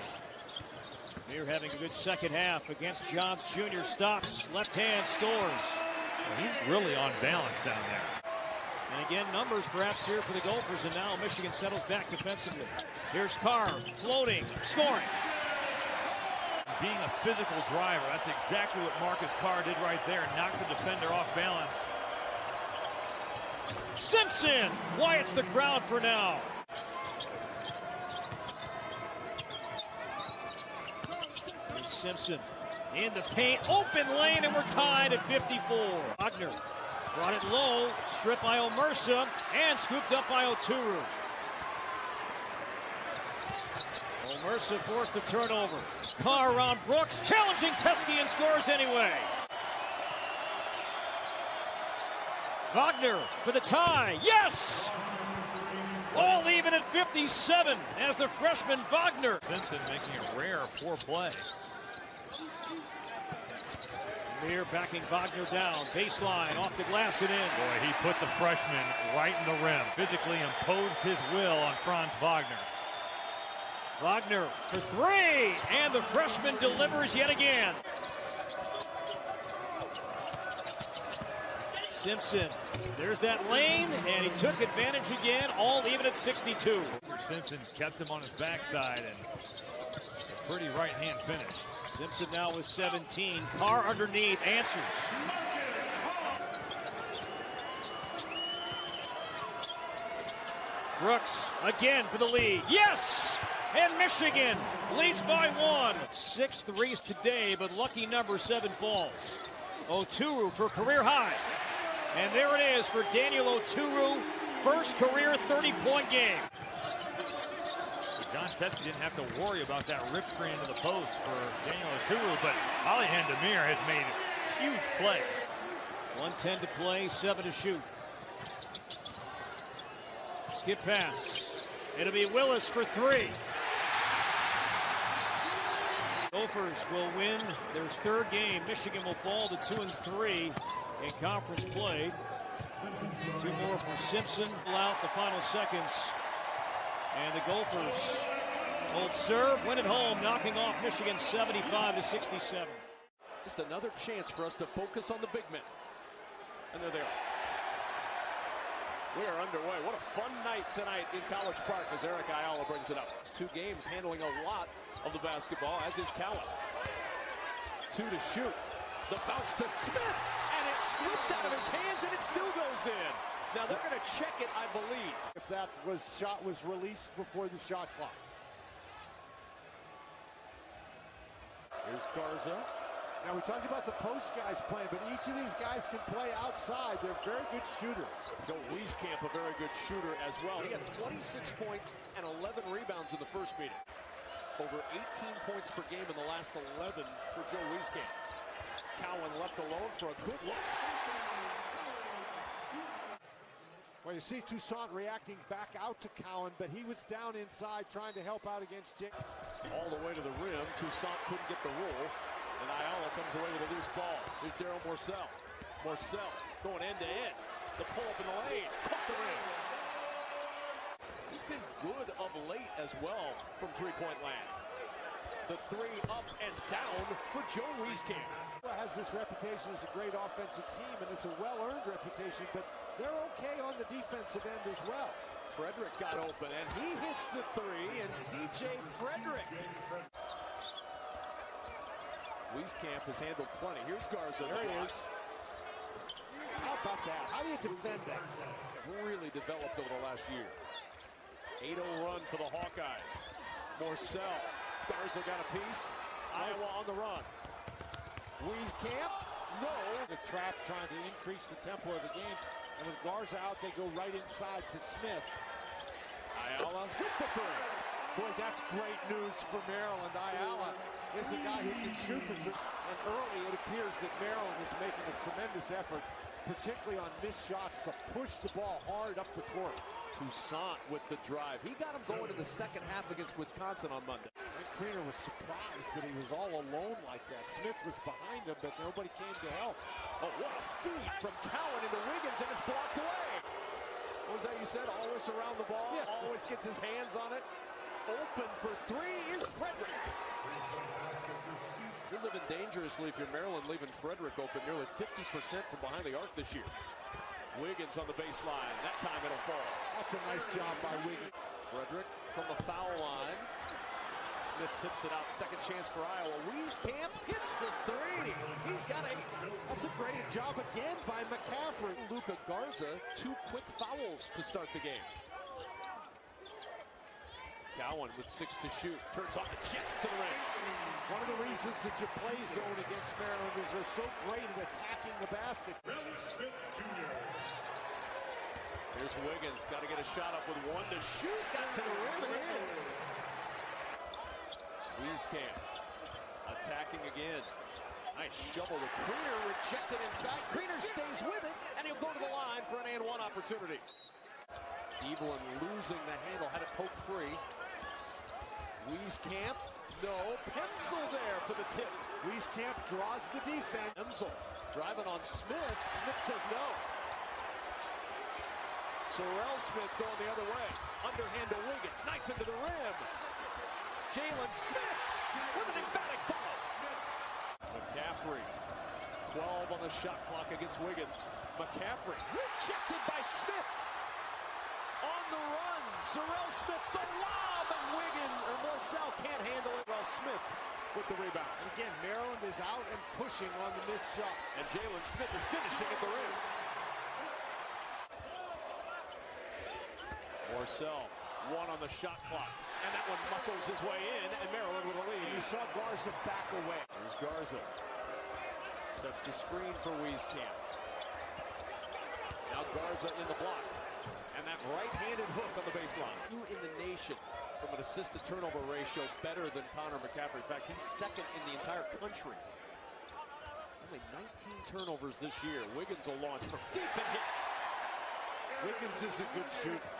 They're having a good second half against Johns Jr. Stops, left hand, scores. Well, he's really on balance down there. And again, numbers perhaps here for the Gophers, and now Michigan settles back defensively. Here's Carr, floating, scoring. Being a physical driver, that's exactly what Marcus Carr did right there. Knocked the defender off balance. Simpson quiets the crowd for now. Here's Simpson in the paint, open lane, and we're tied at 54. Wagner brought it low, stripped by Omersa, and scooped up by Oturu. Omersa forced the turnover. Carr around Brooks, challenging Teske, and scores anyway. Wagner for the tie. Yes! All even at 57 as the freshman Wagner. Simpson making a rare poor play. Mir backing Wagner down. Baseline, off the glass and in. Boy, he put the freshman right in the rim. Physically imposed his will on Franz Wagner. Wagner for 3, and the freshman delivers yet again. Simpson, there's that lane, and he took advantage again, all even at 62. Simpson kept him on his backside, and a pretty right-hand finish. Simpson now with 17. Carr underneath, answers. Brooks again for the lead. Yes! And Michigan leads by 1. 6 threes today, but lucky number 7 falls. Oturu for career high. And there it is for Daniel Oturu, first career 30-point game. John Teske didn't have to worry about that rip screen into the post for Daniel Oturu, but Alihan Demir has made huge plays. 1:10 to play, 7 to shoot. Skip pass. It'll be Willis for 3. Gophers will win their 3rd game. Michigan will fall to 2-3 in conference play. 2 more for Simpson. Out the final seconds. And the Gophers hold serve, win at home, knocking off Michigan 75-67. Just another chance for us to focus on the big men. And they're there. We are underway. What a fun night tonight in College Park as Eric Ayala brings it up. It's 2 games handling a lot of the basketball, as is Cowan. 2 to shoot. The bounce to Smith, and it slipped out of his hands, and it still goes in. Now they're going to check it, I believe. If that shot was released before the shot clock. Here's Garza. Now we talked about the post guys playing, but each of these guys can play outside. They're very good shooters. Joe Wieskamp, a very good shooter as well. He had 26 points and 11 rebounds in the first meeting. Over 18 points per game in the last 11 for Joe Wieskamp. Cowan left alone for a good look. Well, you see Toussaint reacting back out to Cowan, but he was down inside trying to help out against Jake. All the way to the rim. Toussaint couldn't get the roll. And Ayala comes away with a loose ball. Here's Darryl Morsell. Morsell going end to end. The pull up in the lane. Cook the rim. He's been good of late as well from three-point land. The 3 up and down for Joe Wieskamp. Has this reputation as a great offensive team, and it's a well-earned reputation, but they're okay on the defensive end as well. Frederick got open, and he hits the 3, and C.J. Frederick. Wieskamp has handled plenty. Here's Garza. There he is. How about that? How do you defend that? Really developed over the last year. 8-0 run for the Hawkeyes. Morcell. Garza got a piece. Iowa on the run. Wieskamp. No. The trap trying to increase the tempo of the game. And with Garza out, they go right inside to Smith. Ayala hit the three. Boy, that's great news for Maryland. Ayala is a guy who can shoot the three. And early, it appears that Maryland is making a tremendous effort, particularly on missed shots, to push the ball hard up the court. Toussaint with the drive. He got him going in the second half against Wisconsin on Monday. And Kriener was surprised that he was all alone like that. Smith was behind him, but nobody came to help. Oh, what a feed from Cowan into Wiggins, and it's blocked away. What was that you said? Always around the ball, always gets his hands on it. Open for three is Frederick. You're living dangerously if you're Maryland, leaving Frederick open nearly 50% from behind the arc this year. Wiggins on the baseline. That time it'll fall. That's a nice job by Wiggins. Frederick from the foul line. Smith tips it out. Second chance for Iowa. Wieskamp hits the three. He's got 8. That's a great job again by McCaffrey. Luka Garza, 2 quick fouls to start the game. Cowan with 6 to shoot. Turns on the Jets to the ring. One of the reasons that you play zone against Maryland is they're so great at attacking the basket. Here's Wiggins. Got to get a shot up with 1 to shoot. Got to the rim and in. Wieskamp attacking again. Nice shovel to Kriener. Rejected inside. Kriener stays with it, and he'll go to the line for an and-one opportunity. Evelyn losing the handle. Had it poked free. Wieskamp. No. Pencil there for the tip. Wieskamp draws the defense. Emsel driving on Smith. Smith says no. Sorrell Smith going the other way. Underhand to Wiggins. Knife into the rim. Jalen Smith with an emphatic follow. McCaffrey. 12 on the shot clock against Wiggins. McCaffrey rejected by Smith. On the run. Sorrell Smith the lob, and Morcell can't handle it. Well, Smith with the rebound. And again, Maryland is out and pushing on the missed shot. And Jalen Smith is finishing at the rim. Morcell, 1 on the shot clock. And that one muscles his way in, and Maryland with a lead. You saw Garza back away. Here's Garza. Sets the screen for Wieskamp. Now Garza in the block. And that right-handed hook on the baseline. Who in the nation from an assist-to-turnover ratio better than Connor McCaffrey? In fact, he's second in the entire country. Only 19 turnovers this year. Wiggins will launch from deep and hit. Wiggins is a good shooter.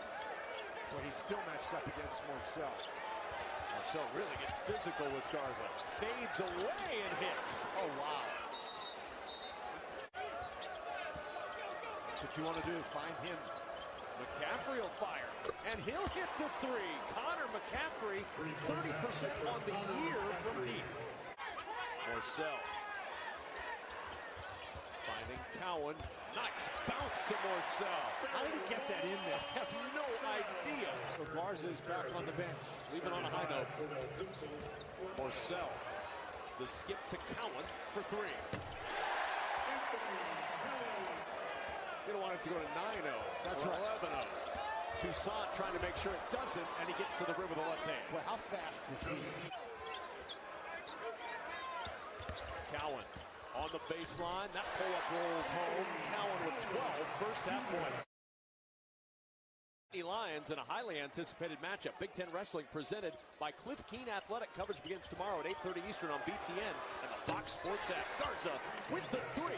But he's still matched up against Morcell. Morcell really getting physical with Garza. Fades away and hits. Oh, wow. That's what you want to do, find him. McCaffrey will fire, and he'll hit the three. Connor McCaffrey, 30% on the year from deep. Morcell finding Cowan. Nice bounce to Morcell. How did he get that in there? I have no idea. So Garza is back on the bench. Leaving on a high note. Morcell, the skip to Cowan for 3. You don't want it to go to 9-0. That's or right. 11-0. Toussaint trying to make sure it doesn't, and he gets to the rim with the left hand. Well, how fast is he? Cowan on the baseline. That pull-up rolls home. Cowan with 12 first-half points. Lions in a highly anticipated matchup. Big Ten Wrestling presented by Cliff Keen Athletic. Coverage begins tomorrow at 8:30 Eastern on BTN and the Fox Sports app. Garza with the 3.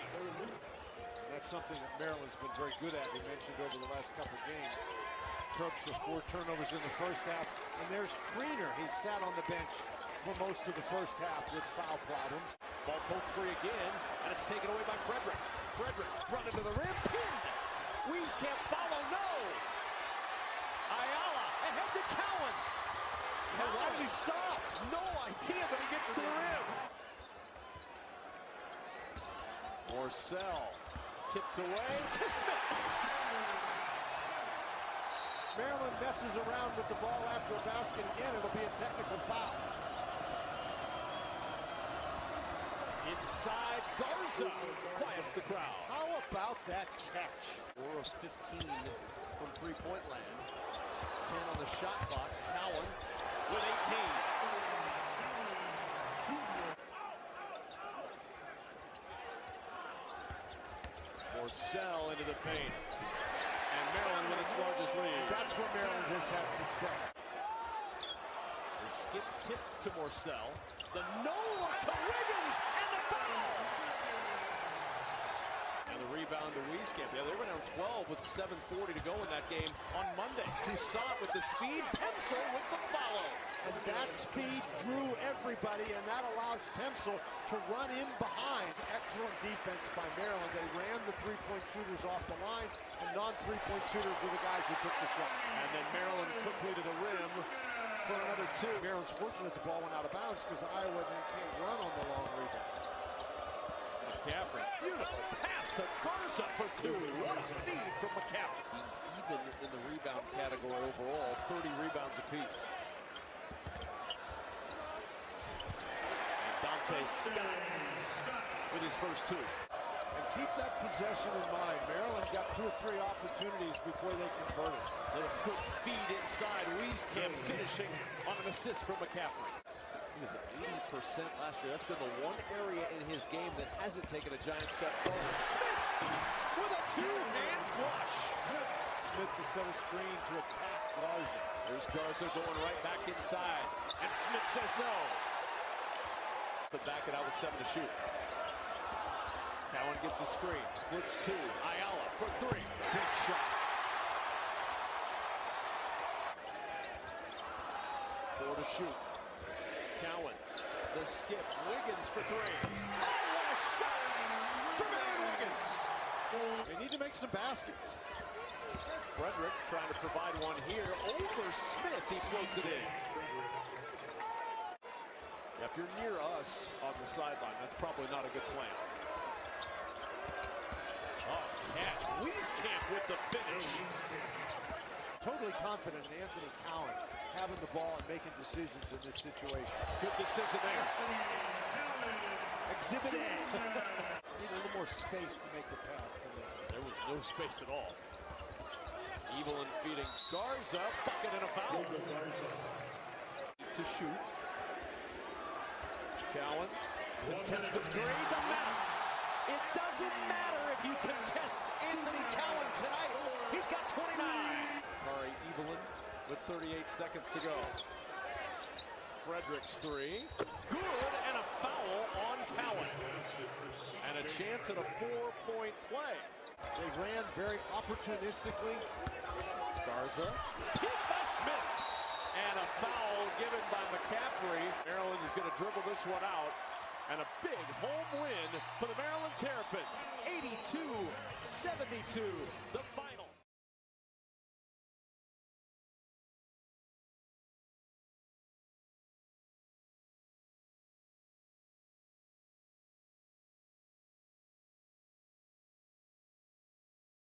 That's something that Maryland's been very good at. We mentioned over the last couple of games. Terps with 4 turnovers in the first half. And there's Kriener. He sat on the bench for most of the first half with foul problems. Ball poked free again, and it's taken away by Frederick. Frederick running to the rim. Pinned. Wieskamp follow. No. Ayala ahead to Cowan. And why did he stop? No idea, but he gets to the rim. Morcell tipped away to Smith. Maryland messes around with the ball after a basket again. It'll be a technical foul. Inside, Garza quiets the crowd. How about that catch? 4 of 15 from three-point land. 10 on the shot clock. Cowan with 18. Morsell into the paint. And Maryland with its largest lead. That's where Maryland has had success. The skip tip to Morsell. The no-look to Wiggins and the foul. And the rebound to Wieskamp. Yeah, they were down 12 with 7:40 to go in that game on Monday. Toussaint with the speed. Pemsl with the follow. And that speed drew everybody, and that allows Pemsl to run in behind. Excellent defense by Maryland. They ran the three-point shooters off the line, and non-three-point shooters are the guys who took the shot. And then Maryland quickly to the rim for another two. Maryland's fortunate the ball went out of bounds because Iowa then can't run on the long rebound. McCaffrey, beautiful pass to Garza for two. What a feed from McCaffrey. He's even in the rebound category overall, 30 rebounds apiece. Dante Scott with his first two. And keep that possession in mind. Maryland got 2 or 3 opportunities before they converted. A good feed inside. Wieskamp finishing on an assist from McCaffrey. He was at 80% last year. That's been the one area in his game that hasn't taken a giant step forward. Smith with a two-hand flush. Smith to set a screen to attack Garza. There's Garza going right back inside. And Smith says no. But back it out with 7 to shoot. Cowan gets a screen. Splits 2. Ayala for 3. Big shot. 4 to shoot. Cowan. The skip. Wiggins for 3. Oh, what a shot from Aaron Wiggins. They need to make some baskets. Frederick trying to provide one here. Over Smith. He floats it in. If you're near us on the sideline, that's probably not a good plan. Tough catch. Wieskamp with the finish. Totally confident in Anthony Cowan having the ball and making decisions in this situation. Good decision there. Exhibit A. Need a little more space to make the pass. There was no space at all. Evelyn feeding Garza. Bucket and a foul. To shoot. Cowan, contested three, doesn't matter. It doesn't matter if you contest Anthony Cowan tonight. He's got 29. Kari Evelyn with 38 seconds to go. Frederick's three, good, and a foul on Cowan. And a chance at a 4-point play. They ran very opportunistically. Garza, hit by Smith. And a foul given by McCaffrey. Maryland is going to dribble this one out. And a big home win for the Maryland Terrapins. 82-72. The